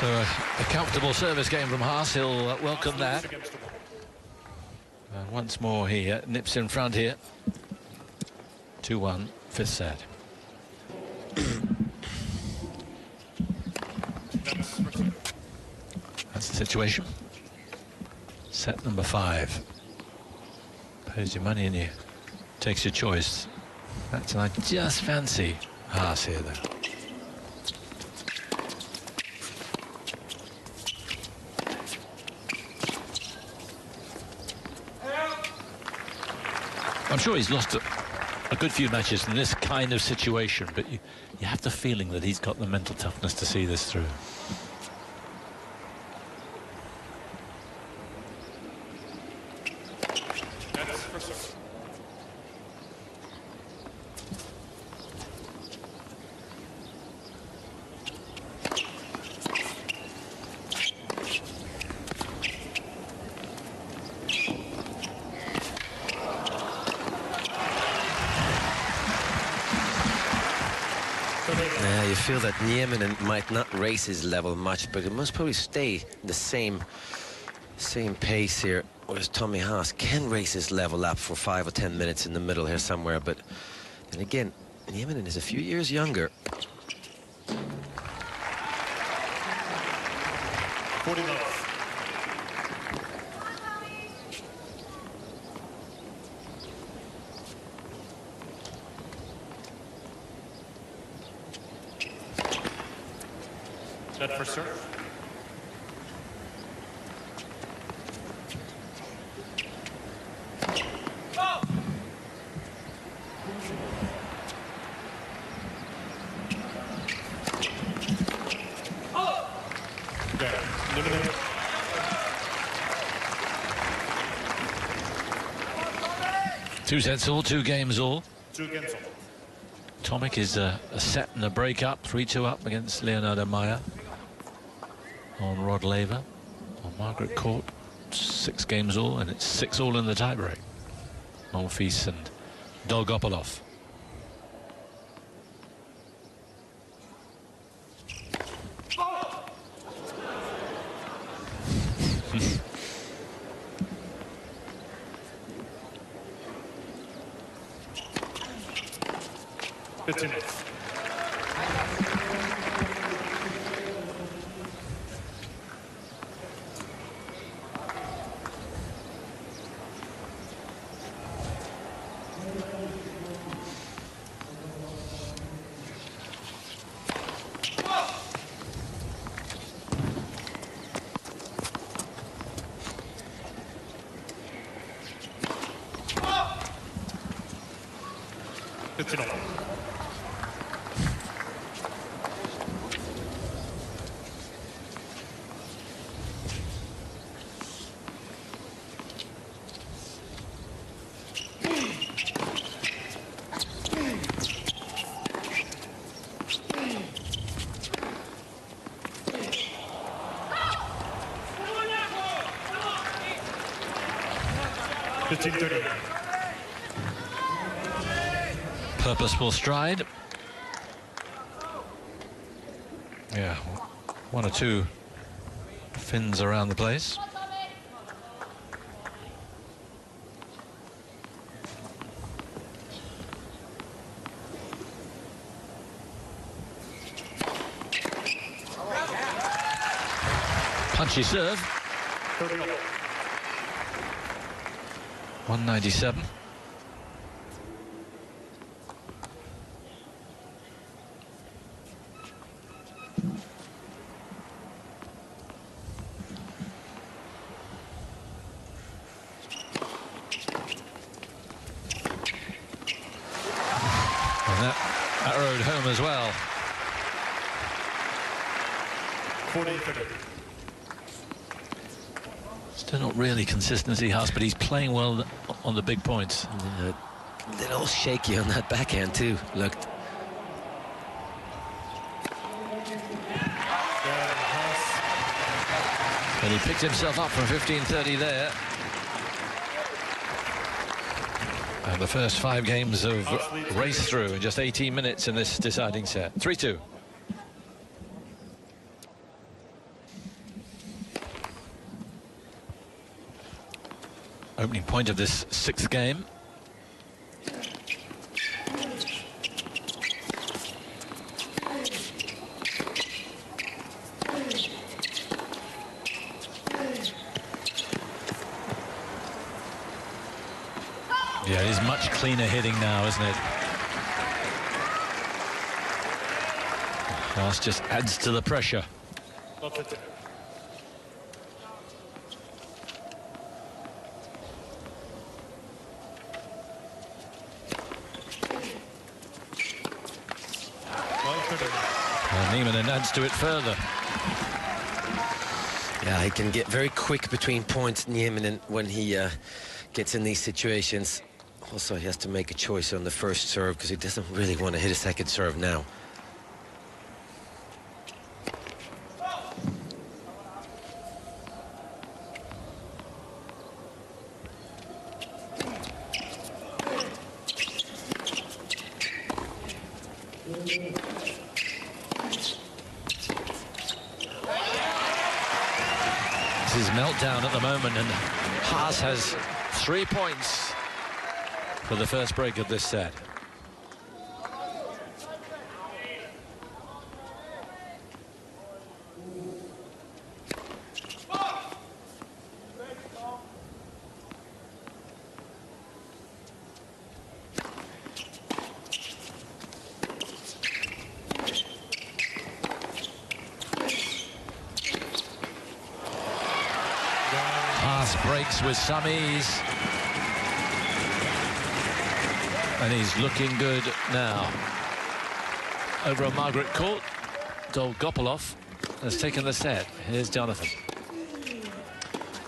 So a comfortable service game from Haas. He'll welcome that. Once more he nips in front here. 2-1, fifth set. That's the situation. Set number 5. Pays your money and you takes your choice. That's, and I just fancy Haas here, though. I'm sure he's lost a good few matches in this kind of situation, but you have the feeling that he's got the mental toughness to see this through. You feel that Nieminen might not raise his level much, but it must probably stay the same pace here, whereas Tommy Haas can raise his level up for 5 or 10 minutes in the middle here somewhere. But then again, Nieminen is a few years younger. 40 love. Set for serve. Okay. Nieminen. Two sets all, 2 games all. 2 games all. Tomic is a set and a break up, 3-2 up against Leonardo Maya on Rod Laver. On Margaret Court, 6 games all, and it's 6 all in the tiebreak. Monfils and Dolgopolov. Purposeful stride. Yeah, 1 or 2 fins around the place. Punchy serve. 197. And that rode home as well. 40-30. Still not really consistency, Haas, but he's playing well on the big points. A little shaky on that backhand too, looked. And he picked himself up from 15-30 there. And the first 5 games of race through in just 18 minutes in this deciding set. 3-2. Opening point of this 6th game. Yeah, it is much cleaner hitting now, isn't it? Haas just adds to the pressure. Nieminen adds to it further. Yeah, he can get very quick between points, Nieminen, when he gets in these situations. Also, he has to make a choice on the first serve because he doesn't really want to hit a second serve now. This is meltdown at the moment, and Haas has 3 points for the first break of this set. Haas breaks with some ease. And he's looking good now. Over on Margaret Court, Dolgopolov has taken the set. Here's Jonathan.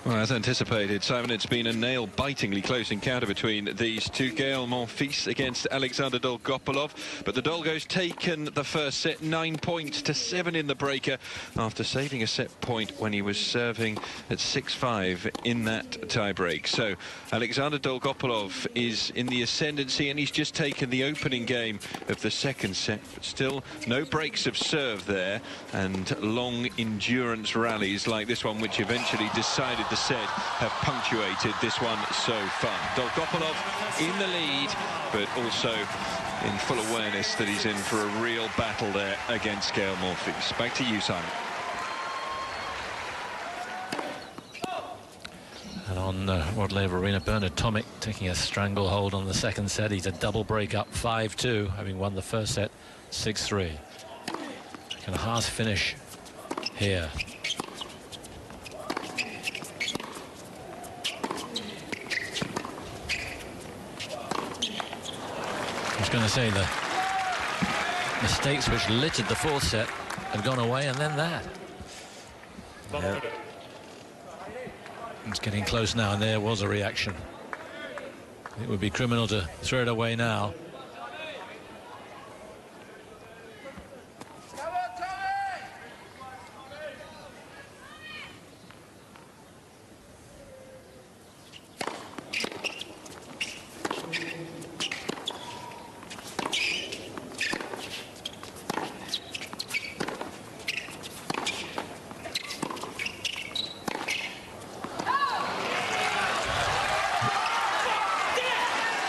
Well, as anticipated, Simon, it's been a nail-bitingly close encounter between these two. Gael Monfils against Alexander Dolgopolov, but the Dolgo's taken the first set 9 points to 7 in the breaker after saving a set point when he was serving at 6-5 in that tie-break. So Alexander Dolgopolov is in the ascendancy, and he's just taken the opening game of the second set, but still no breaks of serve there, and long endurance rallies like this one, which eventually decided the set, have punctuated this one so far. Dolgopolov in the lead, but also in full awareness that he's in for a real battle there against Gael Monfils. Back to you, Simon. And on Rod Laver Arena, Bernard Tomic taking a stranglehold on the second set. He's a double break up 5-2, having won the first set 6-3. Can Haas finish here? I was going to say the mistakes which littered the fourth set have gone away, and then that. Yeah. It's getting close now, and there was a reaction. It would be criminal to throw it away now.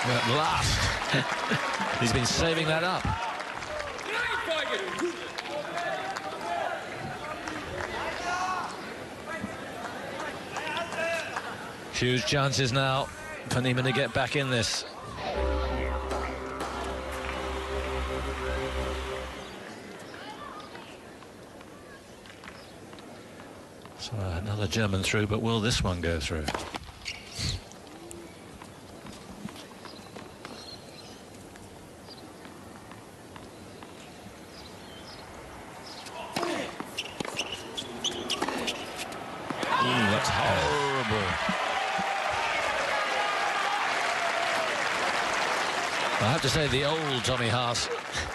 At last. He's been saving that up. Huge chances now for Nieminen to get back in this. So another German through, but will this one go through? That's horrible. I have to say, the old Tommy Haas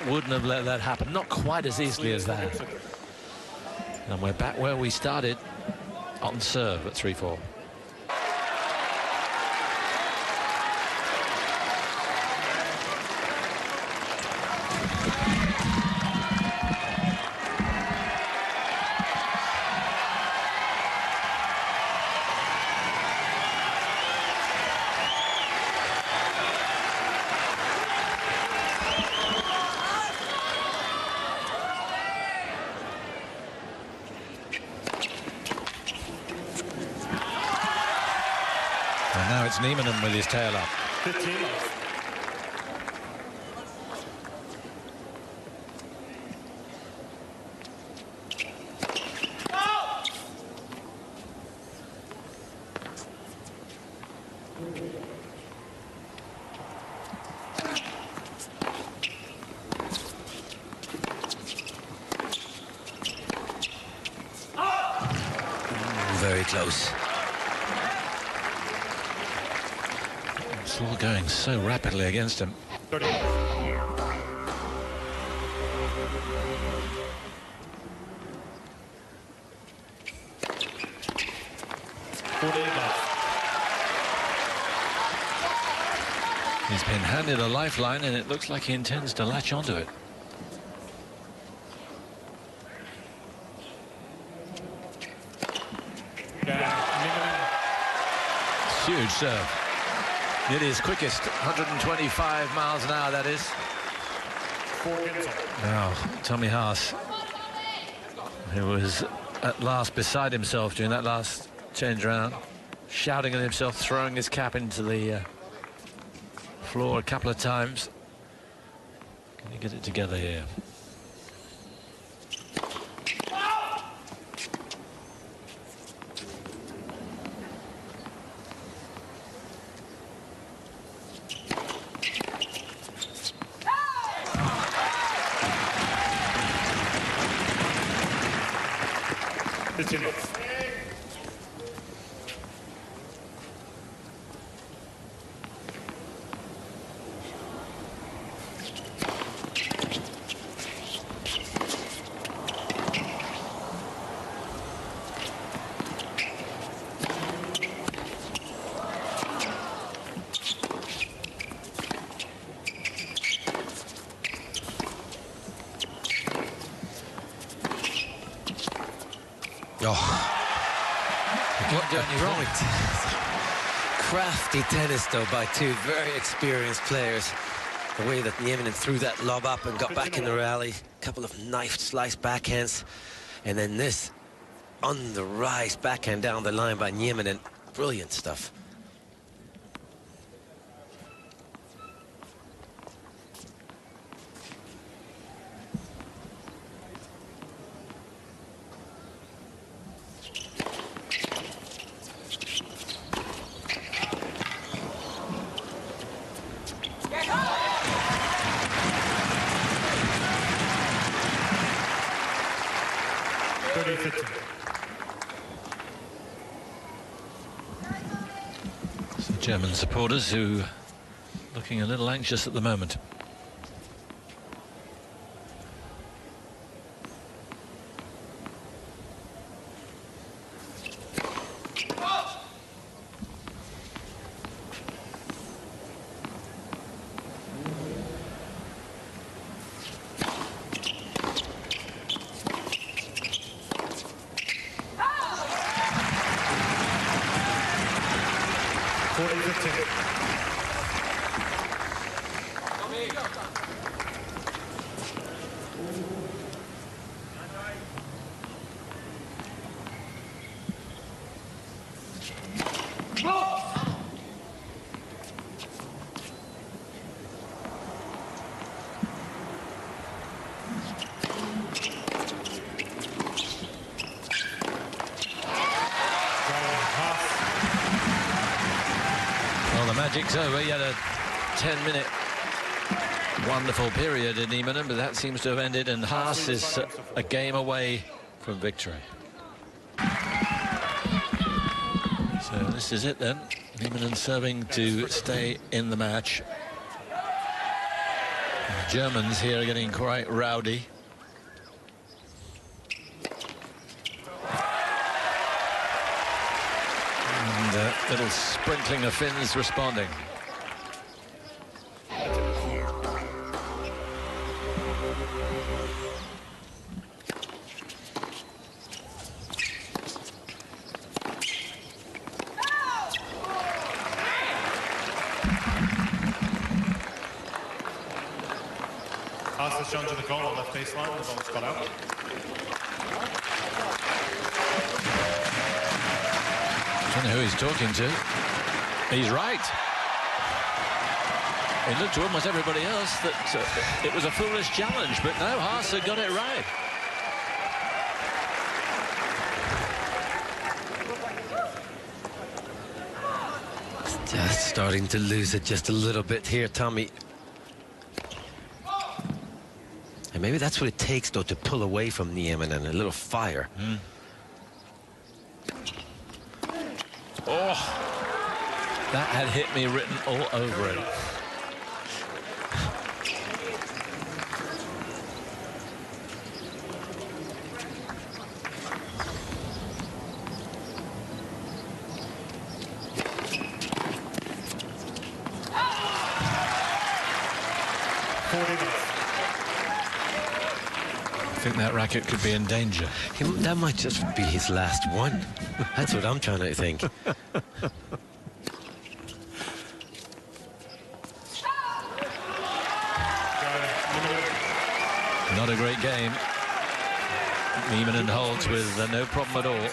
wouldn't have let that happen. Not quite as easily as that. And we're back where we started, on serve at 3-4. And now it's Nieminen with his tail up. 15 love. Very close. It's all going so rapidly against him. 30. He's been handed a lifeline, and it looks like he intends to latch onto it. Huge serve. It is quickest, 125 miles an hour, that is. Now, Tommy Haas, who was at last beside himself during that last change round, shouting at himself, throwing his cap into the floor a couple of times. Can he get it together here? Continue. What a bright, crafty tennis, though, by two very experienced players. The way that Nieminen threw that lob up and got back in the rally. A couple of knifed, sliced backhands. And then this on the rise backhand down the line by Nieminen. Brilliant stuff. So German supporters who looking a little anxious at the moment. Magic's over. He had a 10-minute wonderful period in Nieminen, but that seems to have ended, and Haas is a game away from victory. So this is it then. Nieminen serving to stay in the match. The Germans here are getting quite rowdy. Little sprinkling of Finns responding. Haas has shown to the goal on left baseline. The ball's got out. I don't know who he's talking to. He's right. It looked to almost everybody else that it was a foolish challenge, but no, Haas had got it right. Just starting to lose it just a little bit here, Tommy. And maybe that's what it takes, though, to pull away from Nieminen, a little fire. Oh, that had hit me written all over it. I think that racket could be in danger. That might just be his last one. That's what I'm trying to think. Not a great game. Nieminen holds with no problem at all.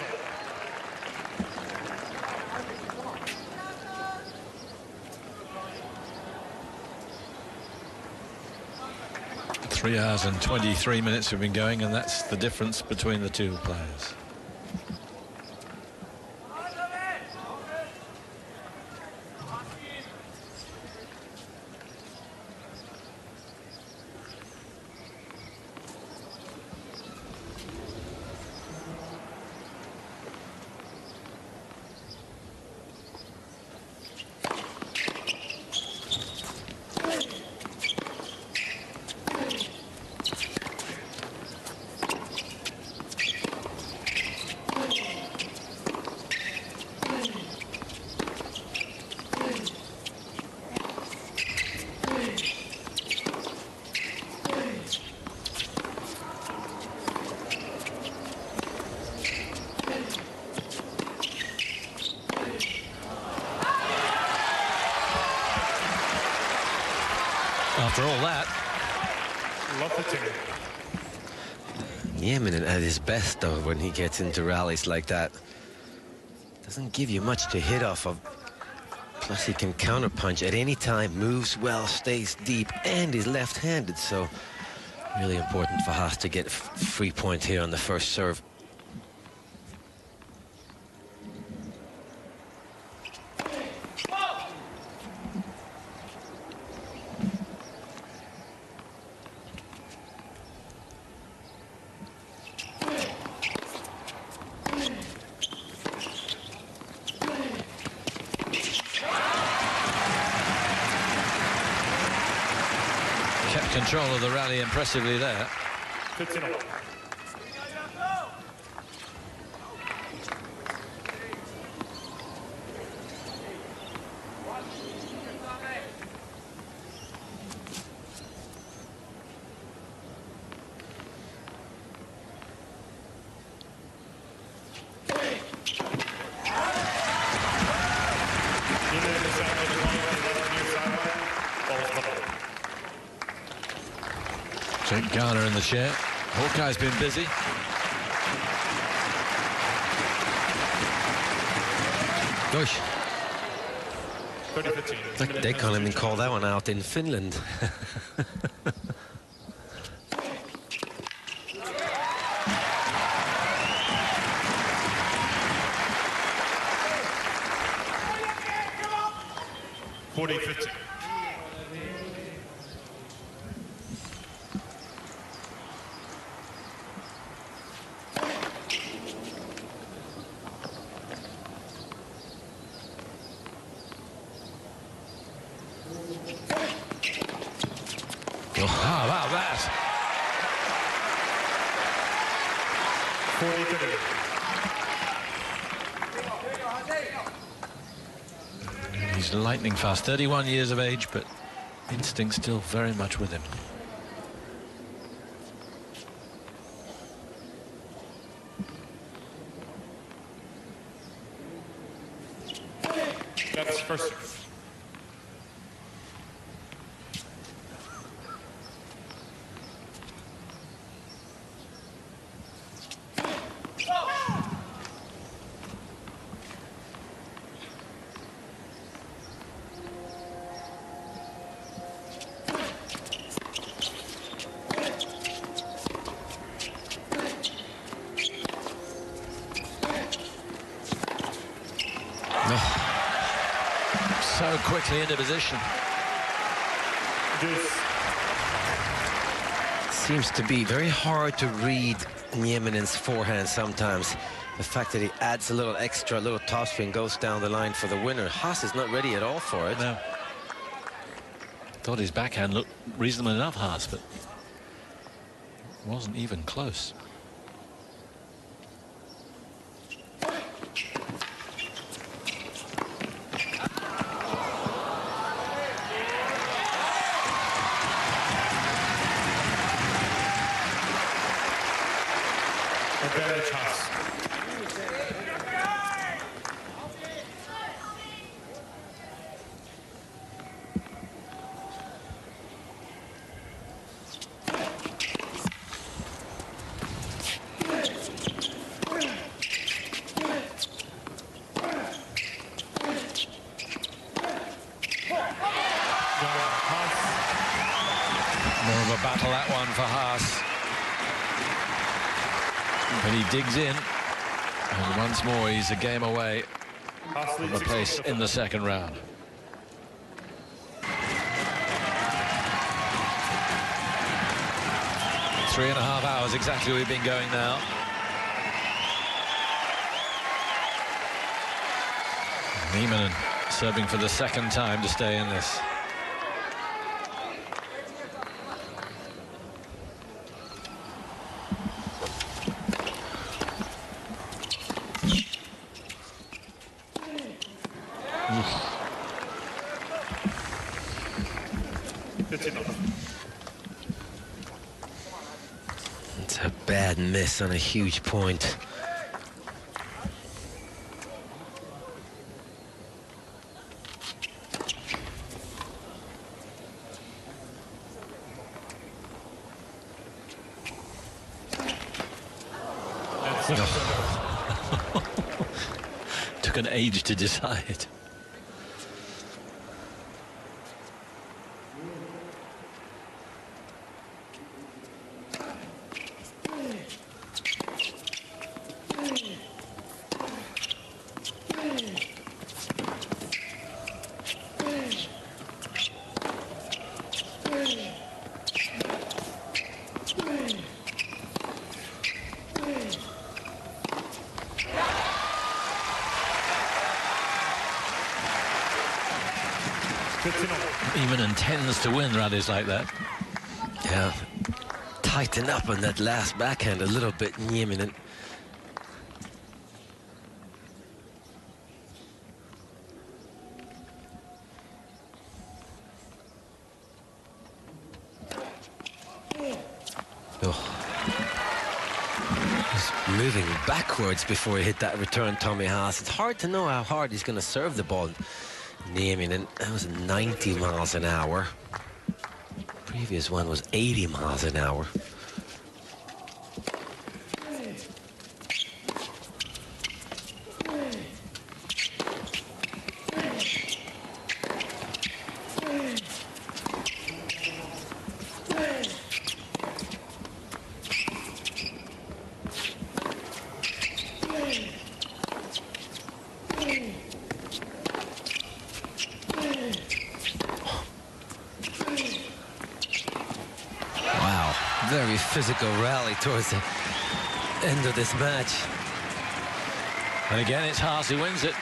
Three hours and 23 minutes have been going, and that's the difference between the two players. After all that. Love the team. Nieminen at his best, though, when he gets into rallies like that. Doesn't give you much to hit off of. Plus, he can counterpunch at any time, moves well, stays deep, and is left-handed. So, really important for Haas to get a free point here on the first serve. Kept control of the rally impressively there. 15-all. Jake Garner in the chair. Hawkeye's been busy. Gosh. 30-15. They can't even call that one out in Finland. How about that? 40-30. He's lightning fast, 31 years of age, but instinct still very much with him. That's first serve. So quickly into position. Seems to be very hard to read Nieminen's forehand sometimes. The fact that he adds a little extra, a little topspin, goes down the line for the winner. Haas is not ready at all for it. No. Thought his backhand looked reasonable enough, Haas, but wasn't even close. Advantage Haas. More of a battle, that one, for Haas. But he digs in, and once more he's a game away from a place in the second round. Three and a half hours exactly we've been going now. Nieminen serving for the second time to stay in this. It's a bad miss on a huge point. Took an age to decide. Nieminen tends to win rallies like that. Yeah, tighten up on that last backhand a little bit, Nieminen. He's moving backwards before he hit that return, Tommy Haas. It's hard to know how hard he's going to serve the ball. Nieminen, that was 90 miles an hour. Previous one was 80 miles an hour. Very physical rally towards the end of this match. And again, it's Haas who wins it.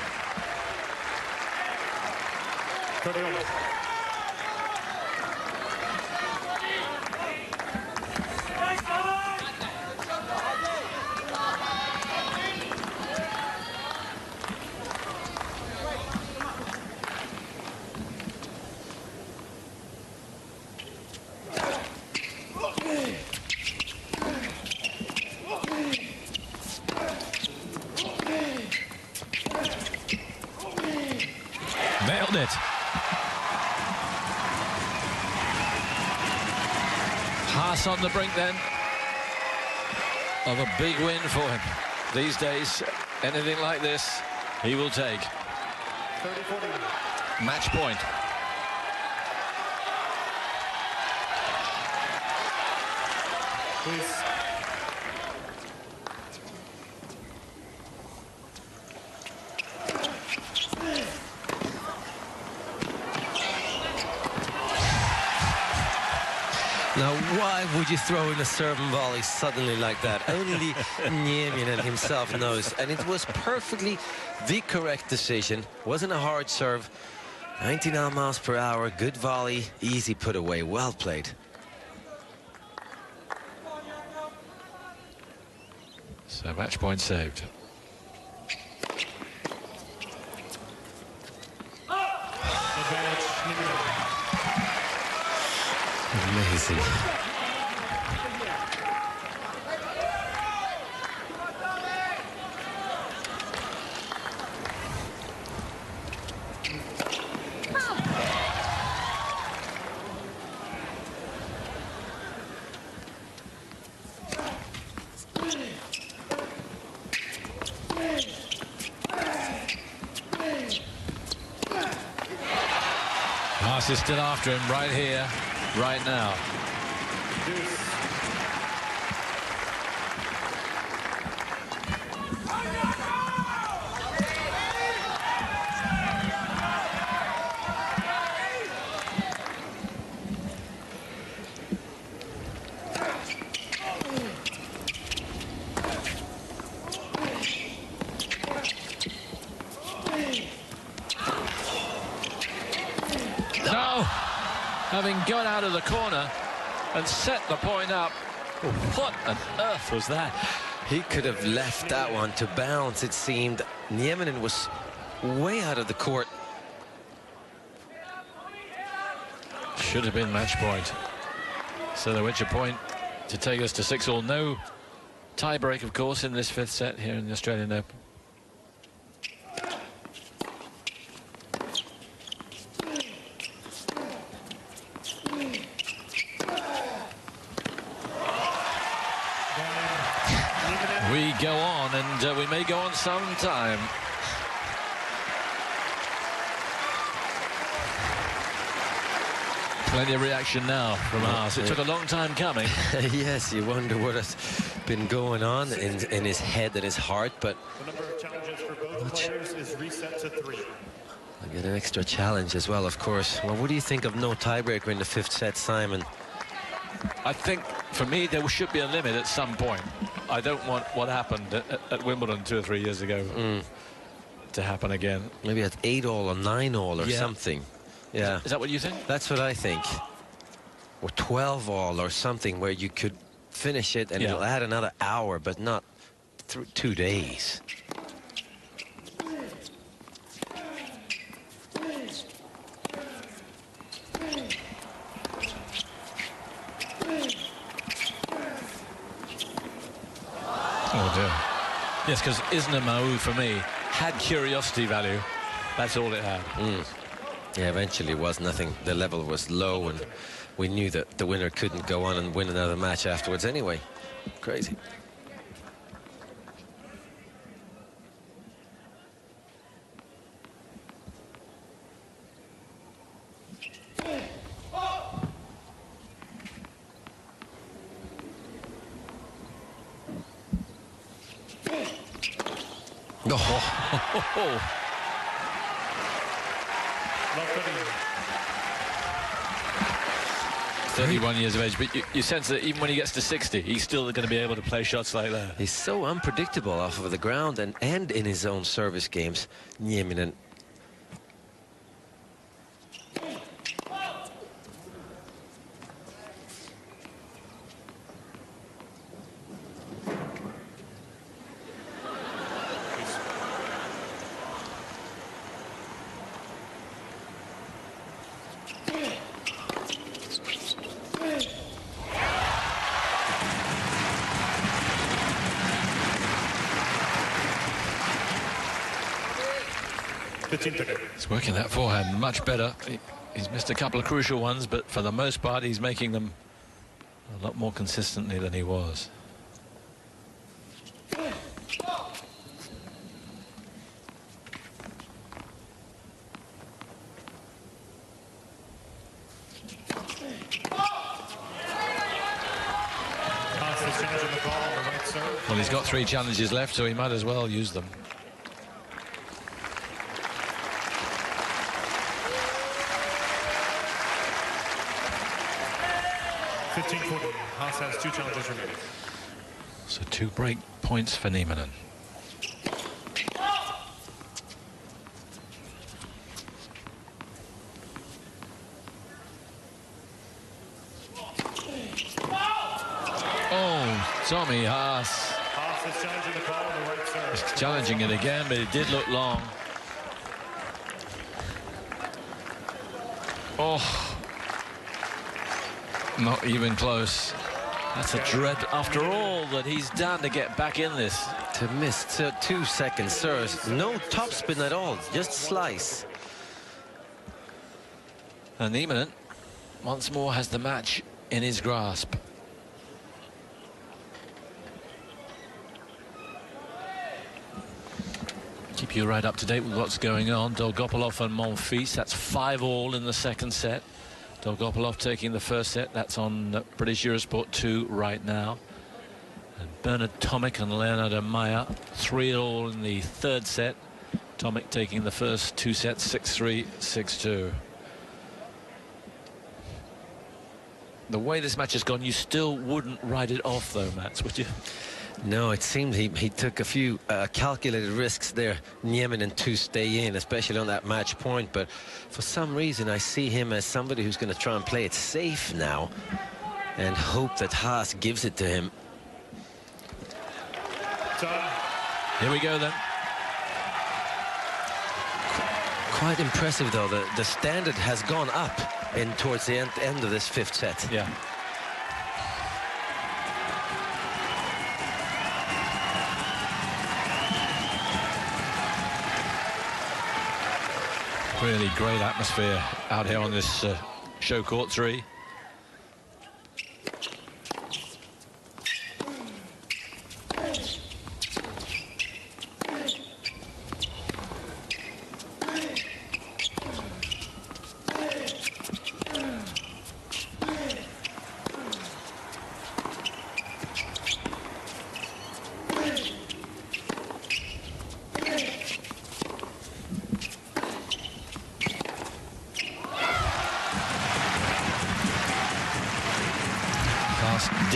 Nailed it. Haas on the brink then of a big win for him. These days, anything like this, he will take. 30-40. Match point. Please. Now, why would you throw in a serve and volley suddenly like that? Only Nieminen himself knows. And it was perfectly the correct decision. Wasn't a hard serve. 99 miles per hour, good volley, easy put away, well played. So match point saved. Amazing. Haas is still after him right here, right now. No! Having gone out of the corner and set the point up. What on earth was that? He could have left that one to bounce, it seemed. Nieminen was way out of the court. Should have been match point. So the Witcher point to take us to 6-all. No tie-break, of course, in this fifth set here in the Australian Open. We go on it may go on some time. Plenty of reaction now from Haas. It took a long time coming. Yes, you wonder what has been going on in his head and his heart, but The number of challenges for both players is reset to 3. I get an extra challenge as well, of course. Well, what do you think of no tiebreaker in the 5th set, Simon? I think, for me, there should be a limit at some point. I don't want what happened at Wimbledon 2 or 3 years ago to happen again. Maybe at 8-all or 9-all or something. Yeah. Is that what you think? That's what I think. Or 12-all or something where you could finish it and it'll add another hour, but not through 2 days. Oh dear. Yes, because Isner Mahou for me had curiosity value. That's all it had. Yeah, eventually it was nothing. The level was low, and we knew that the winner couldn't go on and win another match afterwards anyway. Crazy. Oh. 31 years of age, but you sense that even when he gets to 60, he's still going to be able to play shots like that. He's so unpredictable off of the ground and in his own service games, Nieminen. He's working that forehand much better. He's missed a couple of crucial ones, but for the most part, he's making them a lot more consistently than he was. Well, he's got 3 challenges left, so he might as well use them. Haas has 2 challenges remaining. So 2 break points for Nieminen. Oh, Tommy Haas. Haas is challenging the ball on the right serve. He's challenging it again, but it did look long. Oh. Not even close. That's a dread after all that he's done to get back in this. To miss 2 second serves. No topspin at all, just slice. And Nieminen once more has the match in his grasp. Keep you right up to date with what's going on. Dolgopolov and Monfils, that's 5-all in the second set. Dolgopolov taking the first set. That's on British Eurosport 2 right now. And Bernard Tomic and Leonardo Maia 3-all in the third set. Tomic taking the first 2 sets 6-3, 6-2. The way this match has gone, you still wouldn't write it off though, Mats, would you? No, it seemed he took a few calculated risks there, Nieminen, to stay in, especially on that match point. But for some reason, I see him as somebody who's going to try and play it safe now and hope that Haas gives it to him. Here we go then. Quite impressive, though. The standard has gone up towards the end of this 5th set. Yeah. Really great atmosphere out here on this show court 3.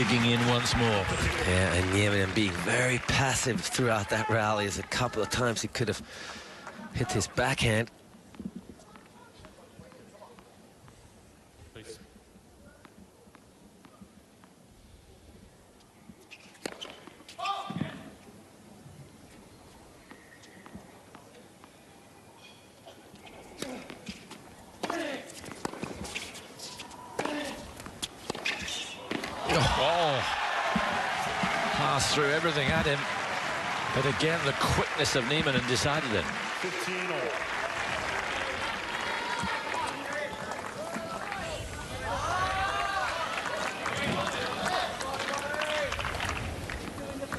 digging in once more. Yeah, and Nieminen being very passive throughout that rally. As a couple of times he could have hit his backhand. Please. Oh, Haas threw everything at him, but again the quickness of Nieminen decided it. 15 all.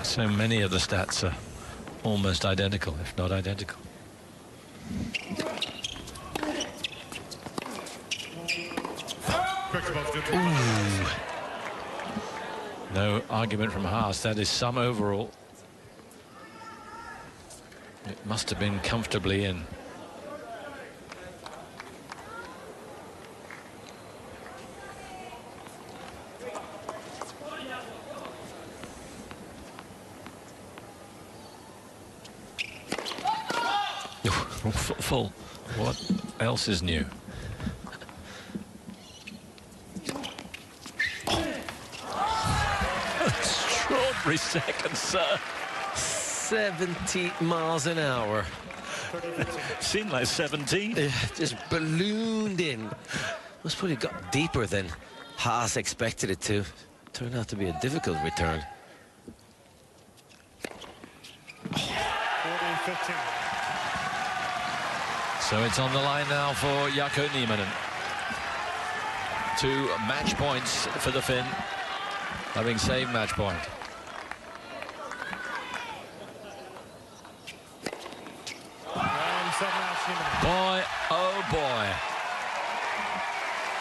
So many of the stats are almost identical, if not identical. Ooh. No argument from Haas. That is some overall. It must have been comfortably in. Full. What else is new? Extraordinary second serve. 70 miles an hour. Seemed like 17. Just ballooned in. Must probably got deeper than Haas expected it to. Turned out to be a difficult return. 14-15. So it's on the line now for Jaakko Nieminen. 2 match points for the Finn, having saved match point. Boy, oh boy.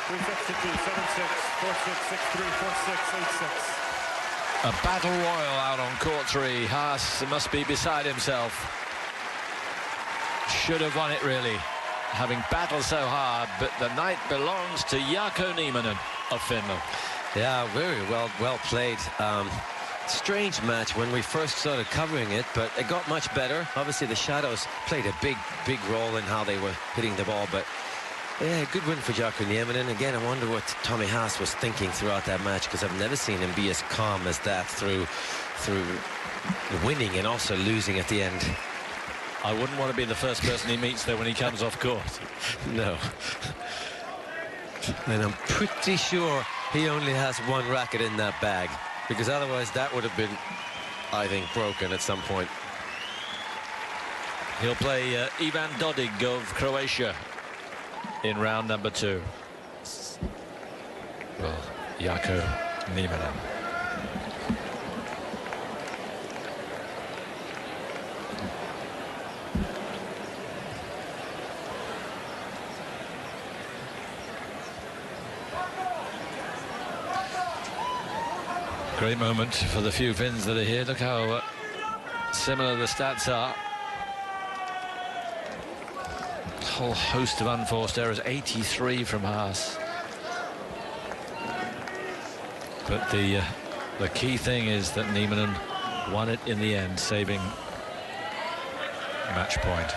3 sets to 2, 7-6, 4-6, 6-3, 4-6, 8-6. A battle royal out on court 3. Haas must be beside himself. Should have won it, really, having battled so hard, but the night belongs to Jaakko Nieminen of Finland. Yeah, very well played. Strange match when we first started covering it, but it got much better. Obviously the shadows played a big role in how they were hitting the ball, but yeah, good win for Jaakko Nieminen. Again, I wonder what Tommy Haas was thinking throughout that match, because I've never seen him be as calm as that through winning and also losing at the end. I wouldn't want to be the first person he meets there when he comes off court. No. And I'm pretty sure he only has 1 racket in that bag, because otherwise that would have been, I think, broken at some point. He'll play Ivan Dodig of Croatia in round number 2. Well, Jaakko Nieminen. Great moment for the few Finns that are here. Look how similar the stats are. A whole host of unforced errors. 83 from Haas. But the key thing is that Nieminen won it in the end, saving match point.